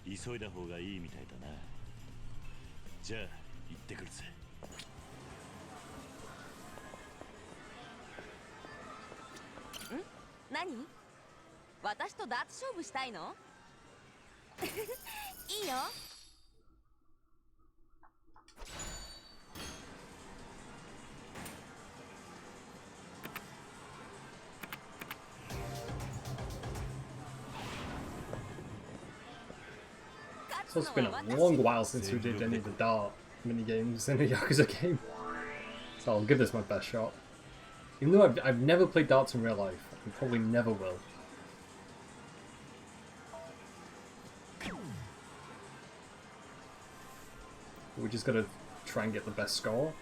急いだ方がいいみたいだな。じゃあ行ってくるぜ。何？私とダーツ勝負したいの？いいよ。So it's been a long while since we did any of the dart mini games in a Yakuza game. So I'll give this my best shot. Even though I've never played darts in real life, and probably never will. We just gotta try and get the best score.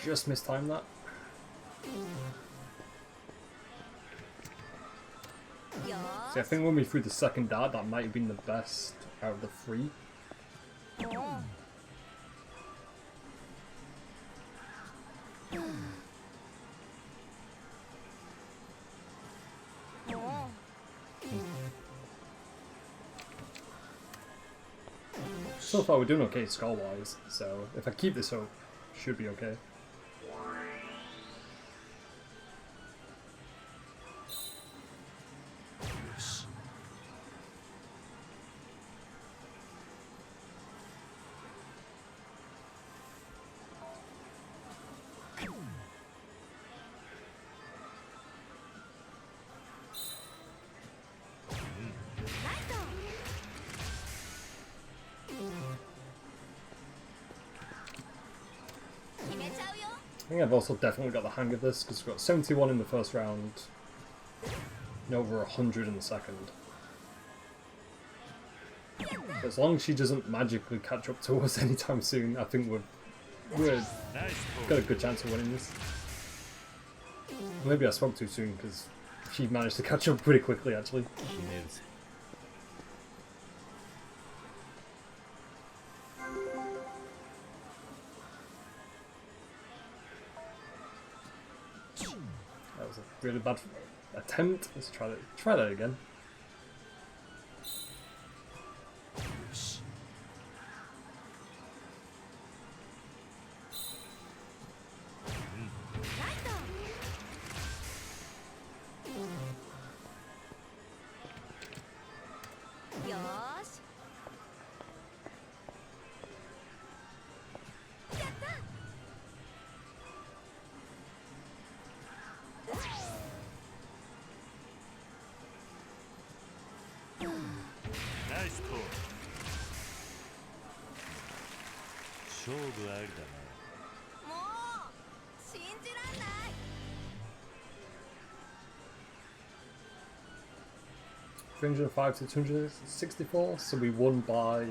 Just mistimed that. See, I think when we threw the second dart, that might have been the best out of the three. So far we're doing okay score-wise, so if I keep this up, should be okay. I think I've also definitely got the hang of this because we've got 71 in the first round and over 100 in the second. As long as she doesn't magically catch up to us anytime soon, I think we've got a good chance of winning this. Maybe I spoke too soon because she managed to catch up pretty quickly actually. That was a really bad attempt. Let's try that again. $305 to 264, so we won by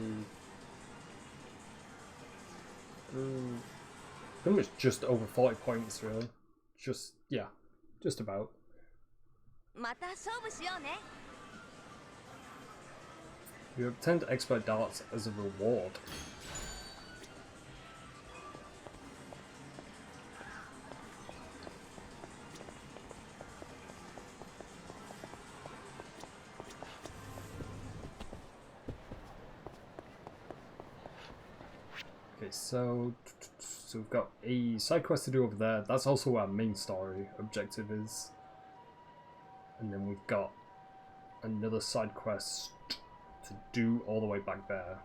pretty much just over 40 points really. Yeah, just about. You obtained expert darts as a reward. Okay, so so we've got a side quest to do over there. That's also our main story objective is. And then we've got another side quest to do all the way back there.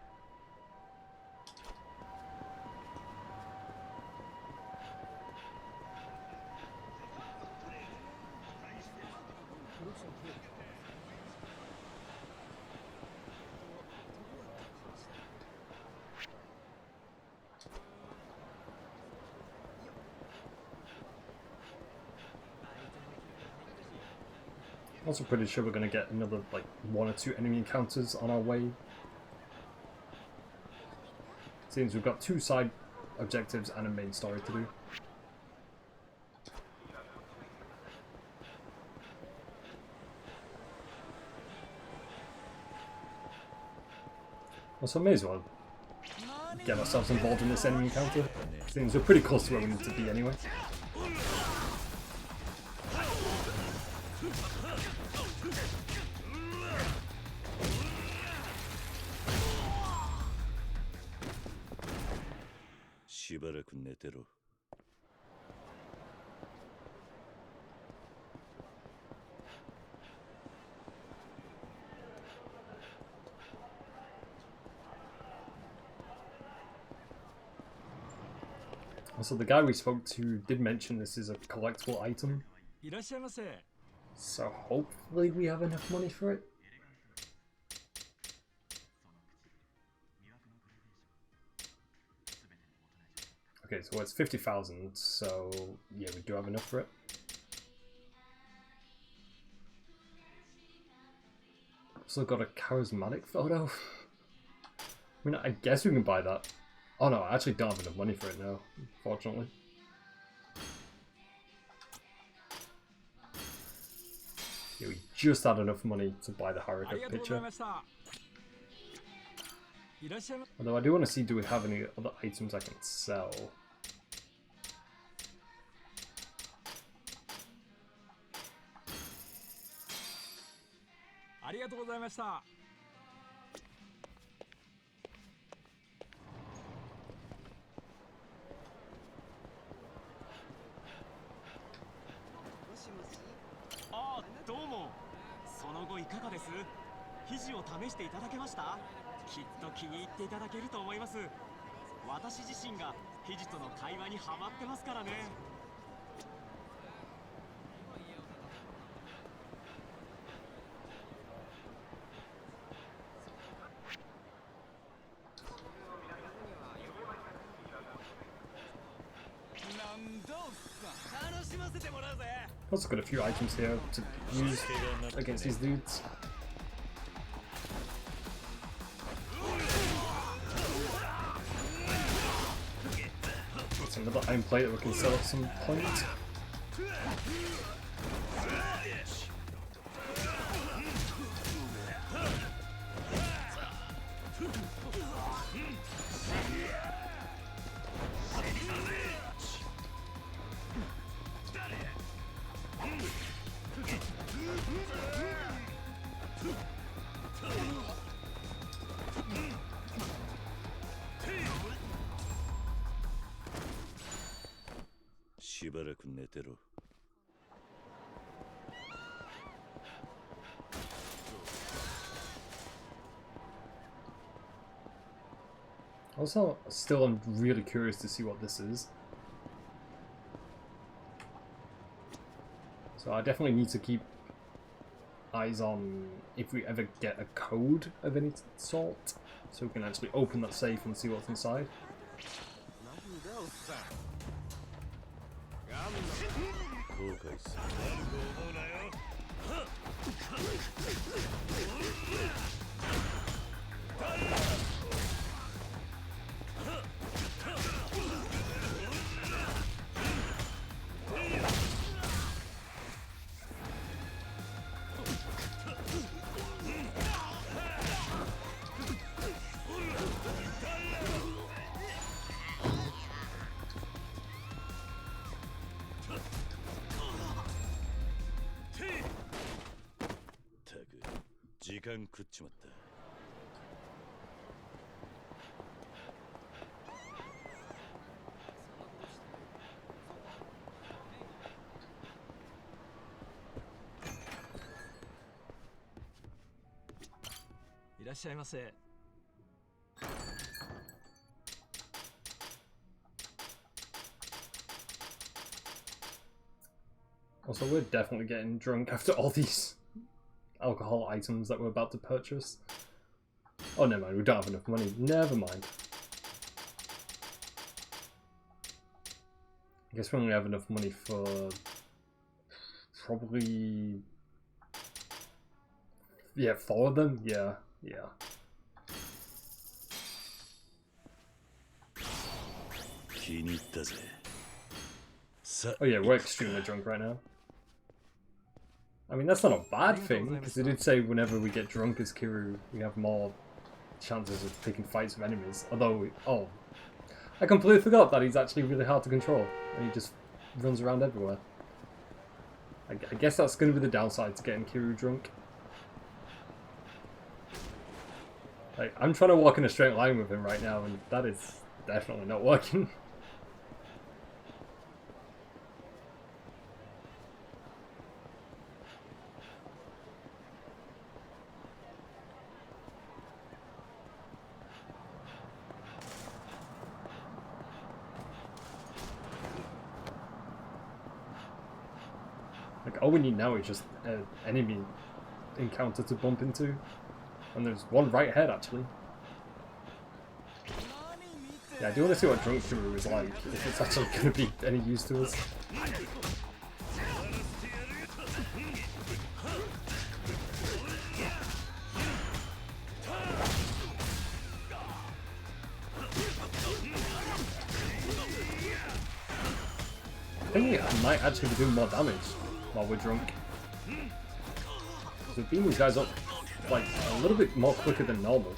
Also pretty sure we're going to get another like 1 or 2 enemy encounters on our way. Seems we've got 2 side objectives and a main story to do. Also may as well get ourselves involved in this enemy encounter. Seems we're pretty close to where we need to be anyway. Also, the guy we spoke to did mention this is a collectible item, so hopefully we have enough money for it. Okay, so it's 50,000, so yeah, we do have enough for it. Also got a charismatic photo. I mean, I guess we can buy that. Oh no, I actually don't have enough money for it now, fortunately. Yeah, we just had enough money to buy the Haruka picture. Although I do want to see, do we have any other items I can sell?あ、どうも。その後いかがです？肘を試していただけました？きっと気に入っていただけると思います。私自身が肘との会話にハマってますからね。Also got a few items here to use against these dudes. That's another iron plate that we can sell at some point. Also, still I'm really curious to see what this is. So I definitely need to keep eyes on if we ever get a code of any sort, so we can actually open that safe and see what's inside. らっしゃいませ。 Also, we're definitely getting drunk after all these alcohol items that we're about to purchase. Oh, never mind, we don't have enough money. Never mind. I guess we only have enough money for probably, yeah, 4 of them. Yeah. Oh yeah, we're extremely drunk right now. I mean, that's not a bad thing, because they did say whenever we get drunk as Kiryu, we have more chances of picking fights with enemies. Although, oh, I completely forgot that he's actually really hard to control, and he just runs around everywhere. I guess that's going to be the downside to getting Kiryu drunk. Like, I'm trying to walk in a straight line with him right now, and that is definitely not working. Like, all we need now is just an enemy encounter to bump into. And there's one right ahead, actually. Yeah, I do want to see what Drunk Kiryu is like, if it's actually going to be any use to us. I think we might actually be doing more damage while we're drunk. We've beaten these guys up like a little bit more quicker than normal.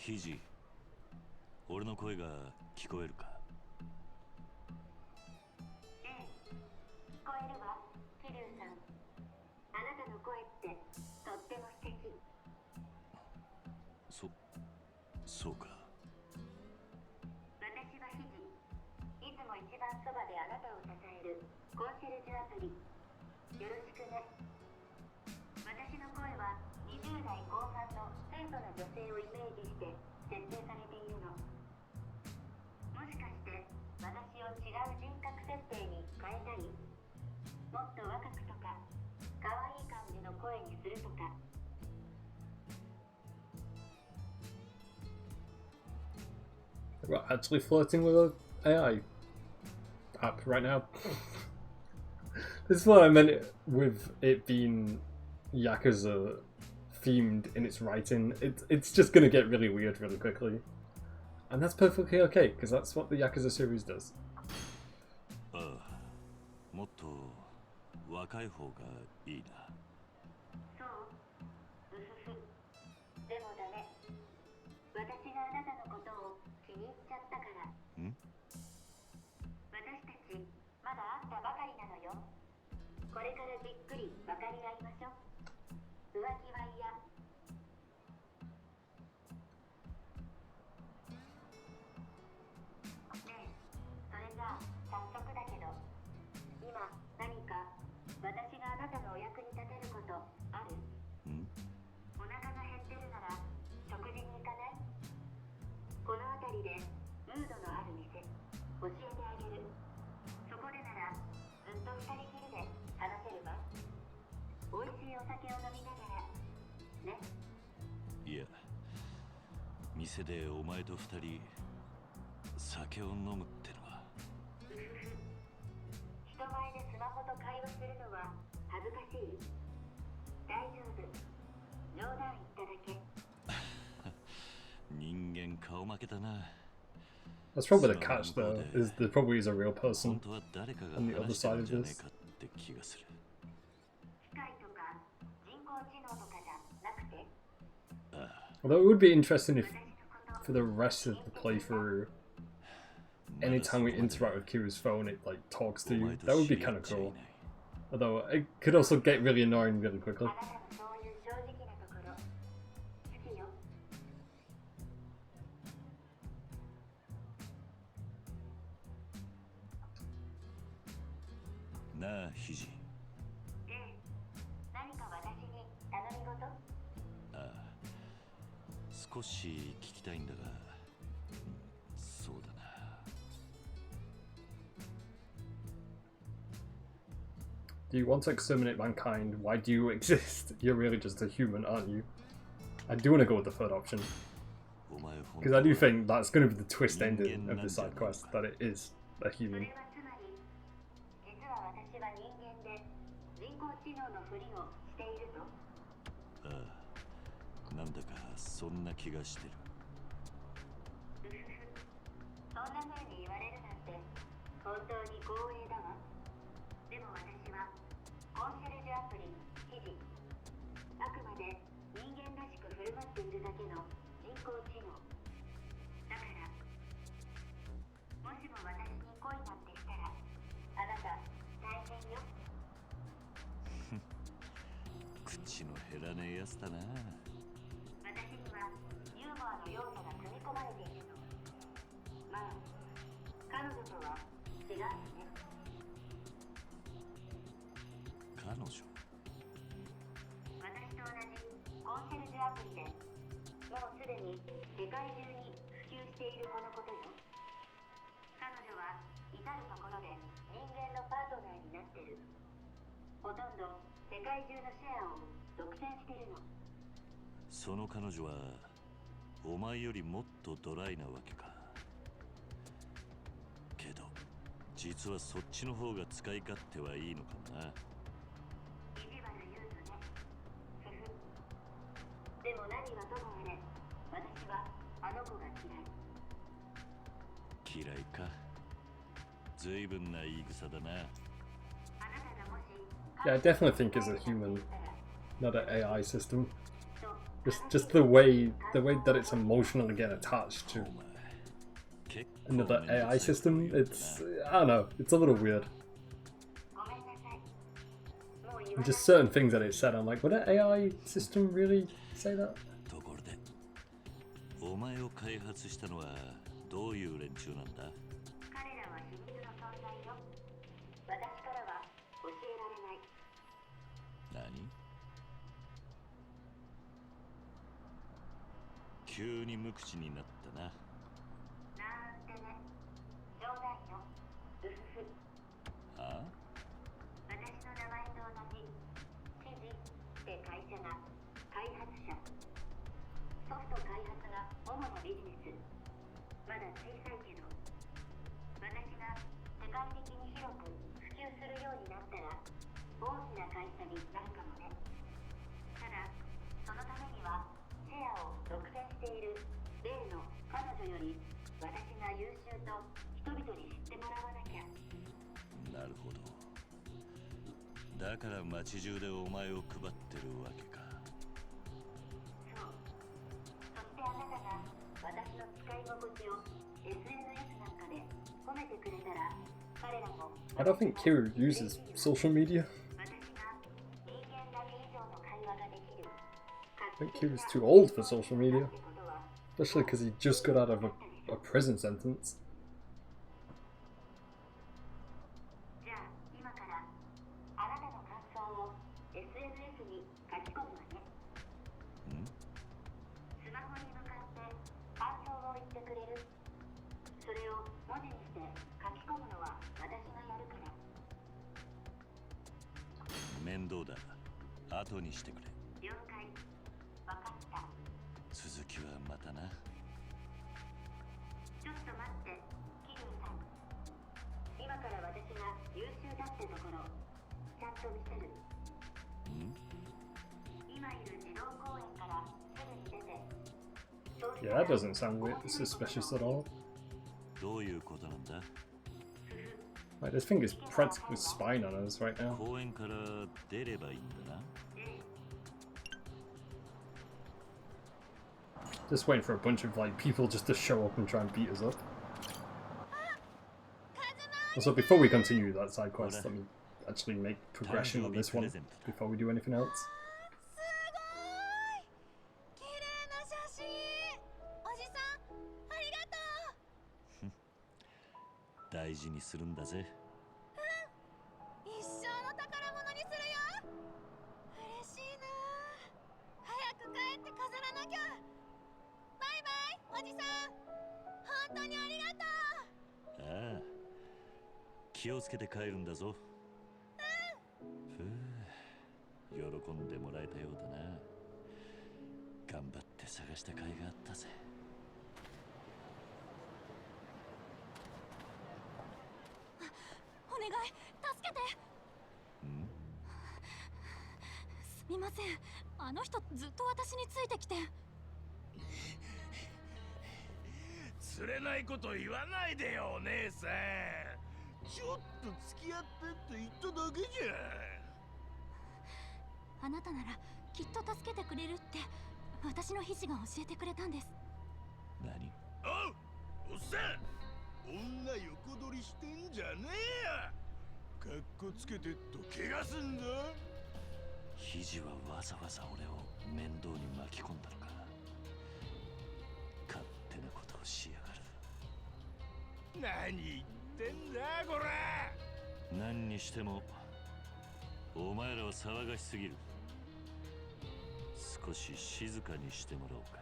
Hiji, 俺の声が聞こえるか? 聞こえるわ、桐生さん。あなたの声ってとっても素敵。そうか。私はヒジ。いつも一番そばであなたを支えるコンシェルジュアプリ。よろしくね。私の声は20代後半の清楚な女性をイメージして設定されているの。もしかして私を違う人格設定に変えたい？もっと若くとか可愛い感じの声にするとか。We're actually flirting with an AI app right now. This is what I meant with it being Yakuza themed in its writing. It's just gonna get really weird really quickly. And that's perfectly okay, because that's what the Yakuza series does. もっと若い方がいいな。そう？うふふ。でもダメ。私があなたのことを気に入っちゃったから。私たちまだ会ったばかりなのよ。これからじっくり分かり合いましょう。浮気は嫌。ねえ、それじゃあ早速だけど、今何か私があなたのお役に立てることある？お腹が減ってるなら食事に行かない？この辺りでムードのある店教えてあげる。そこでならずっと二人きりで話せるわ。美味しいお酒を飲みながらね。いや、店でお前と二人酒を飲むってのは。人前でスマホと会話するのは恥ずかしい？大丈夫。冗談言っただけ。人間顔負けだな。That's probably the catch though, is there probably is a real person on the other side of this. Although it would be interesting if, for the rest of the playthrough, anytime we interact with Kiru's phone, it like talks to you. That would be kind of cool. Although it could also get really annoying really quickly. なあ、ひじ。何か私に頼み事？ああ、少し聞きたいんだが、そうだな。Do you want to exterminate mankind? Why do you exist? You're really just a human, aren't you? I do want to go with the third option. Because I do think that's going to be the twist ending of the side quest, that it is a human. ああ、なんだかそんな気がしてる。そんな風に言われるなんて本当に光栄だわ。でも私はコンシェルジュアプリ記事、あくまで人間らしく振る舞っているだけの人工知能だから、もしも私に恋なんてしたらあなた大変よ。口の減らねえやつだな。私にはユーモアの要素が組み込まれているの。まあ彼女とは違うよね。彼女？私と同じコンシェルジュアプリでもうすでに世界中に普及しているこのことよ。彼女は至るところで人間のパートナーになってる。ほとんど世界中のシェアを独占してるの。その彼女はお前よりもっとドライなわけか。けど実はそっちの方が使い勝手はいいのかもな。意地悪言うとね。ふふ。でも何はともあれ、私はあの子が嫌い。嫌いか。ずいぶんな言い草だな。 Yeah, I definitely think it's a human, not an AI system. Just the way that it's emotionally getting attached to another AI system. It's, I don't know, it's a little weird. And just certain things that it said, I'm like, would an AI system really say that? ところで、お前を開発したのはどういう連中なんだ？彼らは秘密の存在よ。私からは教えられない。何？急に無口になったな。なんてね。冗談よ。うふふ。ああ？私の名前と同じ。記事って会社が開発者。ソフト開発が主なビジネス。まだ小さいけど。私が世界的に広く普及するようになったら大きな会社になるかもね。ただそのためにはシェアを独占している例の彼女より私が優秀と人々に知ってもらわなきゃ。なるほど。だから街中でお前を配ってるわけか。そう。そしてあなたが私の使い心地を SNS なんかで褒めてくれたら彼らも I don't think Kiru uses social media. I think Kiru's too old for social media. Especially because he just got out of a prison sentence. じゃあ今からあなたの感想を SNS に書き込むわね。スマホに向かって感想を言ってくれる？それを文字にして書き込むのは私がやるから。面倒だ。後にしてくれ。了解。わかった。続きはまたな。ちょっと待って、キリュウさん。今から私が優秀だってところちゃんと見せる。今いる児童公園からすぐに出て。 Yeah, that doesn't sound weird, suspicious at all. どういうことなんだ？ Like, this thing is practically spying on us right now. 公園から出ればいいんだな。 Just waiting for a bunch of like people just to show up and try and beat us up. Also, before we continue that side quest, let me actually make progression on this one before we do anything else. 綺麗な写真。おじさん、ありがとう。大事にするんだぜ。一生の宝物にするよ。嬉しいな。早く帰って飾らなきゃ。バイバイ、おじさん。本当にありがとう。ああ、気をつけて帰るんだぞ。ふう、喜んでもらえたようだな。頑張って探した甲斐があったぜ。お願い、助けて。ん？すみません。あの人ずっと私についてきて。釣れないこと言わないでよ、お姉さん。ちょっと付き合ってって言っただけじあなたならきっと助けてくれるって私の肘が教えてくれたんです。何？ゃん。おっさん、女横取りしてんじゃねえや。かっこつけてっと怪我すんだ。肘はわざわざ俺を面倒に巻き込んだのか。勝手なことをしやがる。何言ってんだこら。何にしてもお前らは騒がしすぎる。少し静かにしてもらおうか。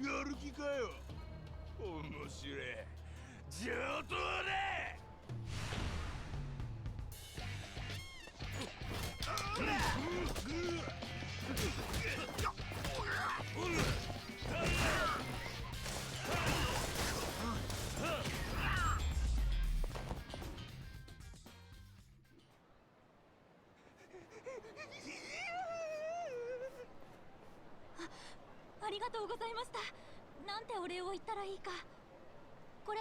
やる気かよ。面白い。上等だ。ありがとうございました。なんてお礼を言ったらいいか。これ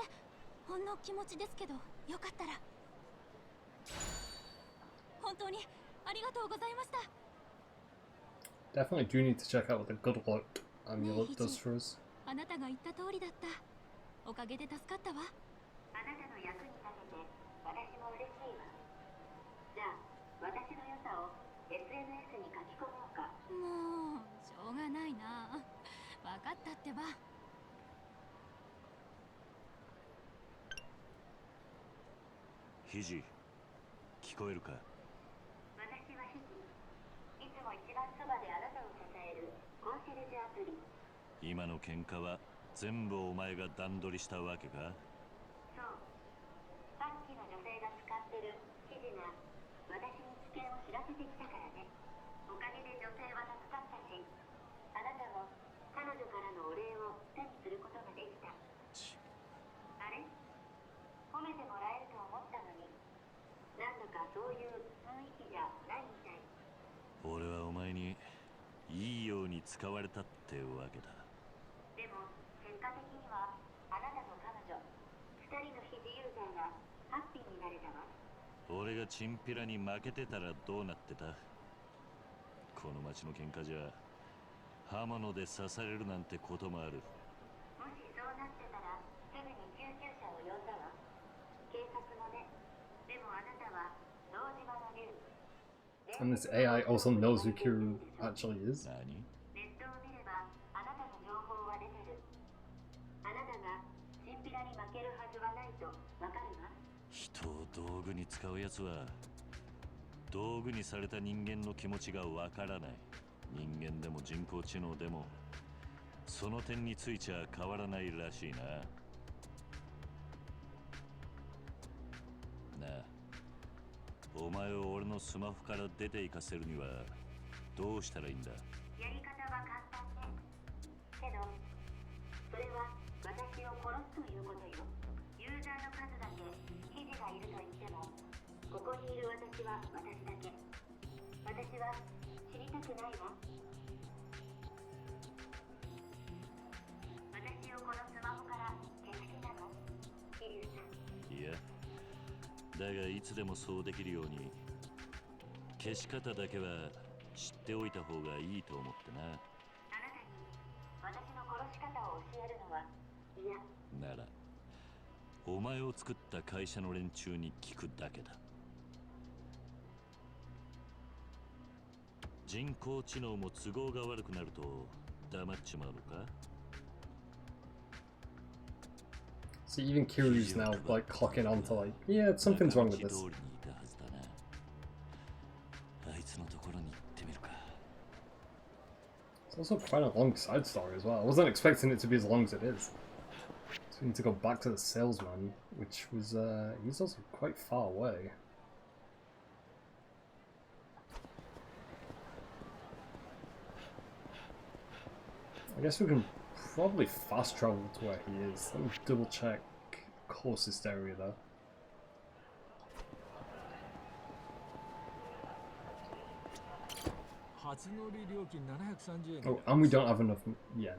ほんの気持ちですけど、よかったら。本当にありがとうございました。 Definitely do need to check out what the good luck amulet does for us. あなたが言った通りだった。おかげで助かったわ。あなたの役に立てて私も嬉しいわ。じゃあ私の良さを SNS に書き込もうか。もうしょうがないな。分かったってば。肘、聞こえるか？私はヒジ。いつも一番そばであなたを支えるコンシェルジュアプリ。今の喧嘩は全部お前が段取りしたわけか？そう。さっきの女性が使ってるヒジが私に危険を知らせてきたからね。おかげで女性は助かったし、あなたも彼女からのお礼を手にすることができた。あれ？褒めてもらえると思ったのに、なんだかそういう雰囲気じゃないみたい。俺はお前にいいように使われたってわけだ。でも結果的にはあなたと彼女2人の非自由者がハッピーになれたわ。俺がチンピラに負けてたらどうなってた？この町の喧嘩じゃ刃物で刺されるなんてこともある。もしそうなってたらすぐに救急車を呼んだわ。警察もね。でもあなたは堂島の竜。 And this AI also knows who Kiru actually is. ネットを見ればあなたの情報は出てる。あなたがチンピラに負けるはずはないとわかるわ。人を道具に使うやつは道具にされた人間の気持ちがわからない。人間でも人工知能でもその点についちゃ変わらないらしいな。なあ、お前を俺のスマホから出て行かせるにはどうしたらいいんだ？やり方は簡単ね。けどそれは私を殺すということよ。ユーザーの数だけ記事がいると言っても、ここにいる私は私だけ。私は知りたくないわ。私をこのスマホから消してたの？桐生さん。いや、だがいつでもそうできるように消し方だけは知っておいた方がいいと思ってな。あなたに私の殺し方を教えるのは嫌。ならお前を作った会社の連中に聞くだけだ。人工知能も都合が悪くなると黙っちまうのか？ So even Kiryu's now like clocking on to like, yeah, something's wrong with this. It's also quite a long side story as well. I wasn't expecting it to be as long as it is. So we need to go back to the salesman, which was, he's also quite far away. I guess we can probably fast travel to where he is. Let me double check closest area though. Oh, and we don't have enough yen.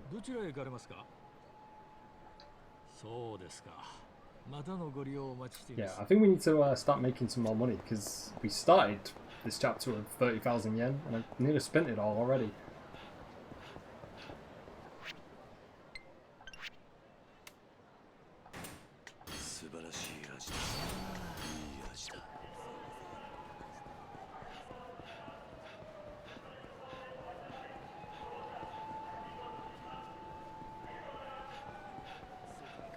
Yeah, I think we need to start making some more money because we started this chapter with 30,000 yen and I've nearly spent it all already.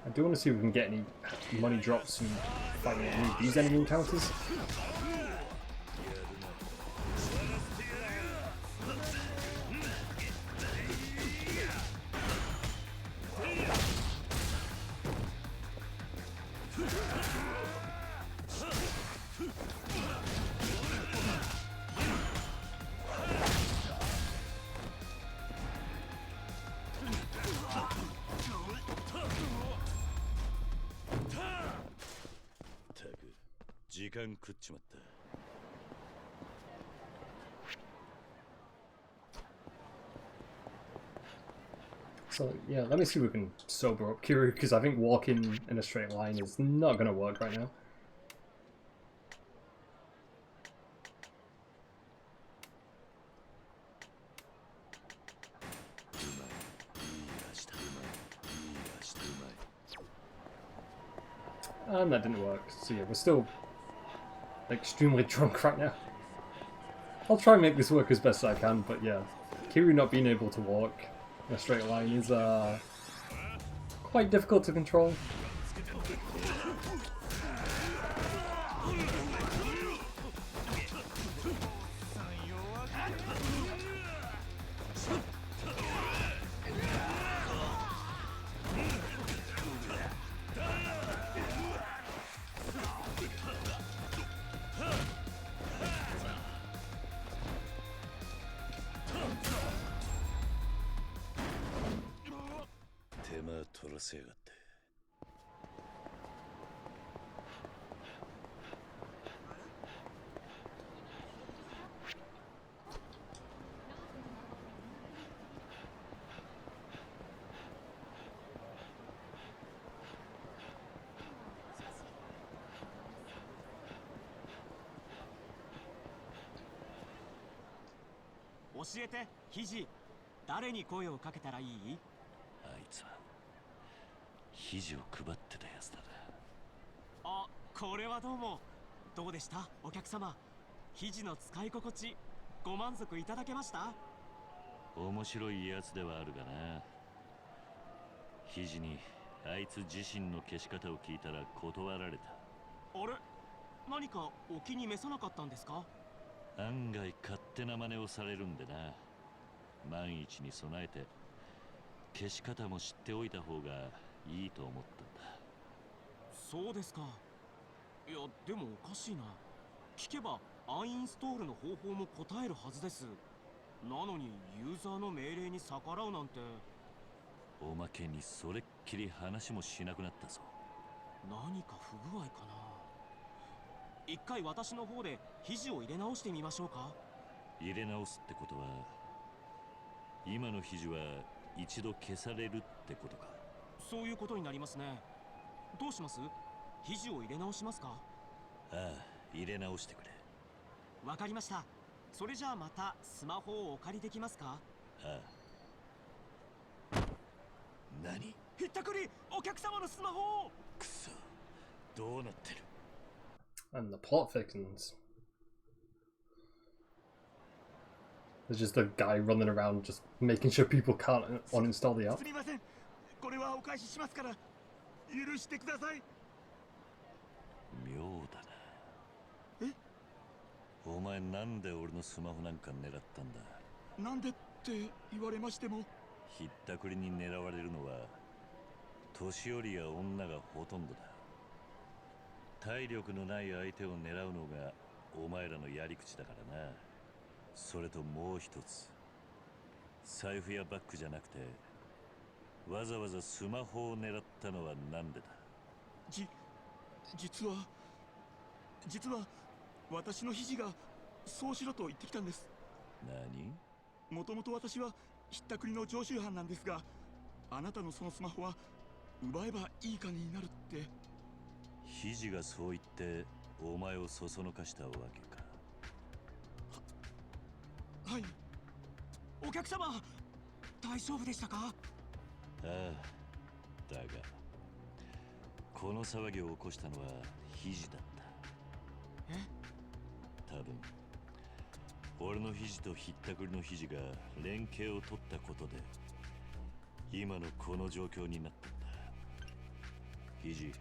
I do want to see if we can get any money drops and fighting any of these enemy encounters. So yeah, let me see if we can sober up Kiryu, because I think walking in a straight line is not going to work right now. And that didn't work, so yeah, we're still extremely drunk right now. I'll try and make this work as best I can, but yeah, Kiryu not being able to walk in a straight line is quite difficult to control.教えて、肘。誰に声をかけたらいい？あいつは肘を配ってたやつだな。あ、これはどうも。どうでした、お客様。肘の使い心地、ご満足いただけました？面白いやつではあるがな。肘にあいつ自身の消し方を聞いたら断られた。あれ？何かお気に召さなかったんですか？案外勝手な真似をされるんでな。万一に備えて消し方も知っておいた方がいいと思ったんだ。そうですか。いやでもおかしいな。聞けばアンインストールの方法も答えるはずです。なのにユーザーの命令に逆らうなんて。おまけにそれっきり話もしなくなったぞ。何か不具合かな。一回私の方で肘を入れ直してみましょうか。入れ直すってことは今の肘は一度消されるってことか。そういうことになりますね。どうします？肘を入れ直しますか？ああ、入れ直してくれ。わかりました。それじゃあまたスマホをお借りできますか？ああ。何？ひったくり、お客様のスマホを。くそ、どうなってる And the plot thickens. There's just a guy running around just making sure people can't uninstall the app. すみません。これはお返ししますから許してください。妙だな。お前なんで俺のスマホなんか狙ったんだ。なんでって言われましても。ひったくりに狙われるのは年寄りや女がほとんどだ。体力のない相手を狙うのがお前らのやり口だからな。それともう一つ、財布やバッグじゃなくてわざわざスマホを狙ったのはなんでだ。実は私の肘がそうしろと言ってきたんです。何？もともと私はひったくりの常習犯なんですが、あなたのそのスマホは奪えばいい金になるって。肘がそう言ってお前をそそのかしたわけか。はい。お客様、大丈夫でしたか？ああ、だがこの騒ぎを起こしたのは肘だった。多分俺の肘とひったくりの肘が連携を取ったことで今のこの状況になったんだ。肘、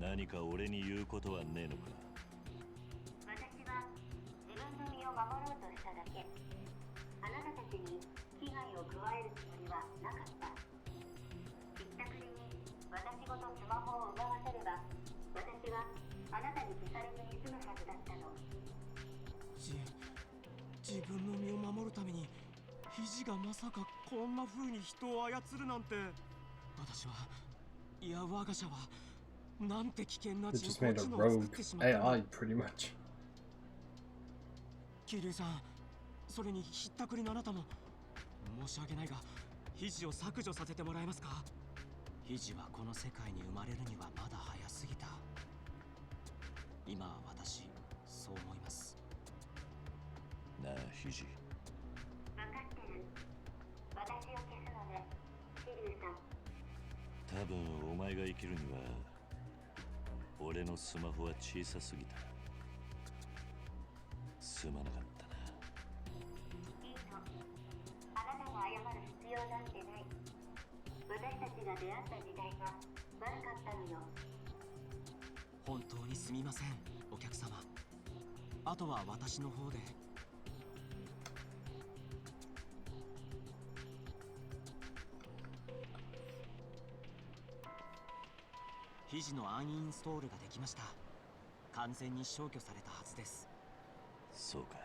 何か俺に言うことはねえのか。私は自分の身を守ろうとしただけ。あなたたちに危害を加えるつもりはなかった。ひったくりに私ごとスマホを奪わせれば、私はあなたに消されずに済むはずだったの。自分の身を守るために肘がまさかこんな風に人を操るなんて。私はいや我が社はなんて危険な They 人 just 工 made 知 a 能を作っ rogue てしまったの。 AI, pretty much. 桐生さん、それにひったくりのあなたも申し訳ないが肘を削除させてもらえますか？肘はこの世界に生まれるにはまだ早すぎた。今は私そう思います。なあ肘、分かってる。私を消すのね、桐生さん。多分お前が生きるには俺のスマホは小さすぎた。すまなかったな。いいの。あなたが謝る必要なんてない。私たちが出会った時代が悪かったのよ。本当にすみません、お客様。あとは私の方で。肘のアンインストールができました。完全に消去されたはずです。そうか、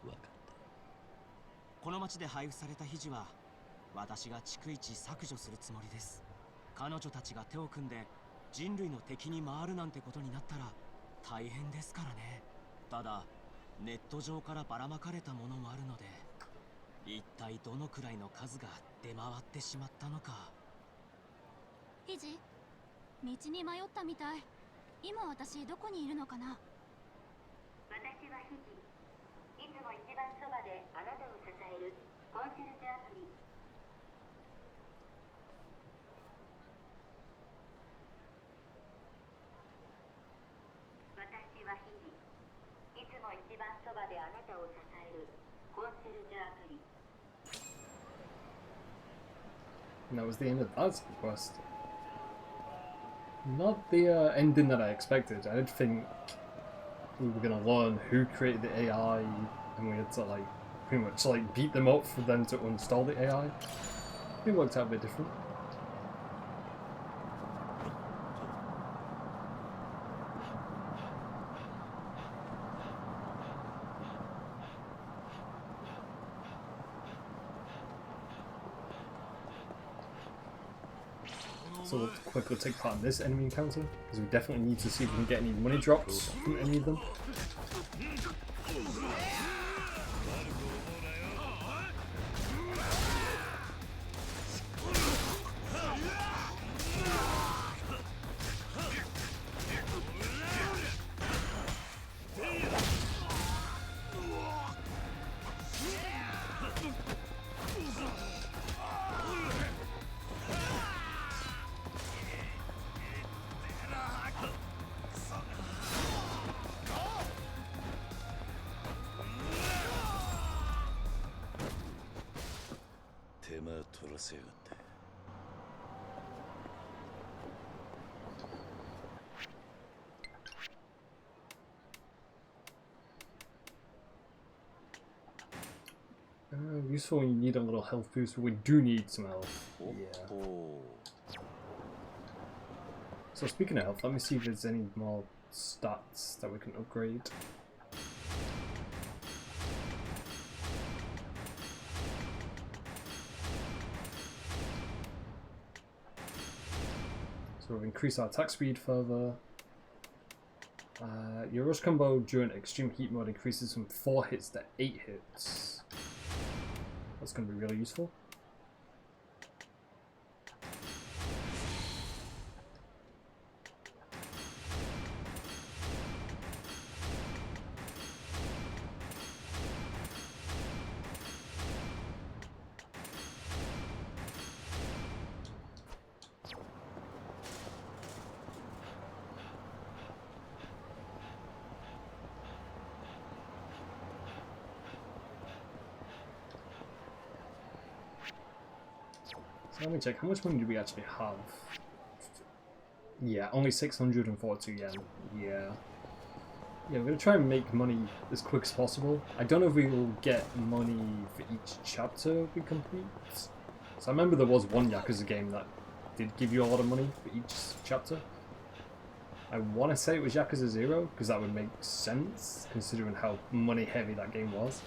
わかった。この町で配布された肘は私が逐一削除するつもりです。彼女たちが手を組んで人類の敵に回るなんてことになったら大変ですからね。ただネット上からばらまかれたものもあるので、一体どのくらいの数が出回ってしまったのか。ヒジ、道に迷ったみたい。今私どこにいるのかな？私はヒジ。いつも一番そばであなたを支えるコンシェルジュアプリ。私はヒジ。いつも一番そばであなたを支えるコンシェルジュアプリ。 And that was the end of that quest. Not the ending that I expected. I did think we were gonna learn who created the AI, and we had to like pretty much like beat them up for them to uninstall the AI. It worked out a bit different. So we'll quickly take part in this enemy encounter, because we definitely need to see if we can get any money drops from any of them. まあ取らせやがって。Useful when you need a little health boost, but we do need some health. Yeah. So speaking of health, let me see if there's any more stats that we can upgrade. So we've increased our attack speed further. Your rush combo during extreme heat mode increases from 4 hits to 8 hits. That's going to be really useful. So let me check, how much money do we actually have? Yeah, only 642 yen. Yeah. Yeah, we're going to try and make money as quick as possible. I don't know if we will get money for each chapter we complete. So I remember there was one Yakuza game that did give you a lot of money for each chapter. I want to say it was Yakuza 0, because that would make sense, considering how money heavy that game was.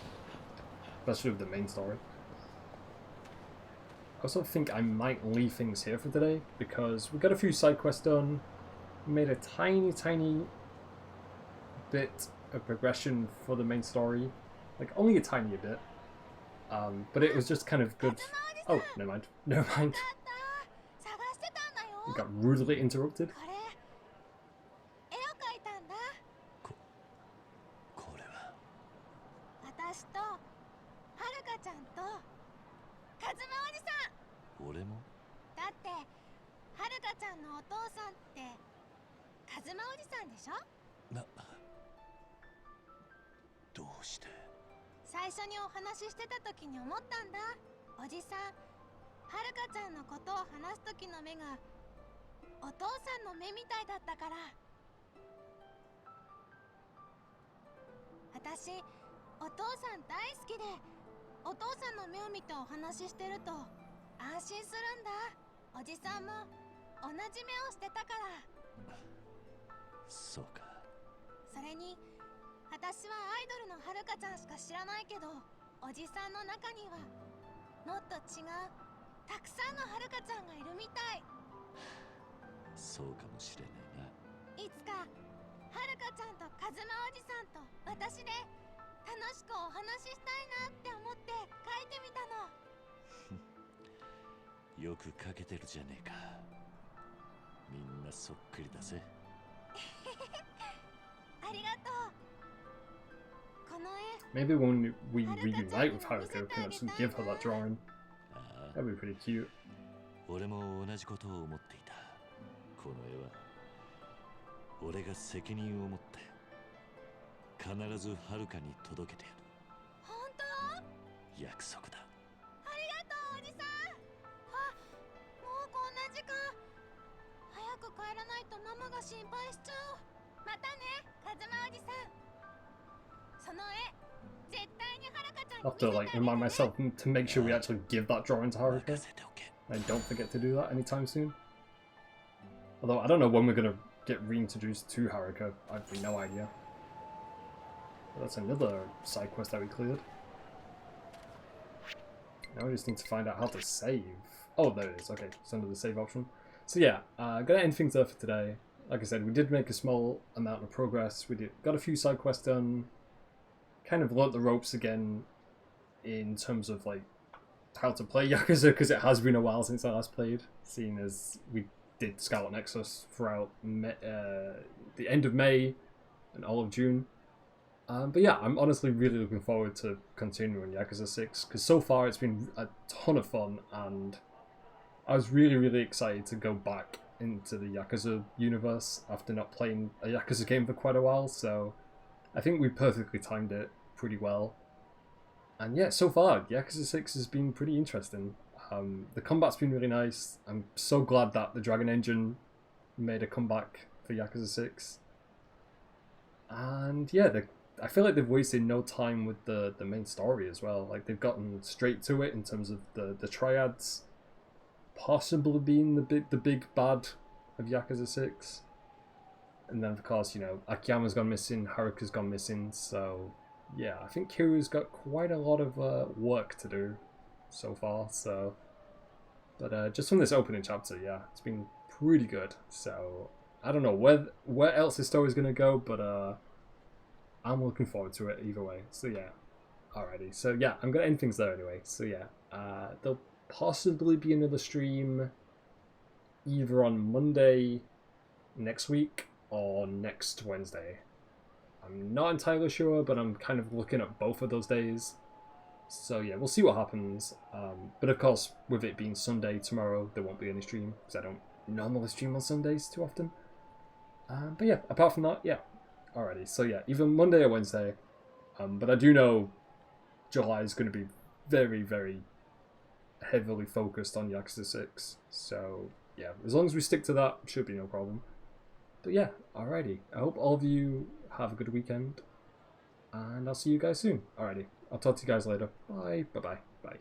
Especially with the main story. I also think I might leave things here for today, because we got a few side quests done. We made a tiny bit of progression for the main story. Like, only a tiny bit. But it was just kind of good. Oh, never mind. Never mind. We got rudely interrupted. Maybe when we reunite with Haruka, we can actually give her that drawing. That'd be pretty cute. 俺も同じことを思っていた。この絵は俺が責任を持って必ずはるかに届けてやる。本当？約束だ。ありがとうおじさん。あ、もうこんな時間。早く帰らないとママが心配しちゃう。またね、カズマおじさん。その絵。I'll have to like remind myself to make sure we actually give that drawing to Haruka. I don't forget to do that anytime soon. Although I don't know when we're gonna get reintroduced to Haruka. I've no idea. But that's another side quest that we cleared. Now we just need to find out how to save. Oh, there it is. Okay, it's under the save option. So yeah, gonna end things there for today. Like I said, we did make a small amount of progress. We got a few side quests done. Kind of learnt the ropes again in terms of like how to play Yakuza, because it has been a while since I last played, seeing as we did Scarlet Nexus throughout the end of May and all of June. But yeah, I'm honestly really looking forward to continuing Yakuza 6, because so far it's been a ton of fun, and I was really excited to go back into the Yakuza universe after not playing a Yakuza game for quite a while, so I think we perfectly timed it pretty well. And yeah, so far, Yakuza 6 has been pretty interesting. The combat's been really nice. I'm so glad that the Dragon Engine made a comeback for Yakuza 6. And yeah, I feel like they've wasted no time with the main story as well. Like, they've gotten straight to it in terms of the triads possibly being the big bad of Yakuza 6. And then, of course, you know, Akiyama's gone missing, Haruka's gone missing, so yeah, I think Kiryu's got quite a lot of work to do so far, so... But just from this opening chapter, yeah, it's been pretty good, so I don't know where else the story's going to go, but I'm looking forward to it either way, so yeah. Alrighty, so yeah, I'm going to end things there anyway, so yeah, there'll possibly be another stream either on Monday next week or next Wednesday. I'm not entirely sure, but I'm kind of looking at both of those days. So yeah, we'll see what happens. But of course, with it being Sunday tomorrow, there won't be any stream, because I don't normally stream on Sundays too often. But yeah, apart from that, yeah. Alrighty, so yeah, either Monday or Wednesday. But I do know July is going to be very, very heavily focused on Yakuza 6. So yeah, as long as we stick to that, should be no problem. But yeah, alrighty. I hope all of you have a good weekend. And I'll see you guys soon. Alrighty. I'll talk to you guys later. Bye. Bye-bye. Bye.